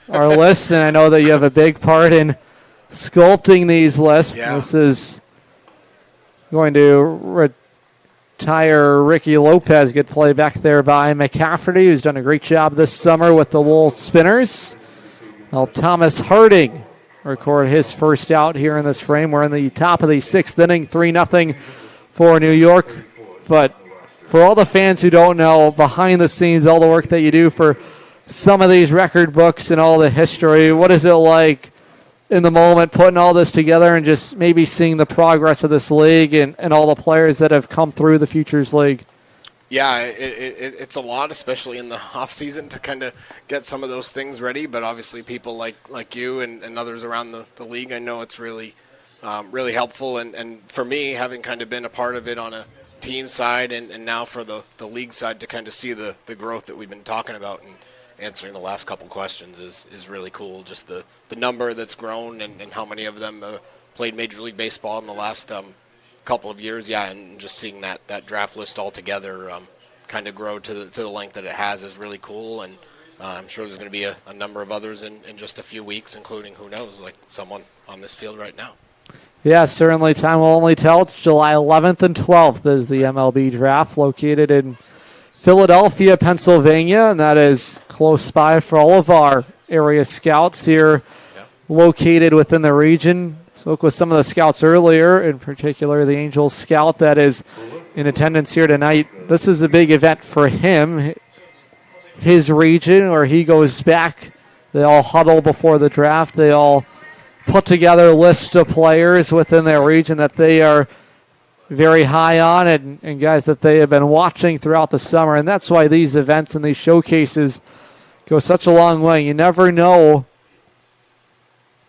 E: list, and I know that you have a big part in sculpting these lists.
H: Yeah.
E: This is going to retire Ricky Lopez. Good play back there by McCafferty, who's done a great job this summer with the Lowell Spinners. Well, Thomas Harding record his first out here in this frame. We're in the top of the 6th inning, 3-0 for New York. But for all the fans who don't know, behind the scenes, all the work that you do for some of these record books and all the history, what is it like in the moment putting all this together and just maybe seeing the progress of this league and all the players that have come through the Futures League?
H: Yeah, it's a lot, especially in the off season, to kind of get some of those things ready. But obviously, people like you and others around the league, I know it's really helpful. And for me, having kind of been a part of it on a team side and now for the league side, to kind of see the growth that we've been talking about and answering the last couple questions is really cool. Just the number that's grown and how many of them played Major League Baseball in the last couple of years, yeah, and just seeing that draft list all together kind of grow to the length that it has is really cool, and I'm sure there's going to be a number of others in just a few weeks, including, who knows, like someone on this field right now.
E: Yeah, certainly. Time will only tell. It's July 11th and 12th is the MLB Draft, located in Philadelphia, Pennsylvania, and that is close by for all of our area scouts here located within the region. Spoke with some of the scouts earlier, in particular the Angels scout that is in attendance here tonight. This is a big event for him, his region, where he goes back. They all huddle before the draft. They all put together a list of players within their region that they are very high on and guys that they have been watching throughout the summer. And that's why these events and these showcases go such a long way. You never know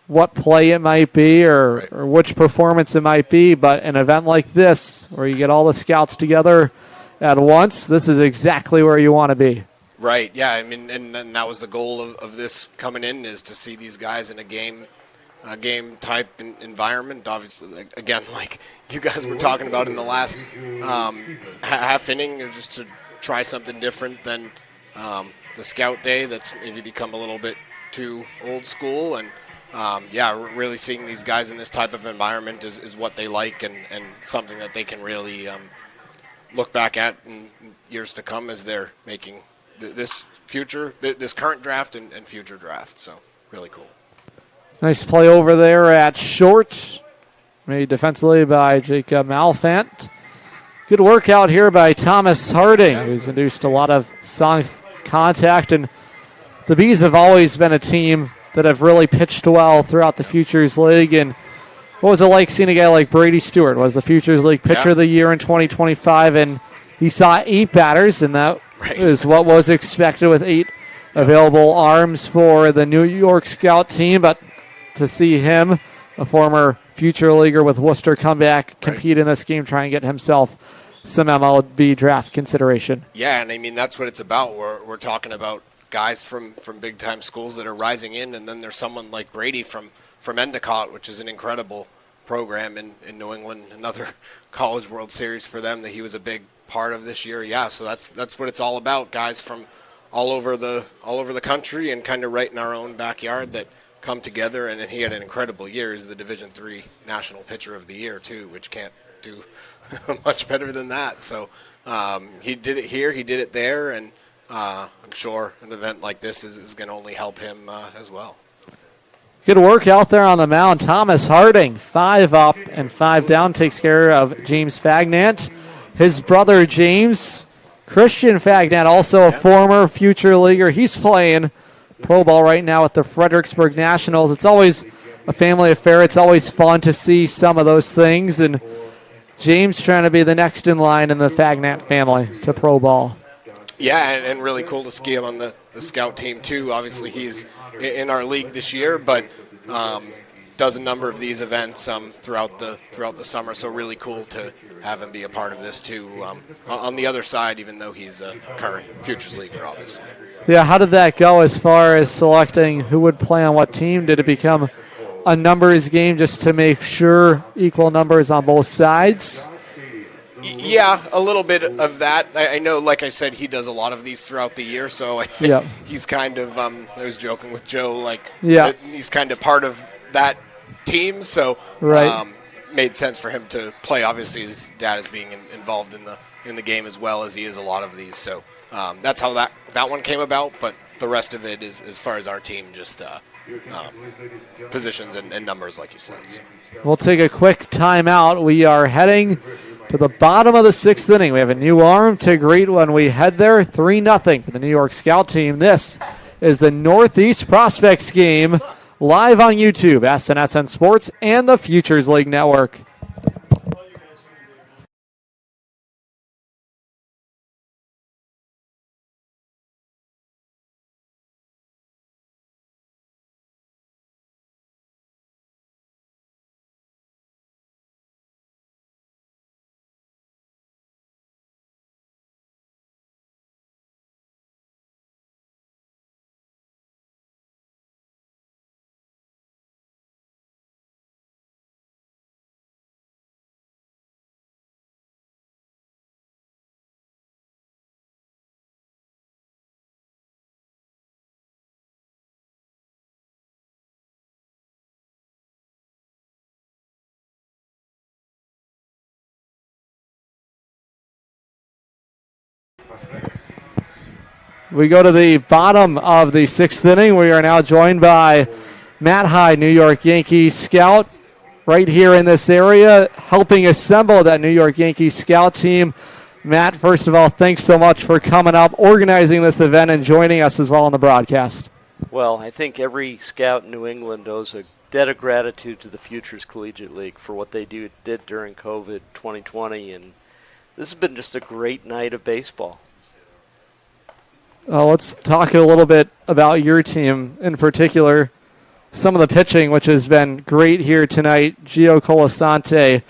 E: what play it might be or which performance it might be, but an event like this where you get all the scouts together at once, this is exactly where you want to be.
H: Right, yeah, I mean, and that was the goal of this coming in, is to see these guys in a game type environment. Obviously, again, like you guys were talking about in the last half inning, just to try something different than the scout day that's maybe become a little bit too old school. And really seeing these guys in this type of environment is what they like, and something that they can really look back at in years to come as they're making this current draft and future draft. So really cool.
E: Nice play over there at short, made defensively by Jacob Malfant. Good work out here by Thomas Harding, who's induced a lot of soft contact. And the Bees have always been a team that have really pitched well throughout the Futures League. And what was it like seeing a guy like Brady Stewart? Was the Futures League Pitcher of the Year in 2025, and he saw 8 batters, and that is what was expected with 8 available arms for the New York Scout team. But to see him, a former future leaguer with Worcester, come back, compete in this game, try and get himself some MLB draft consideration.
H: Yeah, and I mean, that's what it's about. We're talking about guys from big-time schools that are rising in, and then there's someone like Brady from Endicott, which is an incredible program in New England, another College World Series for them that he was a big part of this year. Yeah, so that's what it's all about, guys from all over the country and kind of right in our own backyard that come together, and he had an incredible year. He's the Division III National Pitcher of the Year, too, which can't do much better than that. So he did it here, he did it there, and I'm sure an event like this is going to only help him as well.
E: Good work out there on the mound. Thomas Harding, 5 up and 5 down, takes care of James Fagnant. His brother James, Christian Fagnant, also a former future leaguer. He's playing pro ball right now at the Fredericksburg Nationals. It's always a family affair. It's always fun to see some of those things. And James trying to be the next in line in the Fagnant family to pro ball.
H: Yeah, and really cool to see him on the scout team, too. Obviously, he's in our league this year, but does a number of these events throughout the summer. So really cool to have him be a part of this, too, on the other side, even though he's a current Futures Leaguer, obviously.
E: Yeah, how did that go as far as selecting who would play on what team? Did it become a numbers game just to make sure equal numbers on both sides?
H: Yeah, a little bit of that. I know, like I said, he does a lot of these throughout the year, so I think he's kind of, I was joking with Joe, he's kind of part of that team, so made sense for him to play. Obviously, his dad is being involved in the game as well as he is a lot of these, so that's how that one came about, but the rest of it is, as far as our team, just positions and numbers, like you said. So.
E: We'll take a quick timeout. We are heading to the bottom of the 6th inning. We have a new arm to greet when we head there. 3-0 for the New York Scout team. This is the Northeast Prospects game live on YouTube, SNSN Sports, and the Futures League Network. We go to the bottom of the 6th inning. We are now joined by Matt Hyde, New York Yankees scout, right here in this area, helping assemble that New York Yankees scout team. Matt, first of all, thanks so much for coming up, organizing this event, and joining us as well on the broadcast.
I: Well, I think every scout in New England owes a debt of gratitude to the Futures Collegiate League for what they did during COVID 2020, and this has been just a great night of baseball.
E: Let's talk a little bit about your team in particular. Some of the pitching, which has been great here tonight. Gio Colasante,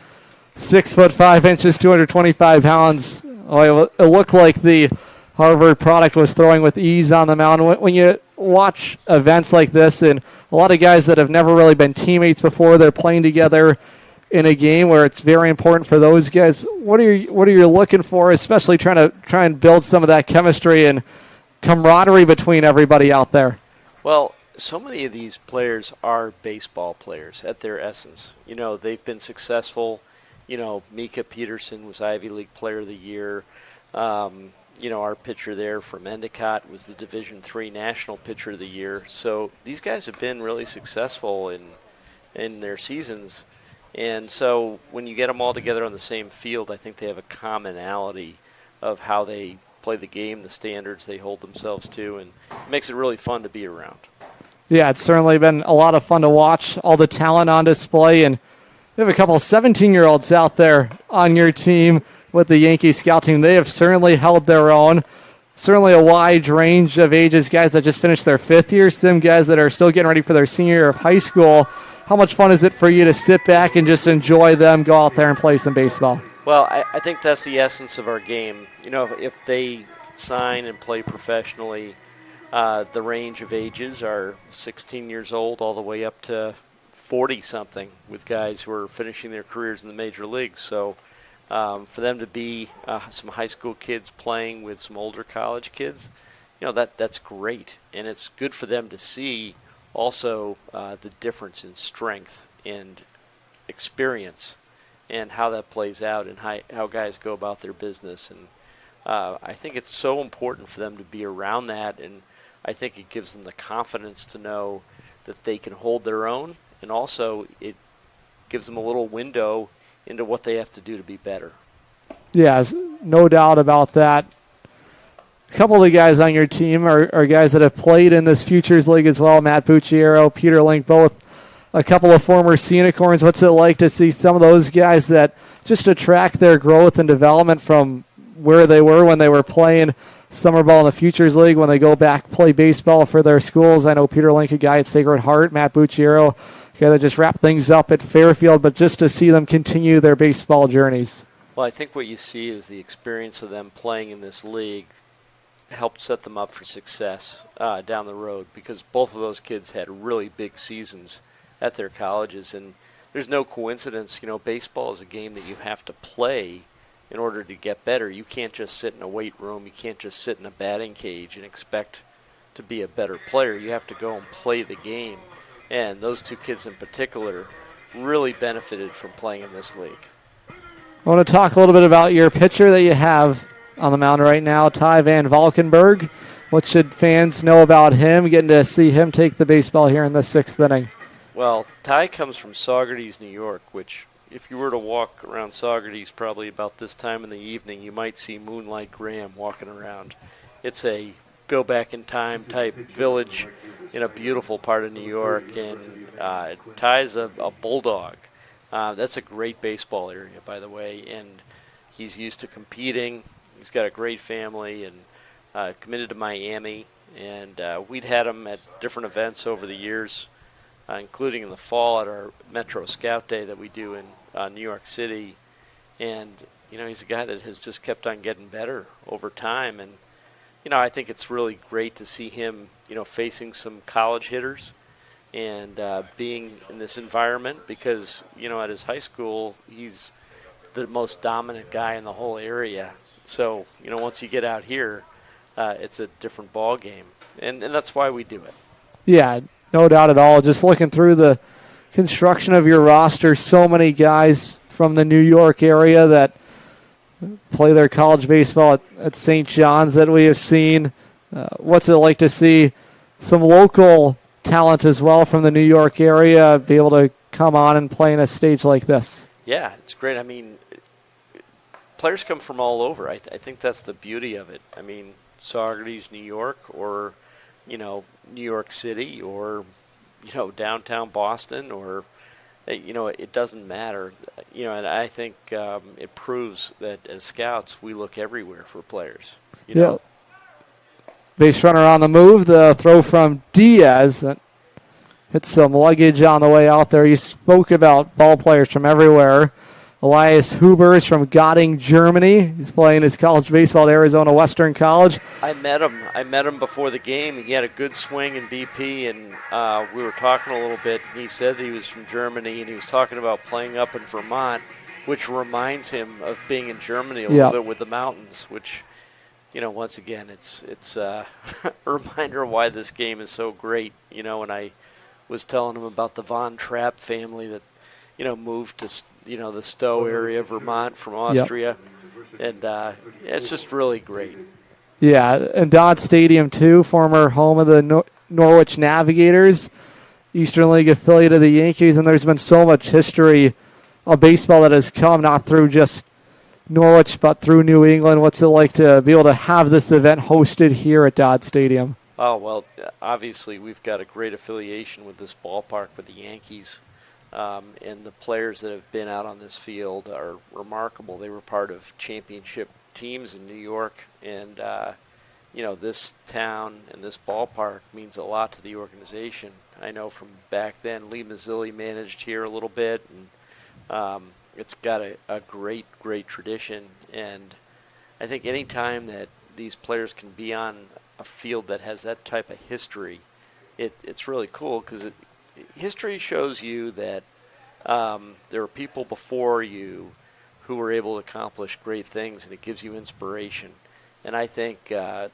E: 6'5", 225 pounds. It looked like the Harvard product was throwing with ease on the mound. When you watch events like this, and a lot of guys that have never really been teammates before, they're playing together in a game where it's very important for those guys. What are you looking for, especially trying and build some of that chemistry and camaraderie between everybody out there?
I: Well, so many of these players are baseball players at their essence. You know, they've been successful. You know, Mika Peterson was Ivy League Player of the Year. You know, our pitcher there from Endicott was the Division III National Pitcher of the Year. So these guys have been really successful in their seasons. And so when you get them all together on the same field, I think they have a commonality of how they play the game, the standards they hold themselves to, and it makes it really fun to be around.
E: Yeah, it's certainly been a lot of fun to watch, all the talent on display, and you have a couple of 17-year-olds out there on your team with the Yankee scout team. They have certainly held their own. Certainly a wide range of ages, guys that just finished their 5th year, some guys that are still getting ready for their senior year of high school. How much fun is it for you to sit back and just enjoy them, go out there and play some baseball?
I: Well, I think that's the essence of our game. You know, if they sign and play professionally, the range of ages are 16 years old all the way up to 40-something with guys who are finishing their careers in the major leagues. So for them to be some high school kids playing with some older college kids, you know, that's great. And it's good for them to see also the difference in strength and experience and how that plays out and how guys go about their business. And I think it's so important for them to be around that, and I think it gives them the confidence to know that they can hold their own, and also it gives them a little window into what they have to do to be better.
E: Yeah, no doubt about that. A couple of the guys on your team are guys that have played in this Futures League as well. Matt Bucciero, Peter Link, both a couple of former Sea Unicorns. What's it like to see some of those guys that just to track their growth and development from where they were when they were playing summer ball in the Futures League, when they go back play baseball for their schools? I know Peter Link, a guy at Sacred Heart, Matt Bucciero, a guy that just wrapped things up at Fairfield, but just to see them continue their baseball journeys.
I: Well, I think what you see is the experience of them playing in this league helped set them up for success down the road, because both of those kids had really big seasons at their colleges, and there's no coincidence. Baseball is a game that you have to play in order to get better. You can't just sit in a weight room. You can't just sit in a batting cage and expect to be a better player. You have to go and play the game, and those two kids in particular really benefited from playing in this league.
E: I want to talk a little bit about your pitcher that you have on the mound right now, Ty Van Valkenburg. What should fans know about him, getting to see him take the baseball here in the 6th inning?
I: Well, Ty comes from Saugerties, New York, which if you were to walk around Saugerties probably about this time in the evening, you might see Moonlight Graham walking around. It's a go-back-in-time type village in a beautiful part of New York, and Ty's a bulldog. That's a great baseball area, by the way, and he's used to competing. He's got a great family and committed to Miami, and we'd had him at different events over the years, including in the fall at our Metro Scout Day that we do in New York City. And, he's a guy that has just kept on getting better over time. And, I think it's really great to see him, facing some college hitters and being in this environment, because, at his high school, he's the most dominant guy in the whole area. So, once you get out here, it's a different ball game, and that's why we do it.
E: Yeah, no doubt at all. Just looking through the construction of your roster, so many guys from the New York area that play their college baseball at St. John's that we have seen. What's it like to see some local talent as well from the New York area be able to come on and play in a stage like this?
I: Yeah, it's great. I mean, players come from all over. I think that's the beauty of it. I mean, Saugerties, New York, or, New York City, or, downtown Boston, or, it doesn't matter. And I think it proves that as scouts, we look everywhere for players.
E: Yeah. Base runner on the move. The throw from Diaz that hit some luggage on the way out there. You spoke about ball players from everywhere. Elias Huber is from Göttingen, Germany. He's playing his college baseball at Arizona Western College.
I: I met him before the game. He had a good swing in BP, and we were talking a little bit. He said that he was from Germany, and he was talking about playing up in Vermont, which reminds him of being in Germany a little bit with the mountains, which, once again, it's a reminder of why this game is so great. And I was telling him about the Von Trapp family that, moved to, the Stowe area of Vermont from Austria. Yep. And it's just really great.
E: Yeah, and Dodd Stadium, too, former home of the Norwich Navigators, Eastern League affiliate of the Yankees, and there's been so much history of baseball that has come not through just Norwich, but through New England. What's it like to be able to have this event hosted here at Dodd Stadium?
I: Oh, well, obviously we've got a great affiliation with this ballpark with the Yankees. And the players that have been out on this field are remarkable. They were part of championship teams in New York, and this town and this ballpark means a lot to the organization. I know from back then, Lee Mazzilli managed here a little bit, and it's got a great tradition. And I think any time that these players can be on a field that has that type of history, it's really cool, because history shows you that there are people before you who were able to accomplish great things, and it gives you inspiration. And I think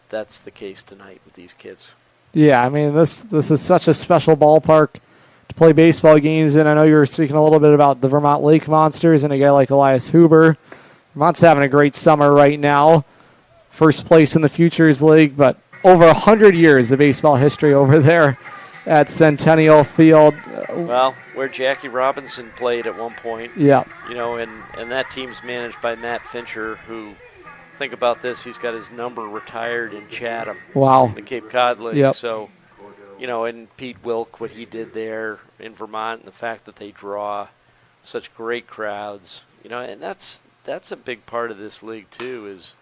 I: that's the case tonight with these kids.
E: Yeah, I mean, this is such a special ballpark to play baseball games in. I know you were speaking a little bit about the Vermont Lake Monsters and a guy like Elias Huber. Vermont's having a great summer right now. first place in the Futures League, but over 100 years of baseball history over there at Centennial Field.
I: Well, where Jackie Robinson played at one point.
E: Yeah.
I: And that team's managed by Matt Fincher, who, think about this, he's got his number retired in Chatham.
E: Wow.
I: The Cape Cod League.
E: Yep.
I: So, and Pete Wilk, what he did there in Vermont, and the fact that they draw such great crowds, and that's a big part of this league too, is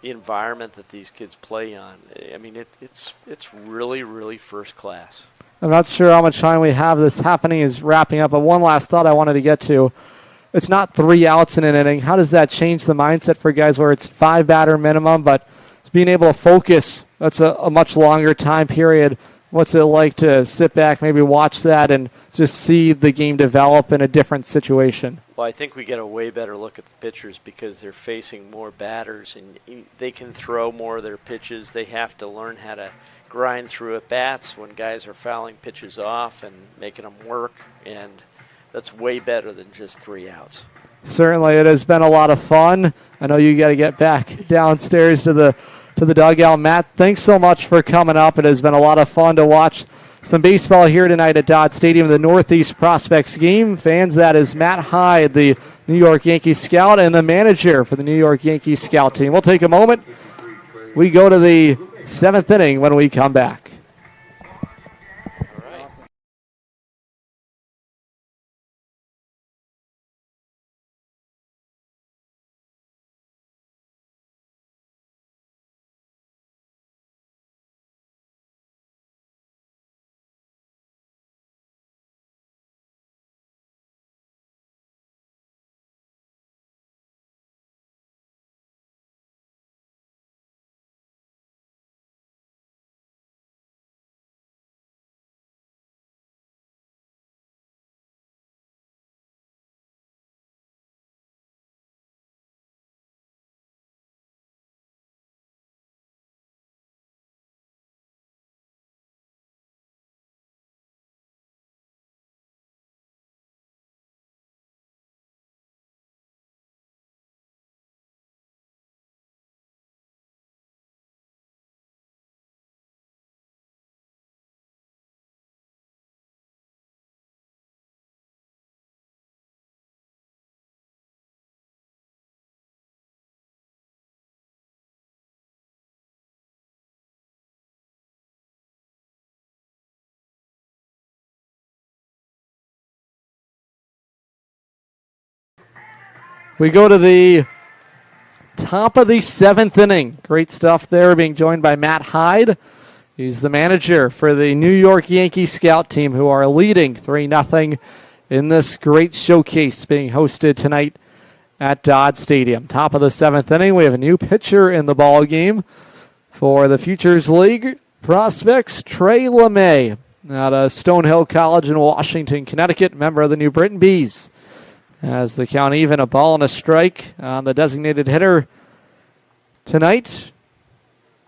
I: the environment that these kids play on. I mean, it's really, really first class.
E: I'm not sure how much time we have. This happening is wrapping up, but one last thought I wanted to get to. It's not 3 outs in an inning. How does that change the mindset for guys where it's 5 batter minimum, but being able to focus, that's a much longer time period. What's it like to sit back, maybe watch that, and just see the game develop in a different situation?
I: Well, I think we get a way better look at the pitchers because they're facing more batters, and they can throw more of their pitches. They have to learn how to grind through at bats when guys are fouling pitches off and making them work, and that's way better than just 3 outs.
E: Certainly, it has been a lot of fun. I know you got to get back downstairs to the dugout. Matt, thanks so much for coming up. It has been a lot of fun to watch some baseball here tonight at Dodd Stadium, the Northeast Prospects game. Fans, that is Matt Hyde, the New York Yankees scout and the manager for the New York Yankees scout team. We'll take a moment. We go to the 7th inning when we come back. We go to the top of the 7th inning. Great stuff there, being joined by Matt Hyde. He's the manager for the New York Yankees scout team, who are leading 3-0 in this great showcase being hosted tonight at Dodd Stadium. Top of the 7th inning, we have a new pitcher in the ball game for the Futures League Prospects, Trey LeMay, out of Stonehill College in Washington, Connecticut, member of the New Britain Bees. As the count even, a ball and a strike on the designated hitter tonight.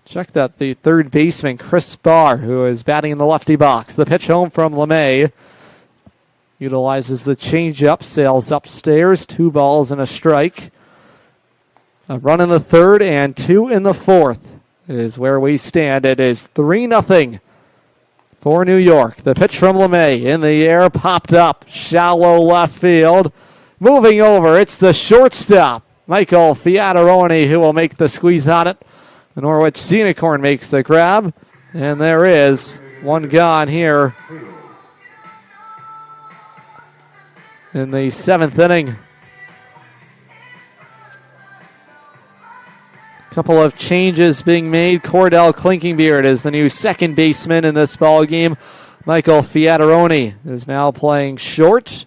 E: Check that, the third baseman, Chris Barr, who is batting in the lefty box. The pitch home from LeMay. Utilizes the changeup, sails upstairs, 2 balls and a strike. A run in the 3rd and 2 in the 4th is where we stand. It is 3-0 for New York. The pitch from LeMay in the air, popped up, shallow left field. Moving over, it's the shortstop, Michael Fiataroni, who will make the squeeze on it. The Norwich Sea Unicorn makes the grab, and there is one gone here in the 7th inning. Couple of changes being made. Cordell Klinkingbeard is the new second baseman in this ball game. Michael Fiataroni is now playing short.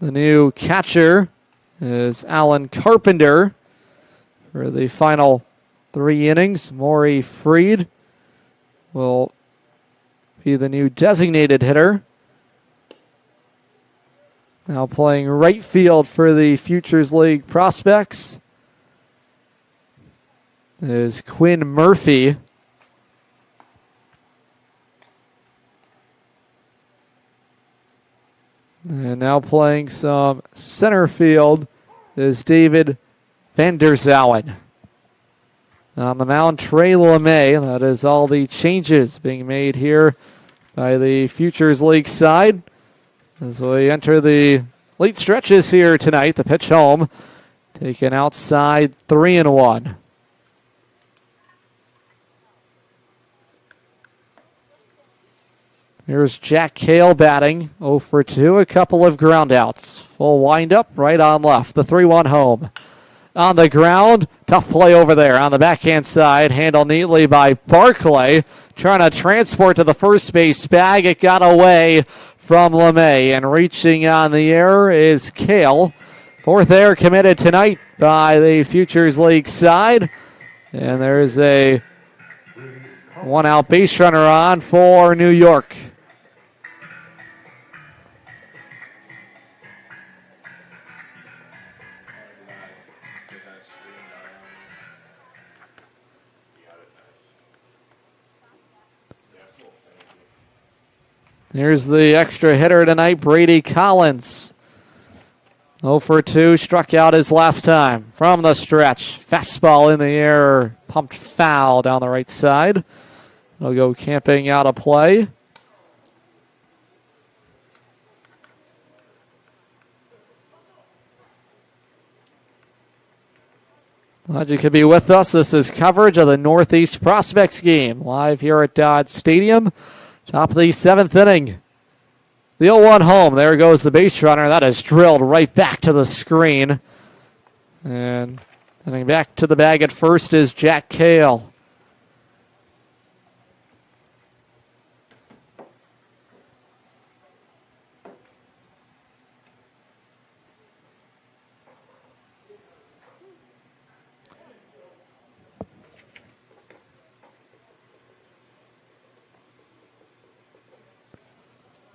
E: The new catcher is Alan Carpenter for the final 3 innings. Maury Freed will be the new designated hitter. Now playing right field for the Futures League Prospects is Quinn Murphy. And now playing some center field is David Van der Zowen. On the mound, Trey LeMay. That is all the changes being made here by the Futures League side as we enter the late stretches here tonight. The pitch home, taken outside, 3-1. Here's Jack Cale batting, 0 for 2, a couple of groundouts. Full windup, right on left, the 3-1 home. On the ground, tough play over there on the backhand side, handled neatly by Barclay, trying to transport to the first base bag. It got away from LeMay, and reaching on the air is Cale. Fourth error committed tonight by the Futures League side, and there's a one-out base runner on for New York. Here's the extra hitter tonight, Brady Collins. 0 for 2, struck out his last time. From the stretch, fastball in the air, pumped foul down the right side. It'll go camping out of play. Glad you could be with us. This is coverage of the Northeast Prospects game, live here at Dodd Stadium. Top of the 7th inning. The 0-1 home. There goes the base runner. That is drilled right back to the screen. And heading back to the bag at first is Jack Cale.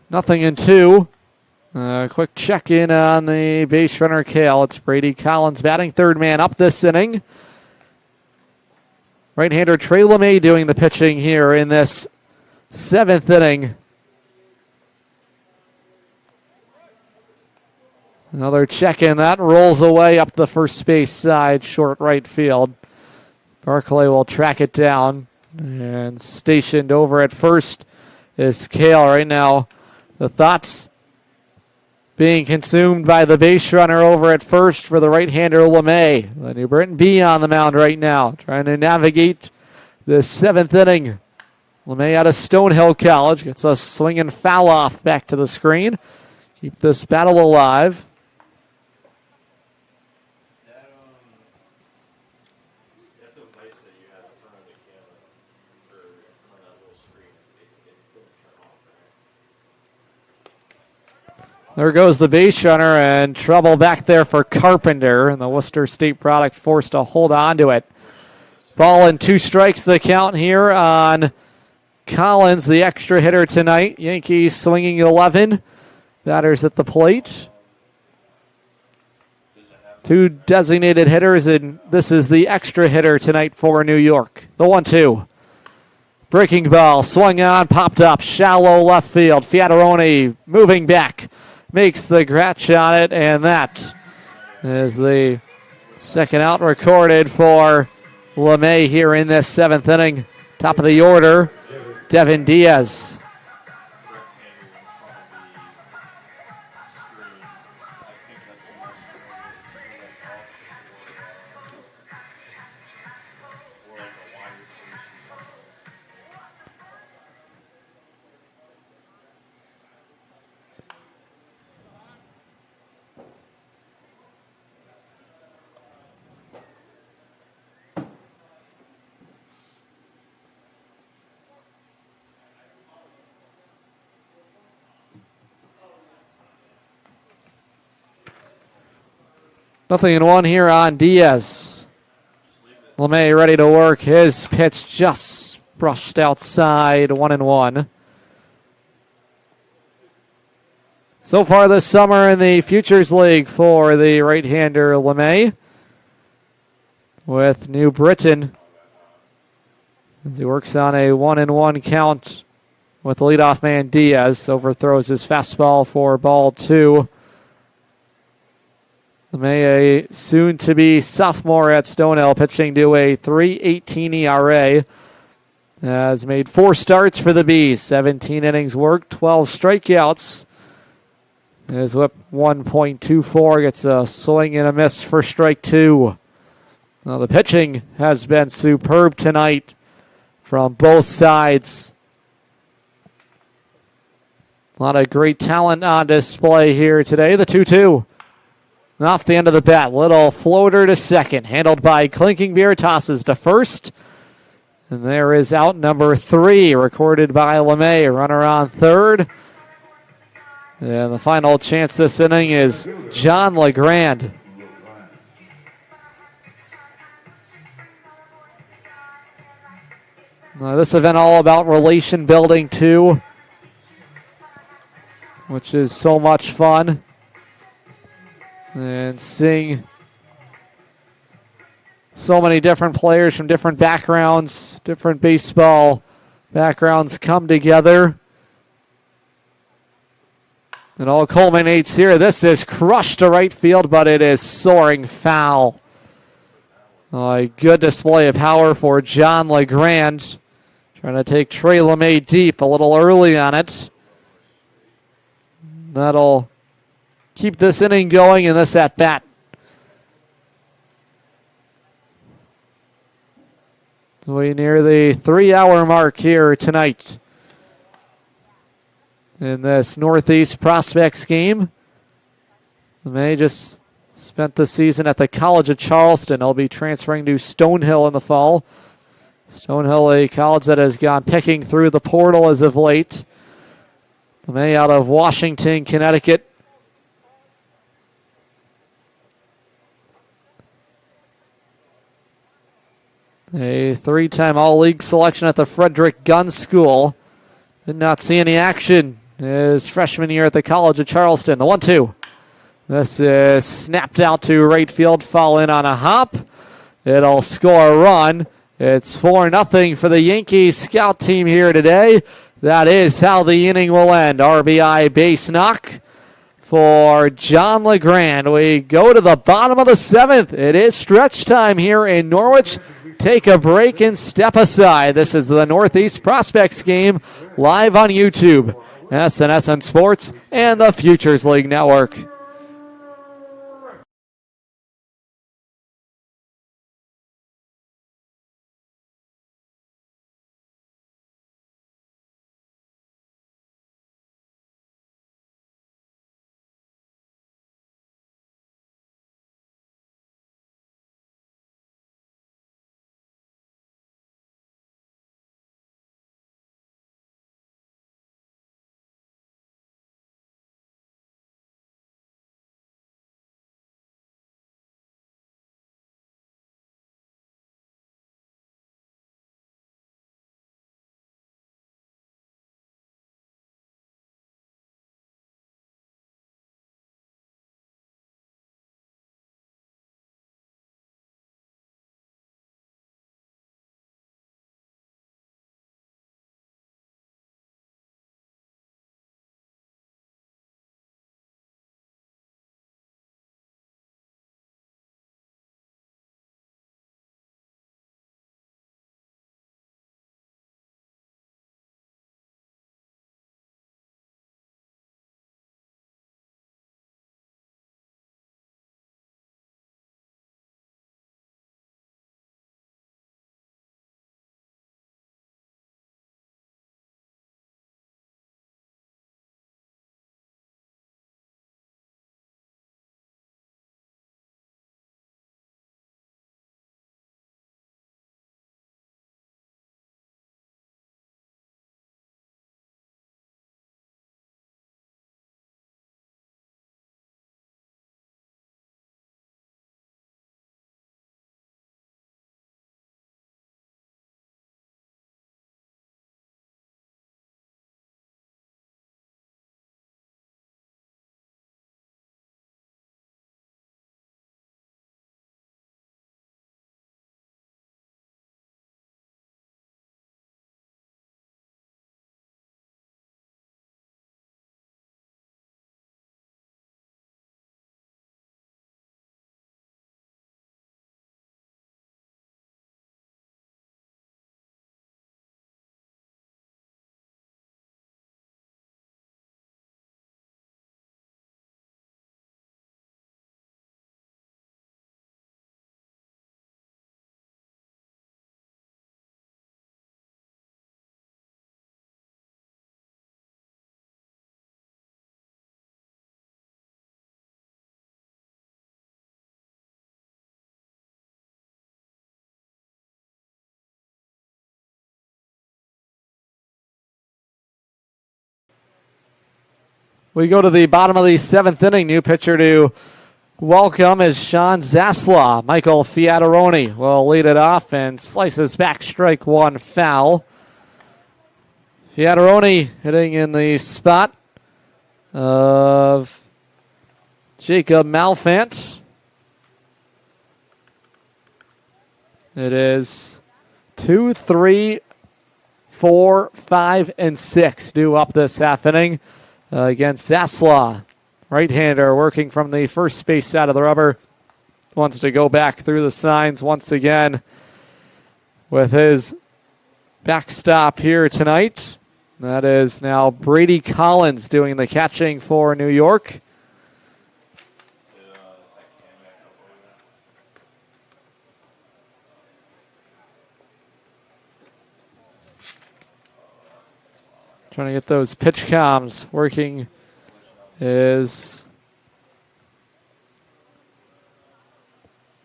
E: Nothing in 2. Quick check in on the base runner, Cale. It's Brady Collins batting, third man up this inning. Right-hander Trey LeMay doing the pitching here in this 7th inning. Another check in. That rolls away up the first base side, short right field. Barclay will track it down. And stationed over at first is Cale right now. The thoughts being consumed by the base runner over at first for the right-hander LeMay. The New Britain B on the mound right now, trying to navigate the 7th inning. LeMay out of Stonehill College gets a swinging foul off back to the screen. Keep this battle alive. There goes the base runner, and trouble back there for Carpenter, and the Worcester State product forced to hold on to it. Ball and 2 strikes the count here on Collins, the extra hitter tonight. Yankees swinging 11. Batters at the plate. 2 designated hitters, and this is the extra hitter tonight for New York. The 1-2. Breaking ball, swung on, popped up, shallow left field. Fiataroni moving back. Makes the scratch on it, and that is the second out recorded for LeMay here in this 7th inning. Top of the order, Devin Diaz. Nothing in 1 here on Diaz. LeMay ready to work. His pitch just brushed outside, 1-1. So far this summer in the Futures League for the right-hander LeMay, with New Britain as he works on a 1-1 count with the leadoff man Diaz. Overthrows his fastball for ball 2. LeMay, a soon-to-be sophomore at Stonehill, pitching to a 3.18 ERA. Has made 4 starts for the Bees. 17 innings worked, 12 strikeouts. His whip 1.24, gets a swing and a miss for strike 2. Now the pitching has been superb tonight from both sides. A lot of great talent on display here today. The 2-2. Off the end of the bat, little floater to second, handled by Clinking Beer, tosses to first. And there is out number 3, recorded by LeMay. Runner on third. And the final chance this inning is John LeGrand. Now, this event all about relation building too, which is so much fun. And seeing so many different players from different backgrounds, different baseball backgrounds come together. It all culminates here. This is crushed to right field, but it is soaring foul. A good display of power for John LeGrand. Trying to take Trey LeMay deep a little early on it. That'll keep this inning going in this at-bat. We near the 3-hour mark here tonight in this Northeast Prospects game. LeMay just spent the season at the College of Charleston. He'll be transferring to Stonehill in the fall. Stonehill, a college that has gone picking through the portal as of late. LeMay out of Washington, Connecticut. A 3-time All-League selection at the Frederick Gun School. Did not see any action his freshman year at the College of Charleston. The 1-2. This is snapped out to right field, fall in on a hop. It'll score a run. It's 4-0 for the Yankees scout team here today. That is how the inning will end. RBI base knock for John LeGrand. We go to the bottom of the 7th. It is stretch time here in Norwich. Take a break and step aside. This is the Northeast Prospects game live on YouTube, SNSN Sports, and the Futures League Network. We go to the bottom of the 7th inning. New pitcher to welcome is Sean Zaslaw. Michael Fiataroni will lead it off and slices back, strike one, foul. Fiataroni hitting in the spot of Jacob Malfant. It is 2, 3, 4, 5, and 6 due up this half inning against Zaslaw. Right-hander working from the first base side of the rubber. Wants to go back through the signs once again with his backstop here tonight. That is now Brady Collins doing the catching for New York. Trying to get those pitch comms working is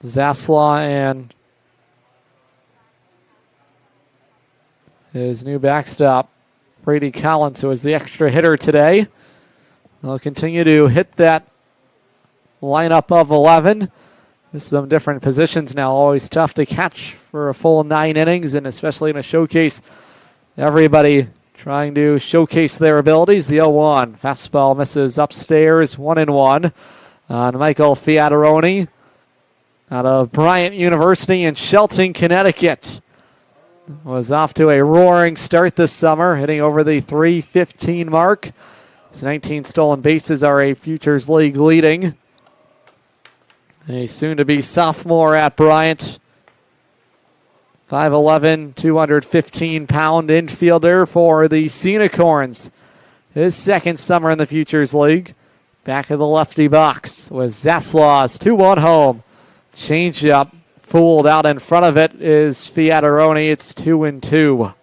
E: Zaslaw and his new backstop, Brady Collins, who is the extra hitter today. They'll continue to hit that lineup of 11. There's some different positions now. Always tough to catch for a full 9 innings, and especially in a showcase. Everybody trying to showcase their abilities. The 0-1. Fastball misses upstairs, 1-1 on Michael Fiataroni out of Bryant University in Shelton, Connecticut. Was off to a roaring start this summer, hitting over the .315 mark. His 19 stolen bases are a Futures League leading. A soon-to-be sophomore at Bryant. 5'11", 215-pound infielder for the Sea Unicorns. His second summer in the Futures League. Back of the lefty box was Zaslaw's 2-1 home. Changeup fooled out in front of it is Fiataroni. It's 2-2.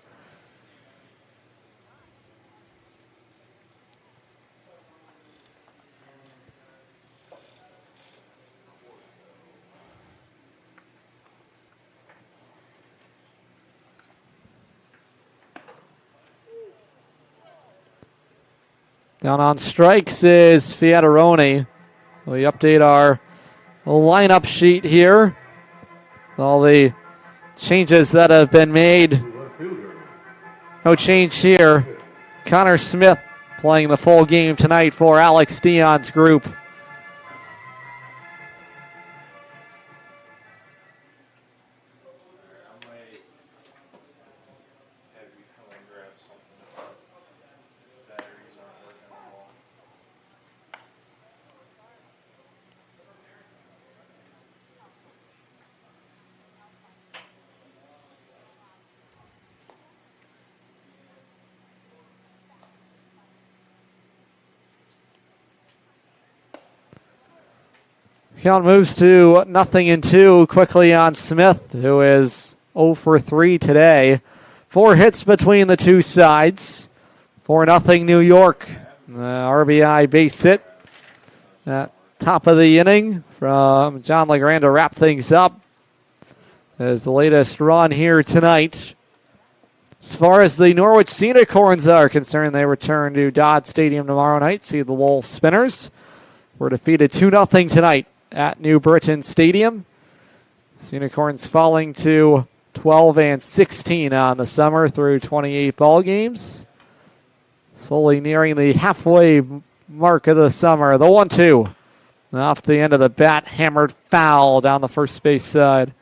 E: Down on strikes is Fiataroni. We update our lineup sheet here. All the changes that have been made. No change here. Connor Smith playing the full game tonight for Alex Dion's group. Count moves to 0-2 quickly on Smith, who is 0 for 3 today. 4 hits between the two sides. 4-0 New York. RBI base hit at top of the inning from John LeGrand to wrap things up as the latest run here tonight. As far as the Norwich Sea Unicorns are concerned, they return to Dodd Stadium tomorrow night. See the Lowell Spinners. We're defeated 2-0 tonight at New Britain Stadium. Unicorns falling to 12-16 on the summer through 28 ball games. Slowly nearing the halfway mark of the summer. The 1-2. Off the end of the bat, hammered foul down the first base side.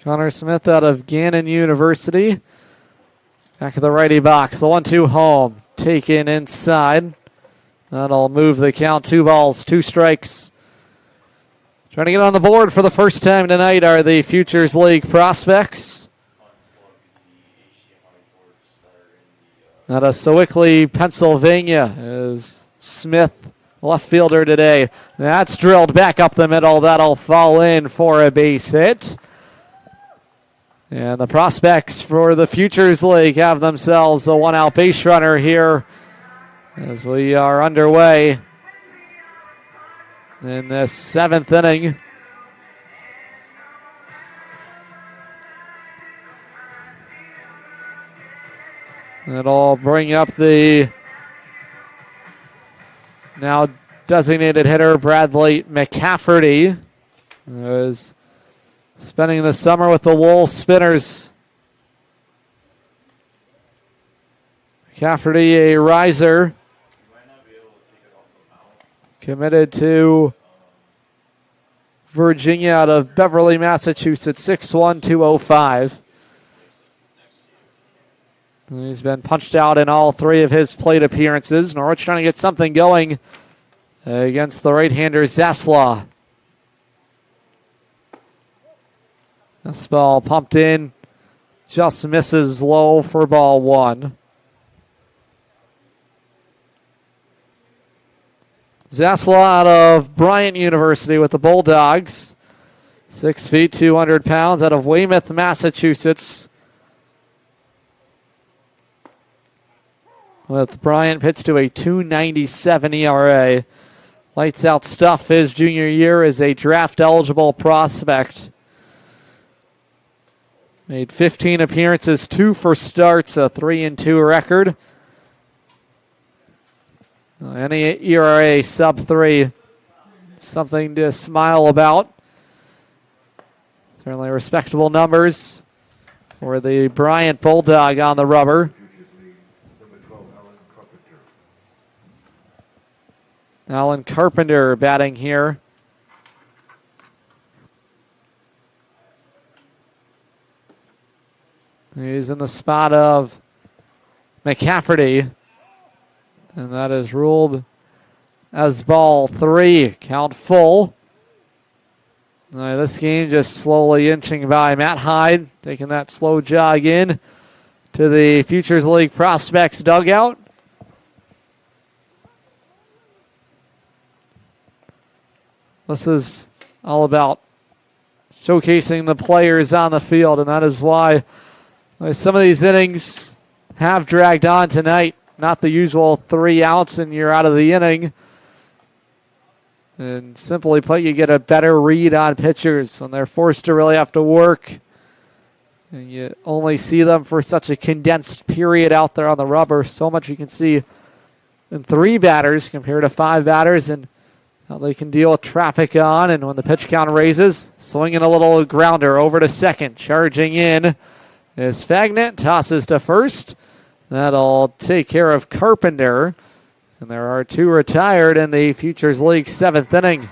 E: Connor Smith out of Gannon University. Back of the righty box. The 1-2 home. Taken inside. That'll move the count. 2 balls, 2 strikes. Trying to get on the board for the first time tonight are the Futures League prospects. Out of Sewickley, Pennsylvania is Smith, left fielder today. That's drilled back up the middle. That'll fall in for a base hit. And the prospects for the Futures League have themselves a one-out base runner here as we are underway in this 7th inning. It'll bring up the now designated hitter Bradley McCafferty, who is spending the summer with the Lowell Spinners. McCafferty, a riser, committed to Virginia out of Beverly, Massachusetts, 6'1", 205. And he's been punched out in all 3 of his plate appearances. Norwich trying to get something going against the right-hander Zaslaw. This ball pumped in, just misses low for ball 1. Zaslaw out of Bryant University with the Bulldogs. 6 feet, 200 pounds, out of Weymouth, Massachusetts. With Bryant pitched to a 2.97 ERA. Lights out stuff his junior year as a draft-eligible prospect. Made 15 appearances, 2 for starts, a 3-2 record. Any ERA sub-3, something to smile about. Certainly respectable numbers for the Bryant Bulldog on the rubber. Alan Carpenter batting here. He's in the spot of McCafferty. And that is ruled as ball 3. Count full. This game just slowly inching by. Matt Hyde taking that slow jog in to the Futures League prospects dugout. This is all about showcasing the players on the field, and that is why some of these innings have dragged on tonight. Not the usual 3 outs and you're out of the inning. And simply put, you get a better read on pitchers when they're forced to really have to work. And you only see them for such a condensed period out there on the rubber. So much you can see in 3 batters compared to 5 batters, and how they can deal with traffic on. And when the pitch count raises, swinging a little grounder over to second. Charging in is Fagnet, tosses to first. That'll take care of Carpenter. And there are 2 retired in the Futures League 7th inning.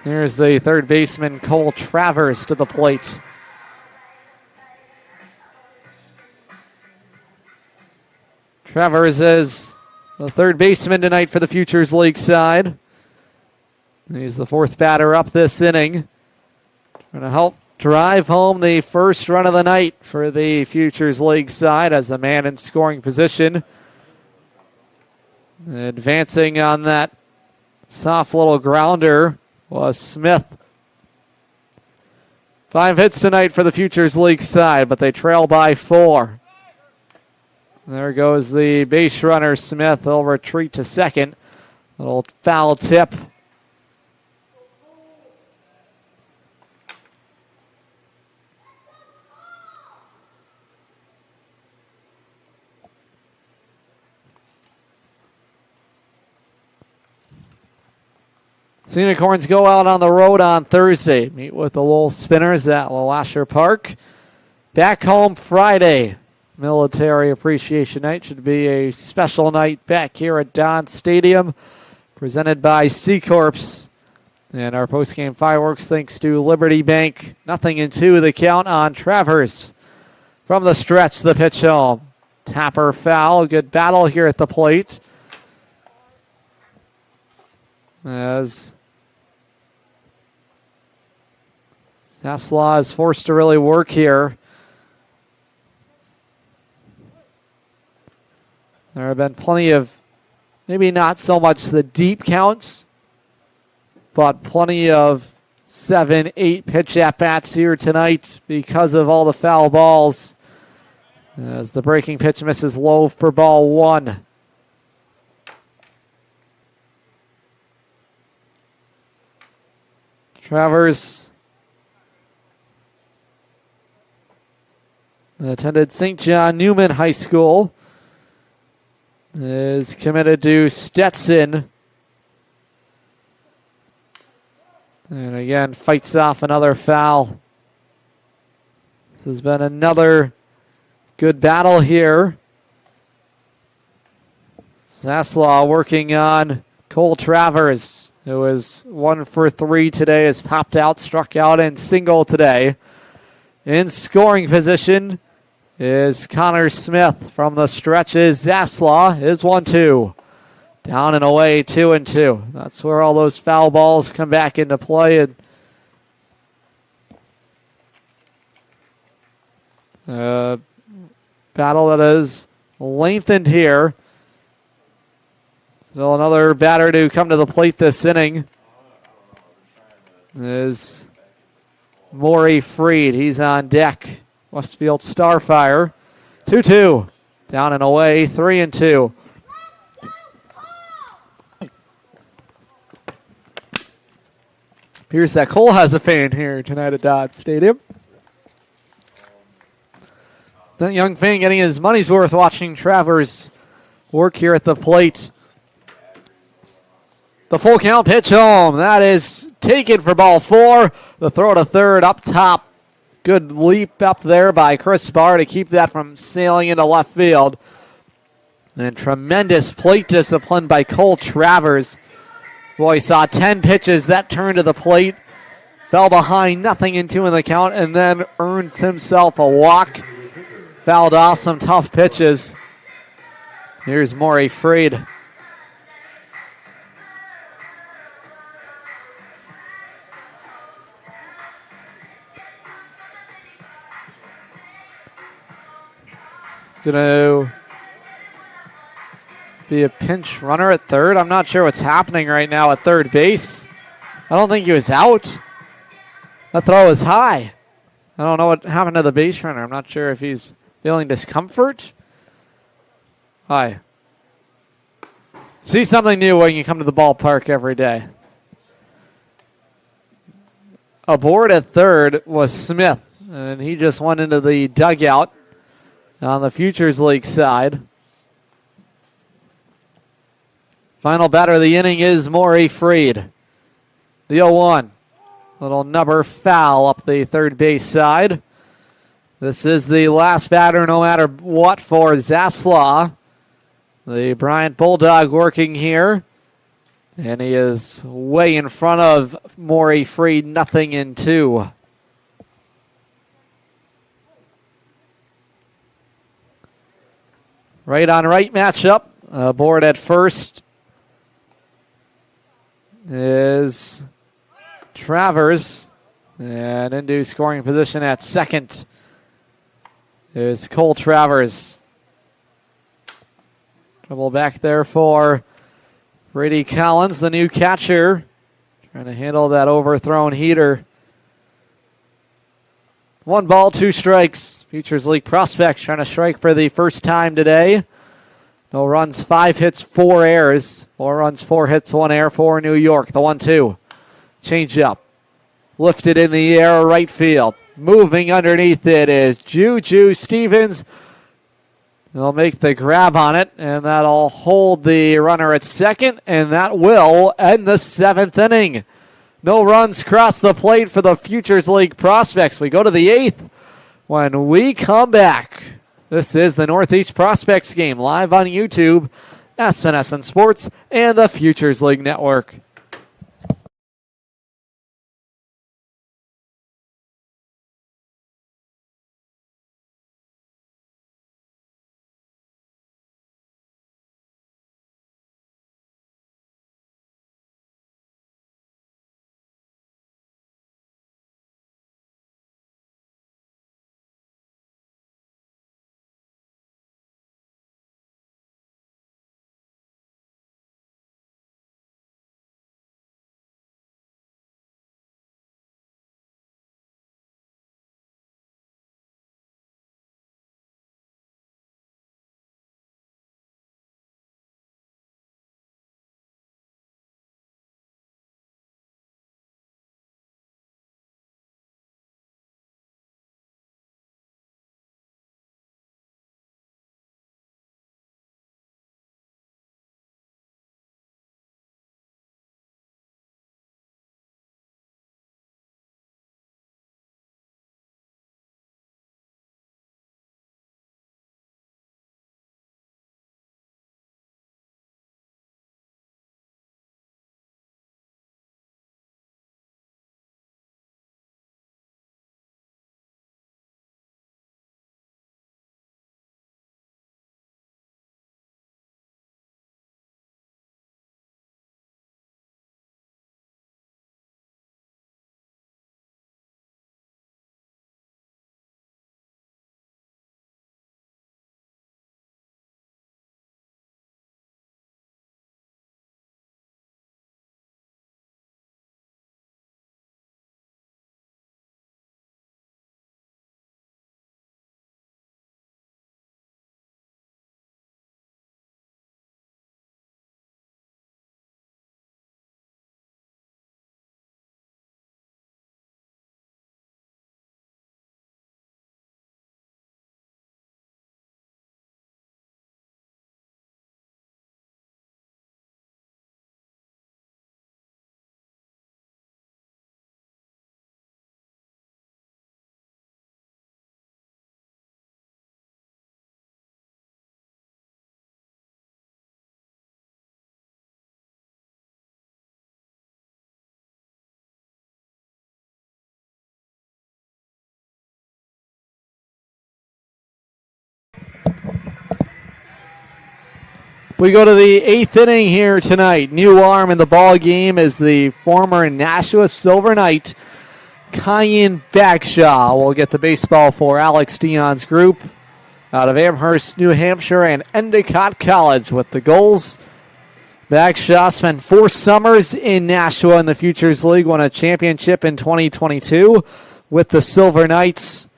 E: Here's the third baseman, Cole Travers, to the plate. Travers is the third baseman tonight for the Futures League side. He's the 4th batter up this inning. Trying to help drive home the first run of the night for the Futures League side as a man in scoring position. Advancing on that soft little grounder was Smith. 5 hits tonight for the Futures League side, but they trail by 4. There goes the base runner, Smith. He'll retreat to second. Little foul tip. Sea Unicorns go out on the road on Thursday. Meet with the Lowell Spinners at LeLasher Park. Back home Friday. Military Appreciation Night should be a special night back here at Dodd Stadium. Presented by C Corps. And our postgame fireworks thanks to Liberty Bank. 0-2 the count on Travers. From the stretch, the pitch home. Tapper foul. Good battle here at the plate. As Zaslaw is forced to really work here. There have been plenty of, maybe not so much the deep counts, but plenty of 7, 8 pitch at-bats here tonight because of all the foul balls. As the breaking pitch misses low for ball 1. Travers attended St. John Newman High School. Is committed to Stetson. And again, fights off another foul. This has been another good battle here. Zaslaw working on Cole Travers, who is 1 for 3 today, has popped out, struck out, and single today. In scoring position is Connor Smith. From the stretches, Zaslaw is 1-2. Down and away, 2-2. That's where all those foul balls come back into play. And battle that is lengthened here. So another batter to come to the plate this inning is Maury Freed. He's on deck. Westfield Starfire. 2-2. Down and away, 3-2. Appears that Cole has a fan here tonight at Dodd Stadium. That young fan getting his money's worth watching Travers work here at the plate. The full count pitch home. That is taken for ball 4. The throw to third up top. Good leap up there by Chris Barr to keep that from sailing into left field. And tremendous plate discipline by Cole Travers. Boy, he saw 10 pitches. That turned to the plate. Fell behind, 0-2 in the count, and then earned himself a walk. Fouled off some tough pitches. Here's Maury Freed. Gonna be a pinch runner at third. I'm not sure what's happening right now at third base. I don't think he was out. That throw is high. I don't know what happened to the base runner. I'm not sure if he's feeling discomfort. Hi. See something new when you come to the ballpark every day. Aboard at third was Smith, and he just went into the dugout on the Futures League side. Final batter of the inning is Maury Freed. The 0-1. Little number foul up the third base side. This is the last batter no matter what for Zaslaw. The Bryant Bulldog working here. And he is way in front of Maury Freed, 0-2. Right on right matchup. Aboard at first is Travers. And into scoring position at second is Cole Travers. Trouble back there for Brady Collins, the new catcher. Trying to handle that overthrown heater. 1 ball, 2 strikes. Futures League prospects trying to strike for the first time today. No runs, 5 hits, 4 errors. 4 runs, 4 hits, 1 error for New York. The 1-2. Change up. Lifted in the air, right field. Moving underneath it is Juju Stevens. They'll make the grab on it, and that'll hold the runner at second, and that will end the 7th inning. No runs cross the plate for the Futures League prospects. We go to the 8th when we come back. This is the Northeast Prospects game live on YouTube, SNSN Sports, and the Futures League Network. We go to the 8th inning here tonight. New arm in the ball game is the former Nashua Silver Knight, Cayenne Bagshaw. Will get the baseball for Alex Dion's group out of Amherst, New Hampshire, and Endicott College with the goals. Bagshaw spent 4 summers in Nashua in the Futures League, won a championship in 2022 with the Silver Knights.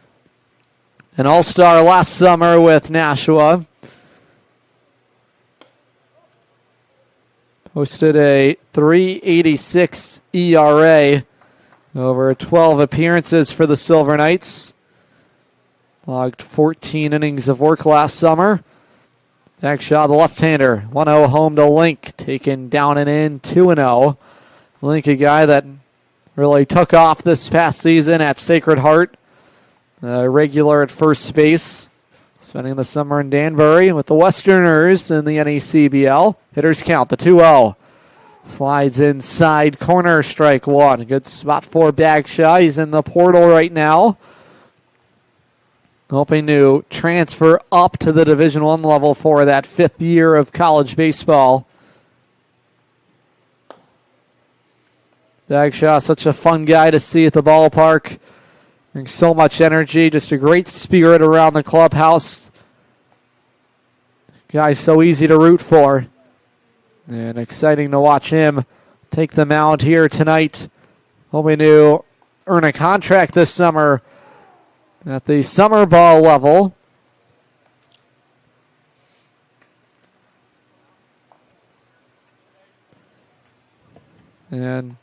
E: An all-star last summer with Nashua. Posted a .386 ERA over 12 appearances for the Silver Knights. Logged 14 innings of work last summer. Bagshaw, the left-hander, 1-0 home to Link, taken down and in, 2-0. Link, a guy that really took off this past season at Sacred Heart. Regular at first base. Spending the summer in Danbury with the Westerners in the NECBL. Hitters count, the 2-0. Slides inside, corner, strike one. Good spot for Bagshaw. He's in the portal right now. Hoping to transfer up to the Division I level for that 5th year of college baseball. Bagshaw, such a fun guy to see at the ballpark. Brings so much energy, just a great spirit around the clubhouse. Guy so easy to root for. And exciting to watch him take the mound here tonight. Hoping to earn a contract this summer at the summer ball level. And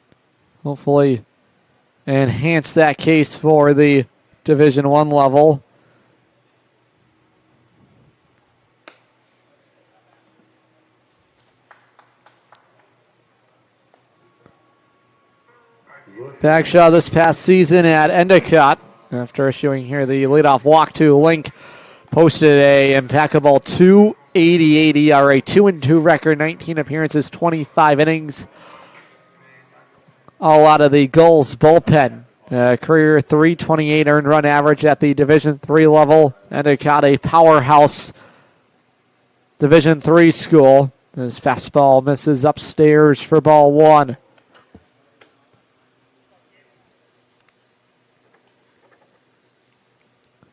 E: hopefully enhance that case for the Division I level. Bagshaw this past season at Endicott, after issuing here the leadoff walk to Link, posted a impeccable .288 ERA, 2-2 record, 19 appearances, 25 innings. All out of the goals bullpen. Career .328 earned run average at the Division III level. Endicott, a powerhouse Division III school. His fastball misses upstairs for ball one.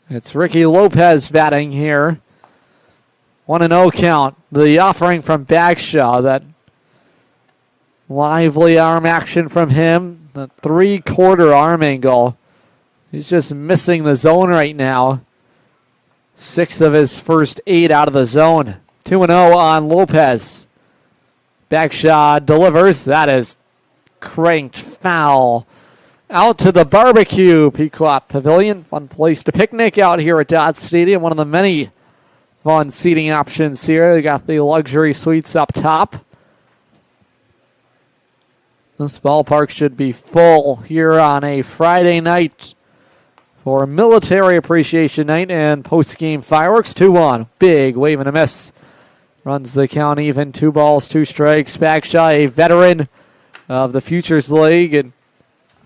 E: It's Ricky Lopez batting here. 1-0 count. The offering from Bagshaw, that lively arm action from him. The 3/4 arm angle. He's just missing the zone right now. 6 of his first 8 out of the zone. 2-0 on Lopez. Bagshaw delivers. That is cranked foul. Out to the barbecue, Pequot Pavilion. Fun place to picnic out here at Dodd Stadium. One of the many fun seating options here. They got the luxury suites up top. This ballpark should be full here on a Friday night for Military Appreciation Night and post-game fireworks. 2-1. Big wave and a miss. Runs the count even. 2 balls, 2 strikes. Bagshaw, a veteran of the Futures League, and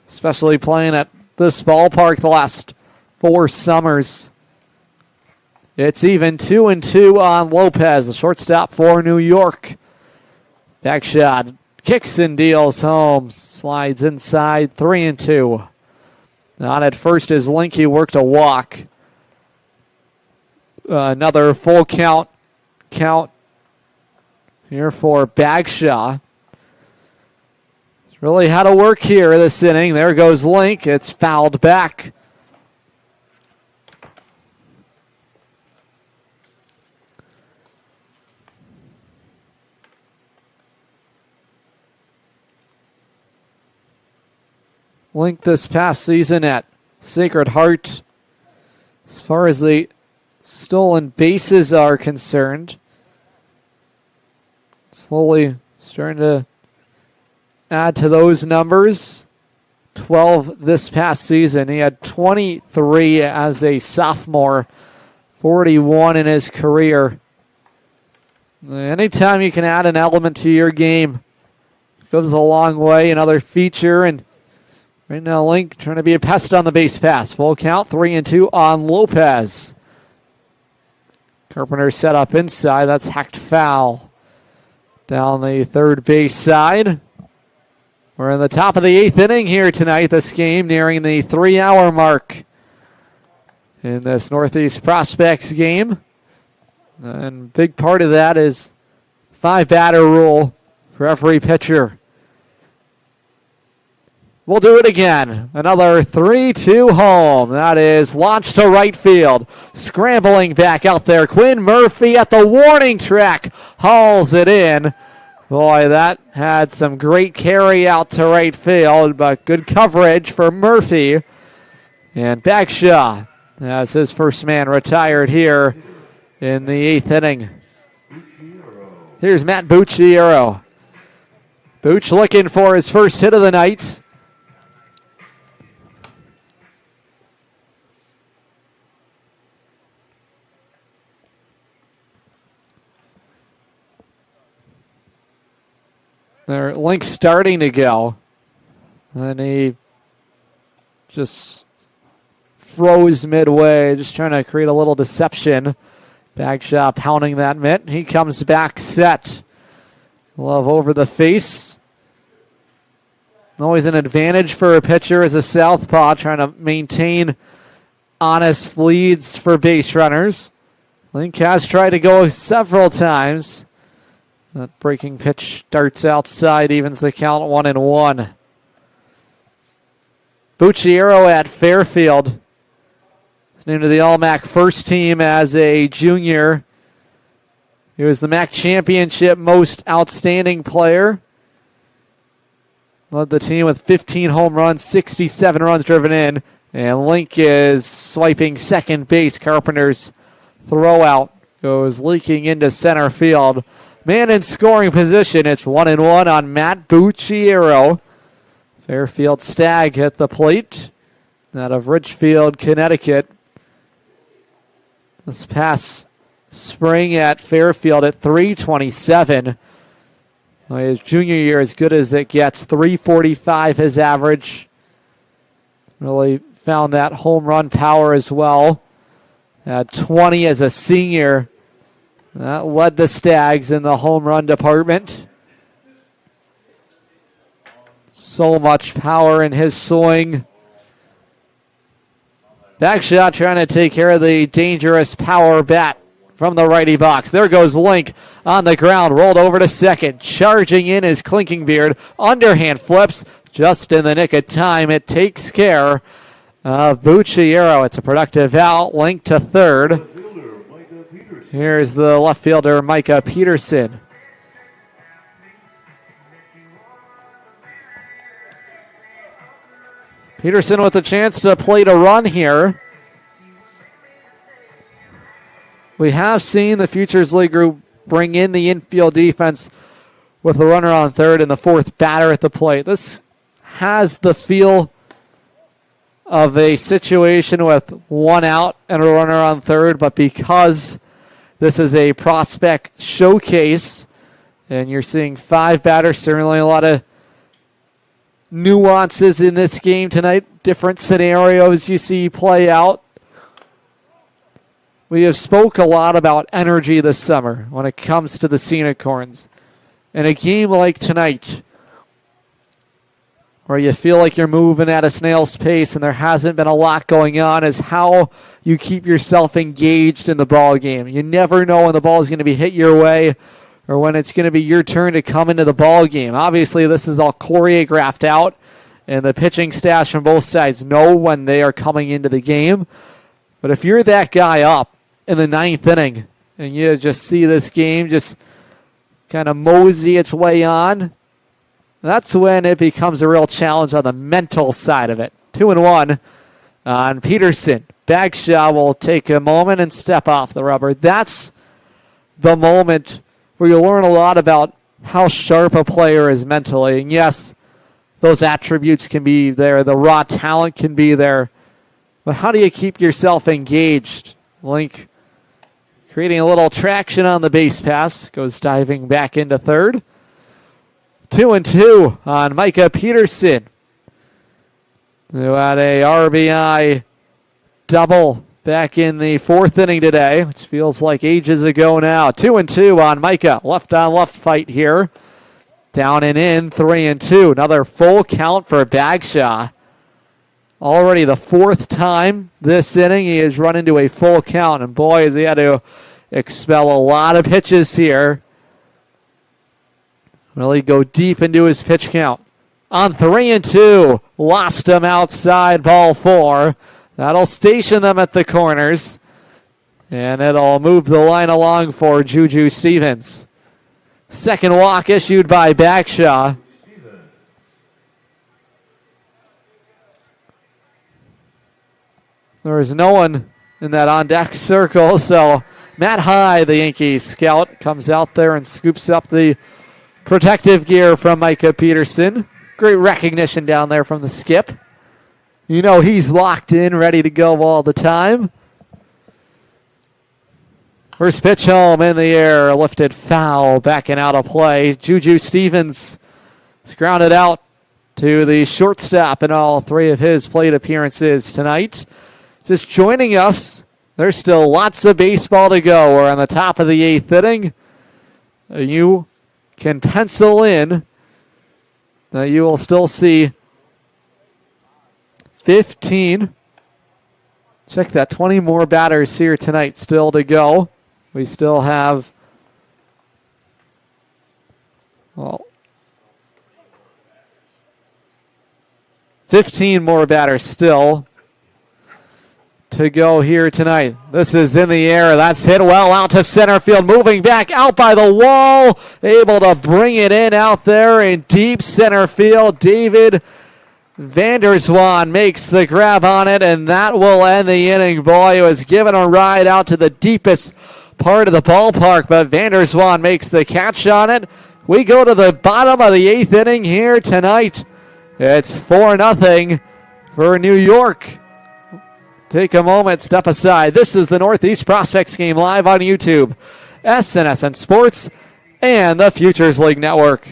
E: especially playing at this ballpark the last 4 summers. It's even 2-2 on Lopez, the shortstop for New York. Bagshaw kicks and deals home. Slides inside, 3-2. On at first is Linky, worked a walk. Another full count here for Bagshaw. Really had to work here this inning. There goes Link. It's fouled back. Link this past season at Sacred Heart. As far as the stolen bases are concerned, slowly starting to add to those numbers. 12 this past season. He had 23 as a sophomore, 41 in his career. Anytime you can add an element to your game, goes a long way. Another feature, and right now Link trying to be a pest on the base pass. Full count, 3-2 on Lopez. Carpenter set up inside. That's hacked foul. down the third base side. We're in the top of the 8th inning here tonight. This game nearing the 3-hour mark in this Northeast Prospects game. And big part of that is 5-batter rule for every pitcher. We'll do it again. Another 3-2 home. That is launched to right field. Scrambling back out there. Quinn Murphy at the warning track. Hauls it in. Boy, that had some great carry out to right field, but good coverage for Murphy. And Bagshaw has his first man retired here in the 8th inning. Here's Matt Bucciero. Booch looking for his first hit of the night. Their Link starting to go. And he just froze midway, just trying to create a little deception. Bagshaw pounding that mitt. He comes back set. Love over the face. Always an advantage for a pitcher as a southpaw, trying to maintain honest leads for base runners. Link has tried to go several times. That breaking pitch darts outside, evens the count 1-1. Bucciero at Fairfield. He's named to the All-MAC first team as a junior. He was the MAC championship most outstanding player. Led the team with 15 home runs, 67 runs driven in. And Link is swiping second base. Carpenter's throw out goes leaking into center field. Man in scoring position. It's 1-1 on Matt Bucciero. Fairfield Stag at the plate out of Ridgefield, Connecticut. This past spring at Fairfield at .327. His junior year as good as it gets. .345 his average. Really found that home run power as well. At 20 as a senior. That led the Stags in the home run department. So much power in his swing. Backshot trying to take care of the dangerous power bat from the righty box. There goes Link on the ground, rolled over to second. Charging in is Clinking Beard. Underhand flips just in the nick of time. It takes care of Bucciero. It's a productive out. Link to third. Here's the left fielder, Micah Peterson. Peterson with a chance to plate a run here. We have seen the Futures League group bring in the infield defense with the runner on third and the fourth batter at the plate. This has the feel of a situation with one out and a runner on third, but because this is a prospect showcase and you're seeing 5 batters, certainly a lot of nuances in this game tonight, different scenarios you see play out. We have spoke a lot about energy this summer when it comes to the Sea Unicorns. In a game like tonight, where you feel like you're moving at a snail's pace and there hasn't been a lot going on, is how you keep yourself engaged in the ball game. You never know when the ball is going to be hit your way or when it's going to be your turn to come into the ball game. Obviously, this is all choreographed out, and the pitching staffs from both sides know when they are coming into the game. But if you're that guy up in the 9th inning and you just see this game just kind of mosey its way on, that's when it becomes a real challenge on the mental side of it. 2-1 on Peterson. Bagshaw will take a moment and step off the rubber. That's the moment where you learn a lot about how sharp a player is mentally. And yes, those attributes can be there. The raw talent can be there. But how do you keep yourself engaged? Link creating a little traction on the base pass. Goes diving back into third. 2-2 on Micah Peterson, who had a RBI double back in the 4th inning today, which feels like ages ago now. 2-2 on Micah. Left on left fight here. Down and in, 3-2. Another full count for Bagshaw. Already the 4th time this inning he has run into a full count. And boy, has he had to expel a lot of pitches here. Really go deep into his pitch count. On 3-2, lost him outside, ball 4. That'll station them at the corners. And it'll move the line along for Juju Stevens. Second walk issued by Bagshaw. There is no one in that on-deck circle, so Matt High, the Yankees scout, comes out there and scoops up the protective gear from Micah Peterson. Great recognition down there from the skip. You know he's locked in, ready to go all the time. First pitch home in the air, lifted foul, backing out of play. Juju Stevens is grounded out to the shortstop in all 3 of his plate appearances tonight. Just joining us, there's still lots of baseball to go. We're on the top of the 8th inning. You can pencil in that you will still see 15. Check that, 20 more batters here tonight still to go. We still have, 15 more batters still to go here tonight. This is in the air. That's hit well out to center field. Moving back out by the wall. Able to bring it in out there in deep center field. David Vanderswan makes the grab on it, and that will end the inning. Boy, it was given a ride out to the deepest part of the ballpark, but Vanderswan makes the catch on it. We go to the bottom of the 8th inning here tonight. It's 4-0 for New York. Take a moment, step aside. This is the Northeast Prospects game live on YouTube, SNSN Sports, and the Futures League Network.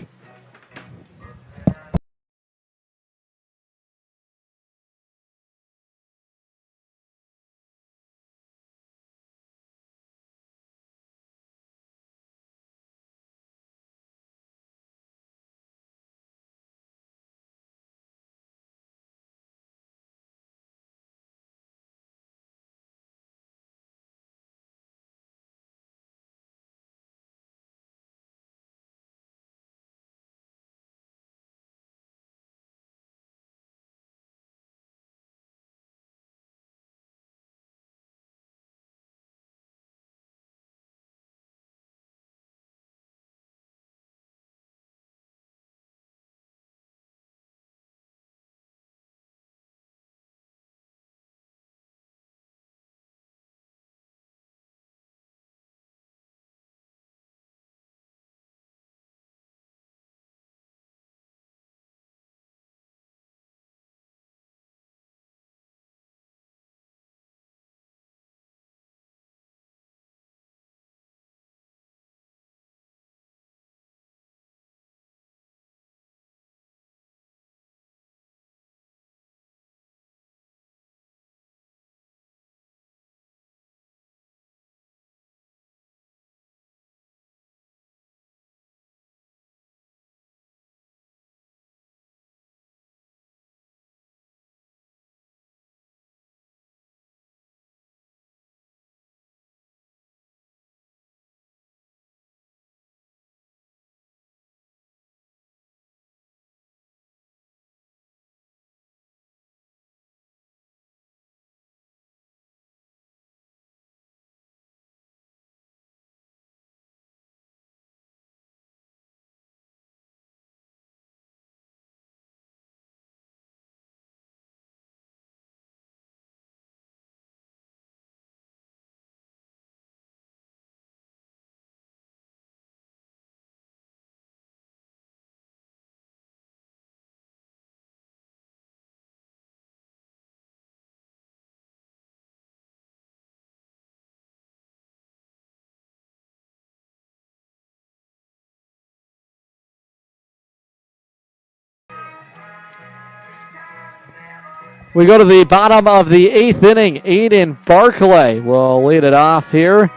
E: We go to the bottom of the 8th inning. Aiden Barclay will lead it off here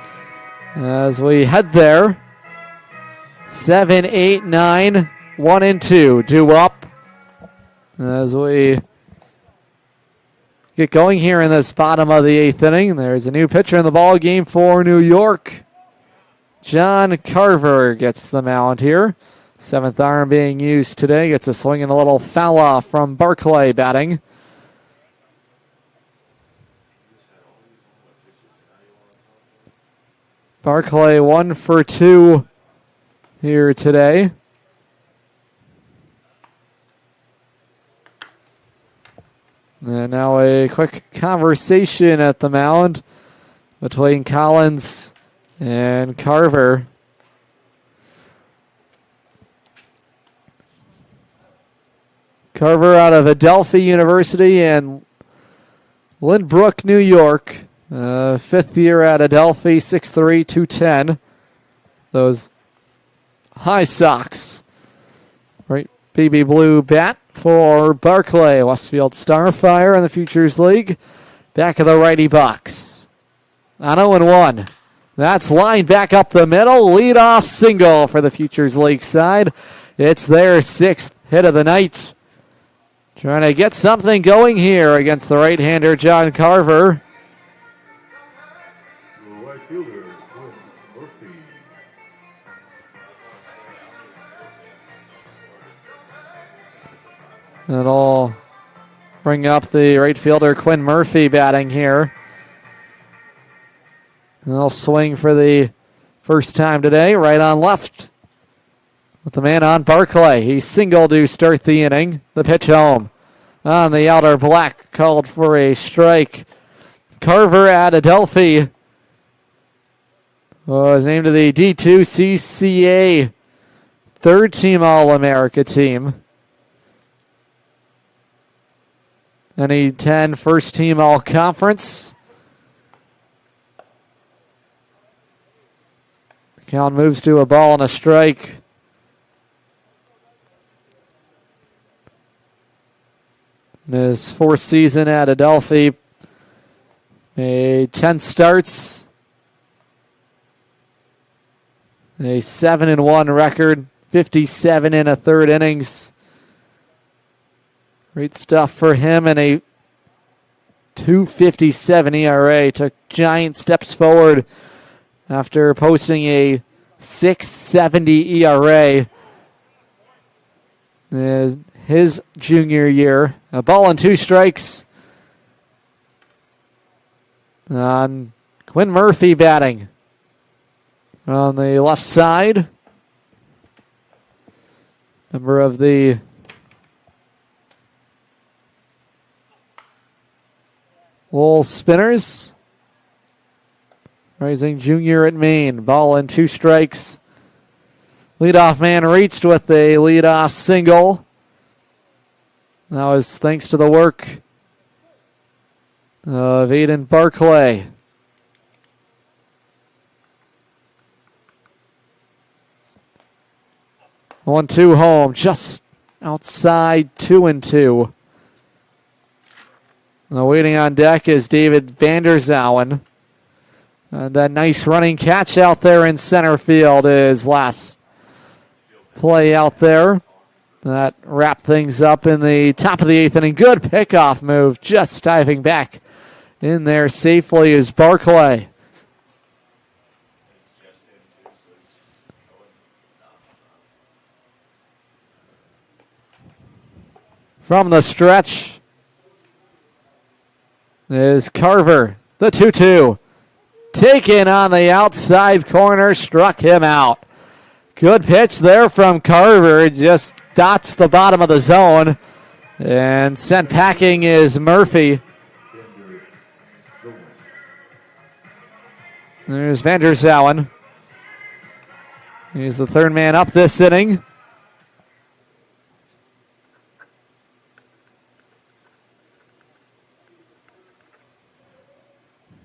E: as we head there. 7, 8, 9, 1 and 2. Due up as we get going here in this bottom of the 8th inning. There's a new pitcher in the ball game for New York. John Carver gets the mound here. 7th arm being used today. Gets a swing and a little foul off from Barclay batting. Barclay 1 for 2 here today. And now a quick conversation at the mound between Collins and Carver. Carver out of Adelphi University in Lynbrook, New York. 5th year at Adelphi, 6'3", 210. Those high socks. Right, baby blue bat for Barclay. Westfield Starfire in the Futures League. Back of the righty box. On 0-1. That's lined back up the middle. Leadoff single for the Futures League side. It's their 6th hit of the night. Trying to get something going here against the right-hander John Carver.
A: Right fielder, Quinn Murphy.
E: It'll bring up the right fielder Quinn Murphy batting here. They'll swing for the first time today, right on left. With the man on Barclay. He singled to start the inning. The pitch home. On the outer black, called for a strike. Carver at Adelphi was named to the D2 CCA 3rd team All-America team. NE10 first team All-Conference. Count moves to a ball and a strike. In his 4th season at Adelphi, made 10 starts, a 7-1 record, 57 in a third innings. Great stuff for him, and a 2.57 ERA. Took giant steps forward after posting a 6.70 ERA. His junior year. A ball and 2 strikes on Quinn Murphy batting on the left side. Member of the Lowell Spinners. Rising junior at Maine. Ball and 2 strikes. Leadoff man reached with a leadoff single. That was thanks to the work of Aiden Barclay. 1-2 home, just outside 2-2. Waiting on deck is David Vanderzowen. That nice running catch out there in center field is last play out there. That wrapped things up in the top of the 8th inning. Good pickoff move, just diving back in there safely is Barclay. From the stretch is Carver, the 2-2. Taken on the outside corner, struck him out. Good pitch there from Carver, just dots the bottom of the zone. And sent packing is Murphy. There's Vanderzowen. He's the 3rd man up this inning.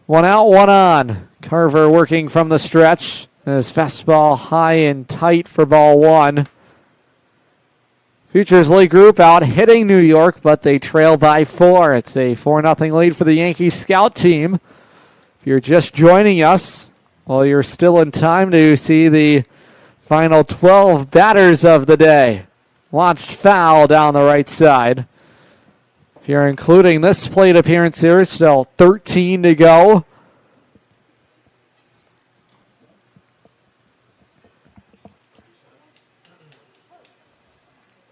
E: One out, one on. Carver working from the stretch. His fastball high and tight for ball 1. Futures League group out hitting New York, but they trail by 4. It's a 4-0 lead for the Yankees scout team. If you're just joining us, well, you're still in time to see the final 12 batters of the day. Launched foul down the right side. If you're including this plate appearance here, still 13 to go.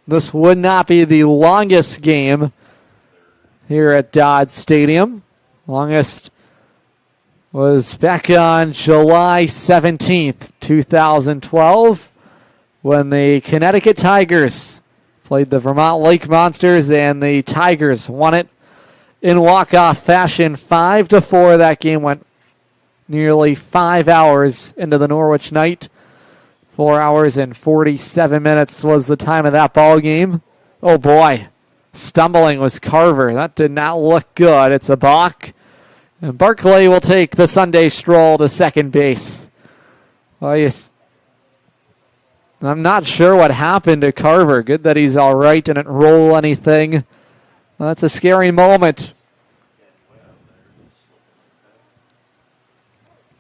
E: This would not be the longest game here at Dodd Stadium. Longest was back on July 17th, 2012, when the Connecticut Tigers played the Vermont Lake Monsters, and the Tigers won it in walk-off fashion 5-4. That game went nearly 5 hours into the Norwich night. 4 hours and 47 minutes was the time of that ball game. Oh boy, stumbling was Carver. That did not look good. It's a balk. And Barclay will take the Sunday stroll to second base. Well, I'm not sure what happened to Carver. Good that he's all right, didn't roll anything. Well, that's a scary moment.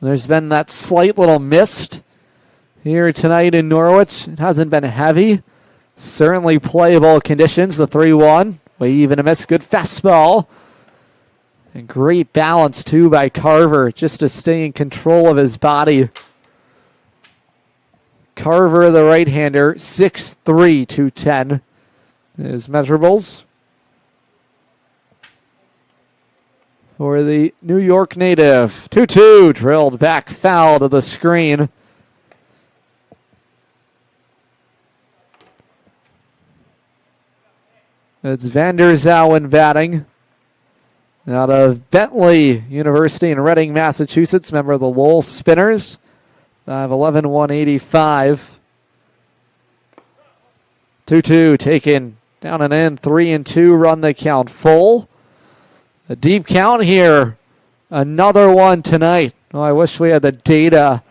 E: There's been that slight little mist here tonight in Norwich. It hasn't been heavy. Certainly playable conditions. The 3-1. Wave and a miss. Good fastball. And great balance, too, by Carver, just to stay in control of his body. Carver, the right-hander, 6'3", 210. His measurables for the New York native. 2-2, drilled back foul to the screen. It's Vander Zowen batting out of Bentley University in Reading, Massachusetts, member of the Lowell Spinners. 5'11", 185. 2-2 taken down and in. 3-2, run the count full. A deep count here. Another one tonight. Oh, I wish we had the data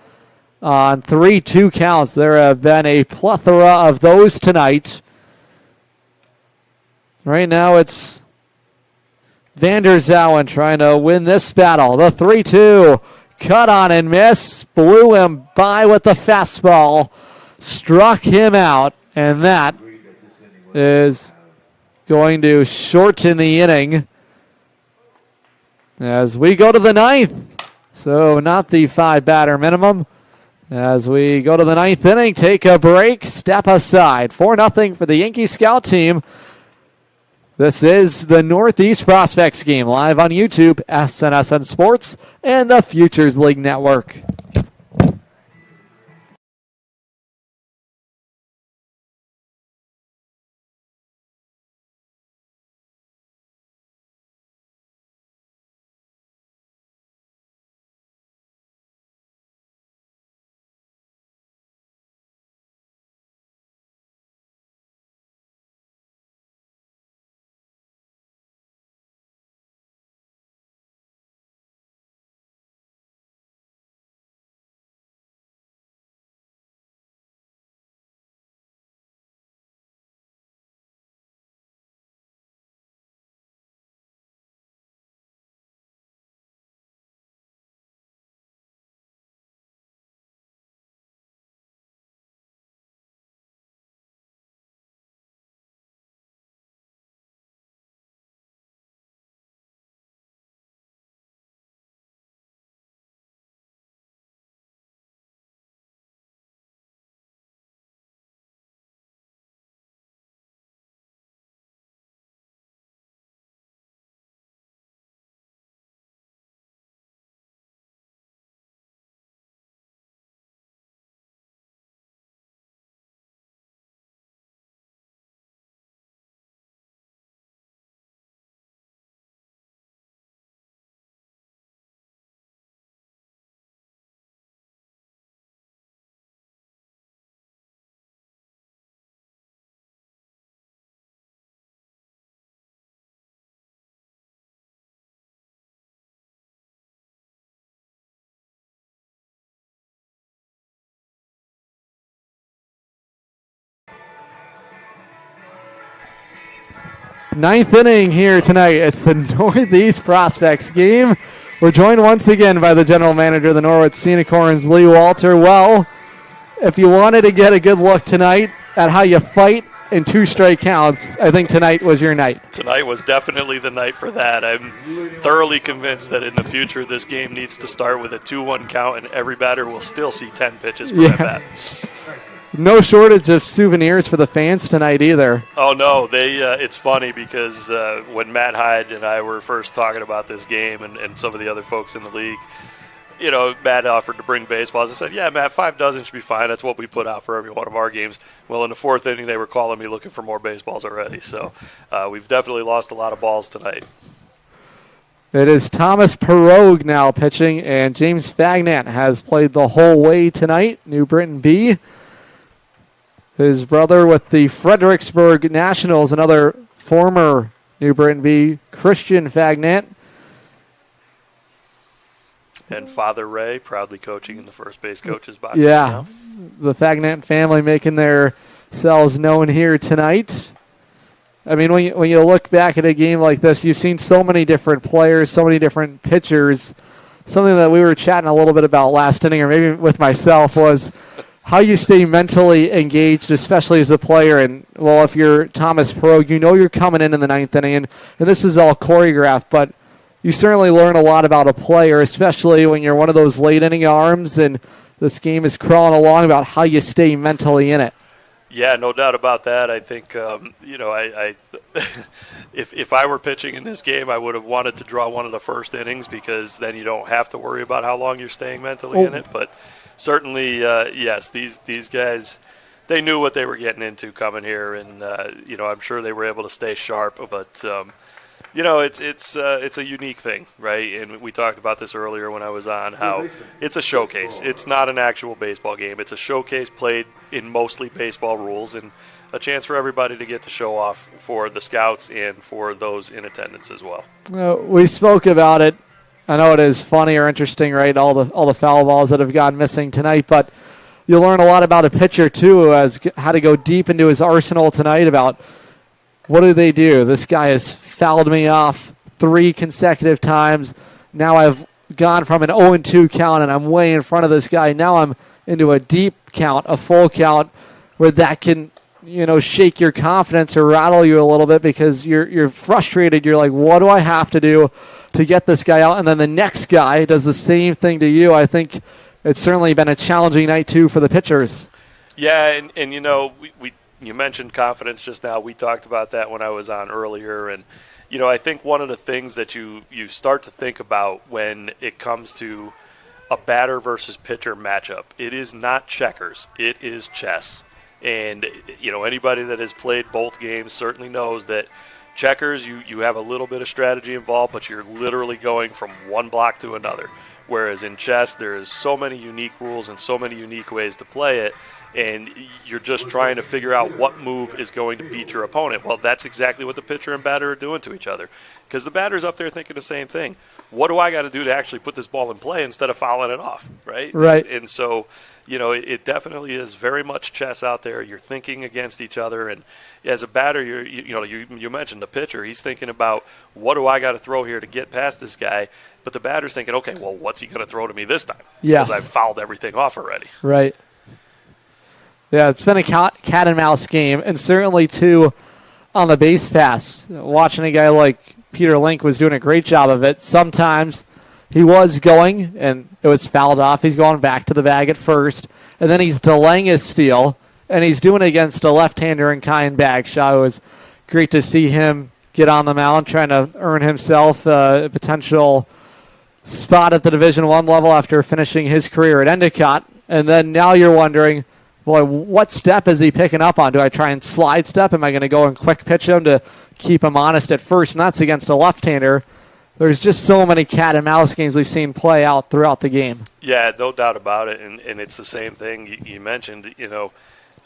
E: on 3-2 counts. There have been a plethora of those tonight. Right now it's Vander Zowen trying to win this battle. The 3-2, cut on and miss. Blew him by with the fastball. Struck him out, and that is going to shorten the inning as we go to the 9th. So not the 5-batter minimum. As we go to the 9th inning, take a break, step aside. 4-0 for the Yankee scout team. This is the Northeast Prospects game, live on YouTube, SNSN Sports, and the Futures League Network. Ninth inning here tonight. It's the Northeast Prospects game. We're joined once again by the general manager of the Norwich Sea Unicorns, Lee Walter. Well, if you wanted to get a good look tonight at how you fight in 2 straight counts, I think tonight was your night.
F: Tonight was definitely the night for that. I'm thoroughly convinced that in the future this game needs to start with a 2-1 count, and every batter will still see 10 pitches per at bat.
E: No shortage of souvenirs for the fans tonight either.
F: Oh, no. It's funny because when Matt Hyde and I were first talking about this game and some of the other folks in the league, Matt offered to bring baseballs. I said, yeah, Matt, 5 dozen should be fine. That's what we put out for every one of our games. Well, in the 4th inning, they were calling me looking for more baseballs already. So we've definitely lost a lot of balls tonight.
E: It is Thomas Perrogue now pitching, and James Fagnant has played the whole way tonight. New Britain B. His brother with the Fredericksburg Nationals, another former New Britain B, Christian Fagnant.
F: And Father Ray proudly coaching in the first base coaches box.
E: Yeah, the Fagnant family making themselves known here tonight. I mean, when you look back at a game like this, you've seen so many different players, so many different pitchers. Something that we were chatting a little bit about last inning, or maybe with myself, was how you stay mentally engaged, especially as a player. And, well, if you're Thomas Perrogue, you're coming in the 9th inning, and this is all choreographed, but you certainly learn a lot about a player, especially when you're one of those late inning arms and this game is crawling along, about how you stay mentally in it.
F: Yeah, no doubt about that. I think, if I were pitching in this game, I would have wanted to draw one of the first innings, because then you don't have to worry about how long you're staying mentally in it. But certainly, yes, these guys, they knew what they were getting into coming here, and I'm sure they were able to stay sharp. But it's a unique thing, right? And we talked about this earlier when I was on, how it's a showcase. It's not an actual baseball game. It's a showcase played in mostly baseball rules, and a chance for everybody to get to show off for the scouts and for those in attendance as well.
E: We spoke about it. I know it is funny or interesting, right? All the foul balls that have gone missing tonight, but you'll learn a lot about a pitcher too, as how to go deep into his arsenal tonight, about what do they do? This guy has fouled me off 3 consecutive times. Now I've gone from an 0-2 count, and I'm way in front of this guy. Now I'm into a deep count, a full count, where that can, shake your confidence or rattle you a little bit, because you're frustrated. You're like, what do I have to do to get this guy out? And then the next guy does the same thing to you. I think it's certainly been a challenging night, too, for the pitchers.
F: Yeah, and you mentioned confidence just now. We talked about that when I was on earlier. And, I think one of the things that you start to think about when it comes to a batter versus pitcher matchup, it is not checkers. It is chess. And, anybody that has played both games certainly knows that checkers, you have a little bit of strategy involved, but you're literally going from one block to another. Whereas in chess, there's so many unique rules and so many unique ways to play it, and you're just trying to figure out what move is going to beat your opponent. Well, that's exactly what the pitcher and batter are doing to each other, because the batter's up there thinking the same thing. What do I got to do to actually put this ball in play instead of fouling it off, right?
E: Right.
F: And so, it definitely is very much chess out there. You're thinking against each other, and as a batter, you mentioned the pitcher. He's thinking about, what do I got to throw here to get past this guy? But the batter's thinking, okay, well, what's he going to throw to me this time?
E: Yes.
F: Because I've fouled everything off already.
E: Right. Yeah, it's been a cat and mouse game, and certainly, too, on the base pass. Watching a guy like Peter Link was doing a great job of it. Sometimes he was going, and it was fouled off. He's going back to the bag at first, and then he's delaying his steal, and he's doing it against a left-hander in Conn Bagshaw. It was great to see him get on the mound, trying to earn himself a potential spot at the Division I level after finishing his career at Endicott. And then now you're wondering, boy, what step is he picking up on? Do I try and slide step? Am I going to go and quick pitch him to keep him honest at first? And that's against a left-hander. There's just so many cat and mouse games we've seen play out throughout the game.
F: Yeah, no doubt about it. And it's the same thing you mentioned.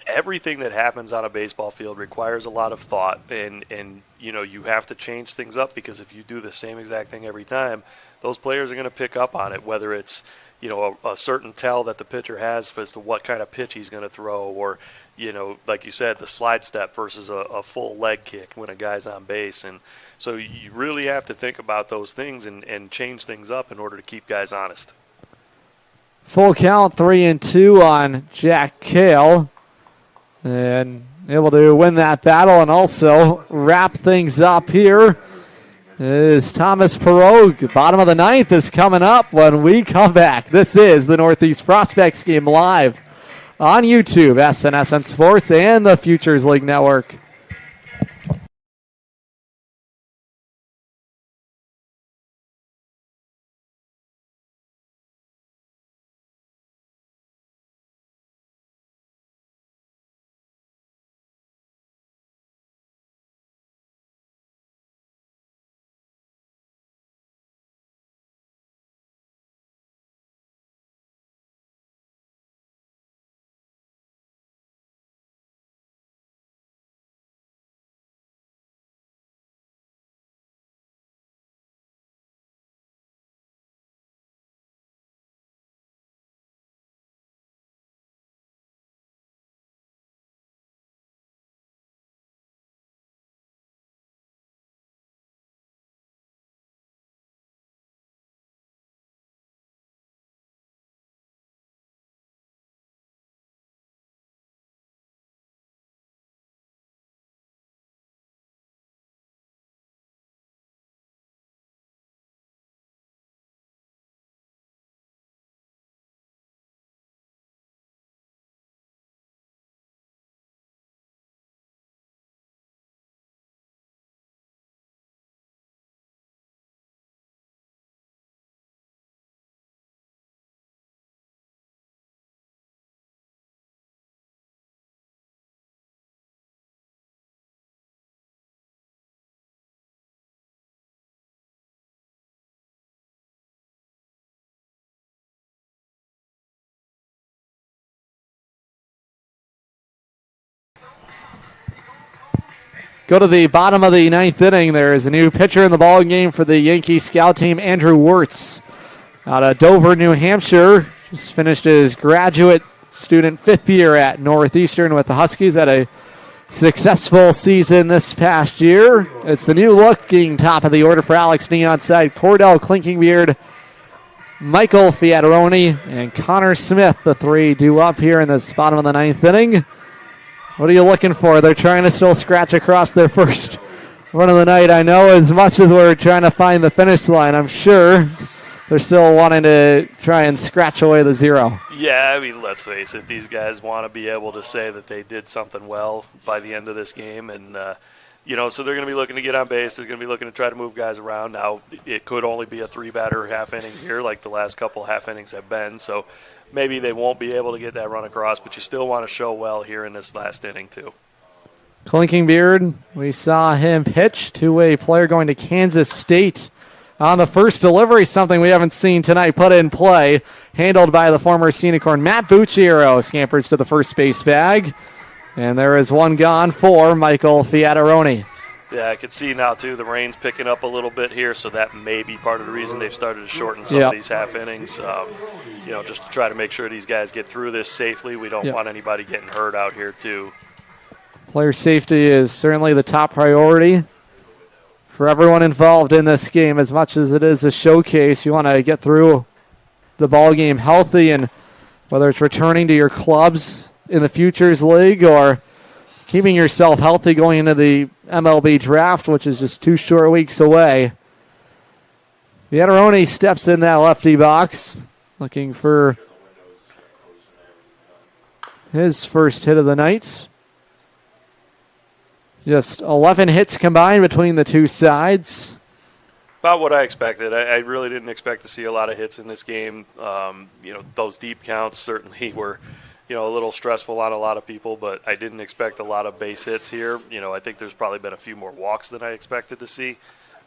F: Everything that happens on a baseball field requires a lot of thought. And you have to change things up, because if you do the same exact thing every time, those players are going to pick up on it, whether it's a certain tell that the pitcher has as to what kind of pitch he's going to throw, or like you said, the slide step versus a full leg kick when a guy's on base. And so you really have to think about those things and change things up in order to keep guys honest.
E: Full count, 3-2 on Jack Cale. And able to win that battle and also wrap things up here is Thomas Perot. Bottom of the ninth is coming up when we come back. This is the Northeast Prospects Game live on YouTube, SNSN Sports, and the Futures League Network. Go to the bottom of the ninth inning. There is a new pitcher in the ball game for the Yankee scout team, Andrew Wirtz, out of Dover, New Hampshire. Just finished his graduate student fifth year at Northeastern with the Huskies. Had a successful season this past year. It's the new looking top of the order for Alex Neon side. Cordell Klinkingbeard, Michael Fiataroni, and Connor Smith. The three due up here in this bottom of the ninth inning. What are you looking for? They're trying to still scratch across their first run of the night. I know as much as we're trying to find the finish line, I'm sure they're still wanting to try and scratch away the zero.
F: Yeah, I mean, let's face it. These guys want to be able to say that they did something well by the end of this game. And, so they're going to be looking to get on base. They're going to be looking to try to move guys around. Now, it could only be a three-batter half inning here like the last couple half innings have been. So maybe they won't be able to get that run across, but you still want to show well here in this last inning too.
E: Klinkingbeard, we saw him pitch to a player going to Kansas State on the first delivery, something we haven't seen tonight. Put in play, handled by the former Sea Unicorn. Matt Bucciero scampers to the first base bag, and there is one gone for Michael Fiataroni.
F: Yeah, I can see now, too, the rain's picking up a little bit here, so that may be part of the reason they've started to shorten some of these half innings, just to try to make sure these guys get through this safely. We don't want anybody getting hurt out here, too.
E: Player safety is certainly the top priority for everyone involved in this game. As much as it is a showcase, you want to get through the ball game healthy, and whether it's returning to your clubs in the Futures League or keeping yourself healthy going into the MLB Draft, which is just 2 short weeks away. Fiataroni steps in that lefty box, looking for his first hit of the night. Just 11 hits combined between the two sides.
F: About what I expected. I really didn't expect to see a lot of hits in this game. Those deep counts certainly were a little stressful on a lot of people, but I didn't expect a lot of base hits here. I think there's probably been a few more walks than I expected to see.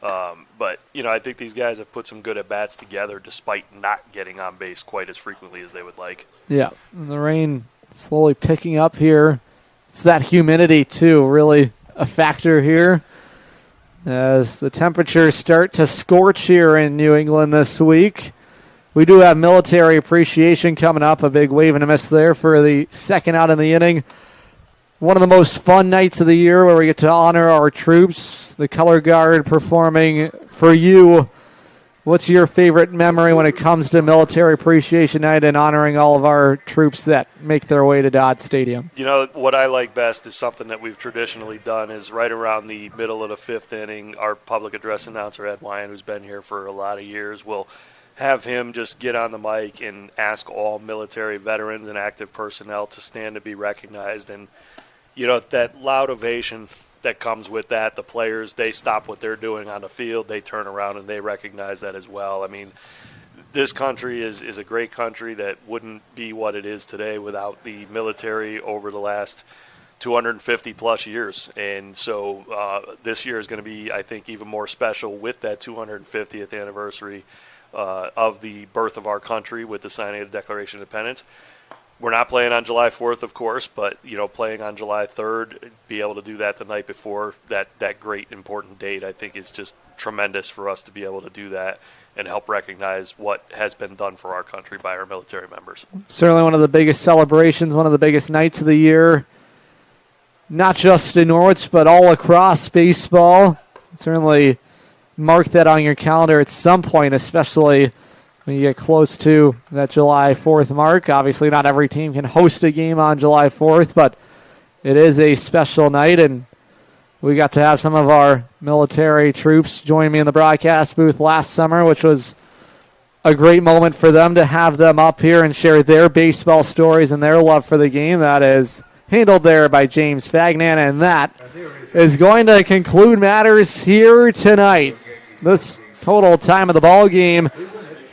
F: But I think these guys have put some good at-bats together despite not getting on base quite as frequently as they would like.
E: Yeah, and the rain slowly picking up here. It's that humidity, too, really a factor here as the temperatures start to scorch here in New England this week. We do have military appreciation coming up, a big wave and a miss there for the second out in the inning. One of the most fun nights of the year where we get to honor our troops, the color guard performing for you. What's your favorite memory when it comes to Military Appreciation Night and honoring all of our troops that make their way to Dodd Stadium?
F: You know, what I like best is something that we've traditionally done is right around the middle of the fifth inning, our public address announcer, Ed Wyan, who's been here for a lot of years, will have him just get on the mic and ask all military veterans and active personnel to stand to be recognized. And, you know, that loud ovation that comes with that, the players, they stop what they're doing on the field, they turn around and they recognize that as well. I mean, this country is a great country that wouldn't be what it is today without the military over the last 250 plus years. And so this year is going to be, I think, even more special with that 250th anniversary of the birth of our country with the signing of the Declaration of Independence. We're not playing on July 4th, of course, but, you know, playing on July 3rd, be able to do that the night before that great important date, I think is just tremendous for us to be able to do that and help recognize what has been done for our country by our military members.
E: Certainly one of the biggest celebrations, one of the biggest nights of the year, not just in Norwich, but all across baseball. Certainly mark that on your calendar at some point, especially when you get close to that July 4th mark. Obviously, not every team can host a game on July 4th, but it is a special night, and we got to have some of our military troops join me in the broadcast booth last summer, which was a great moment for them to have them up here and share their baseball stories and their love for the game. That is handled there by James Fagnan, and that is going to conclude matters here tonight. This total time of the ball game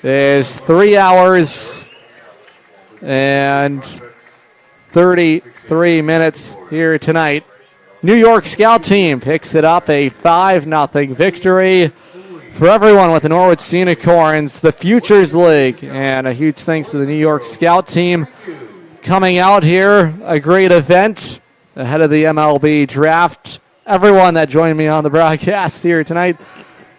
E: is 3 hours and 33 minutes here tonight. New York Scout team picks it up, a 5-0 victory for everyone with the Norwich Sea Unicorns, the Futures League. And a huge thanks to the New York Scout team coming out here. A great event ahead of the MLB Draft. Everyone that joined me on the broadcast here tonight.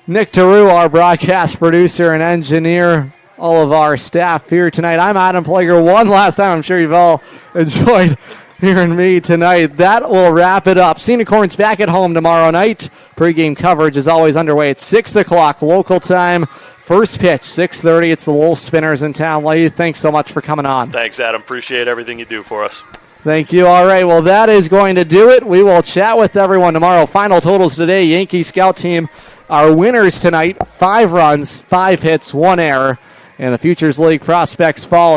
E: Nick Taru, our broadcast producer and engineer, all of our staff here tonight. I'm Adam Plager. One last time, I'm sure you've all enjoyed hearing me tonight. That will wrap it up. Sea Unicorns back at home tomorrow night. Pre-game coverage is always underway at 6 o'clock local time. First pitch, 6:30. It's the Lowell Spinners in town. Lee, thanks so much for coming on.
F: Thanks, Adam. Appreciate everything you do for us.
E: Thank you. All right, well, that is going to do it. We will chat with everyone tomorrow. Final totals today, Yankee Scout team are winners tonight. 5 runs, 5 hits, 1 error. And the Futures League prospects fall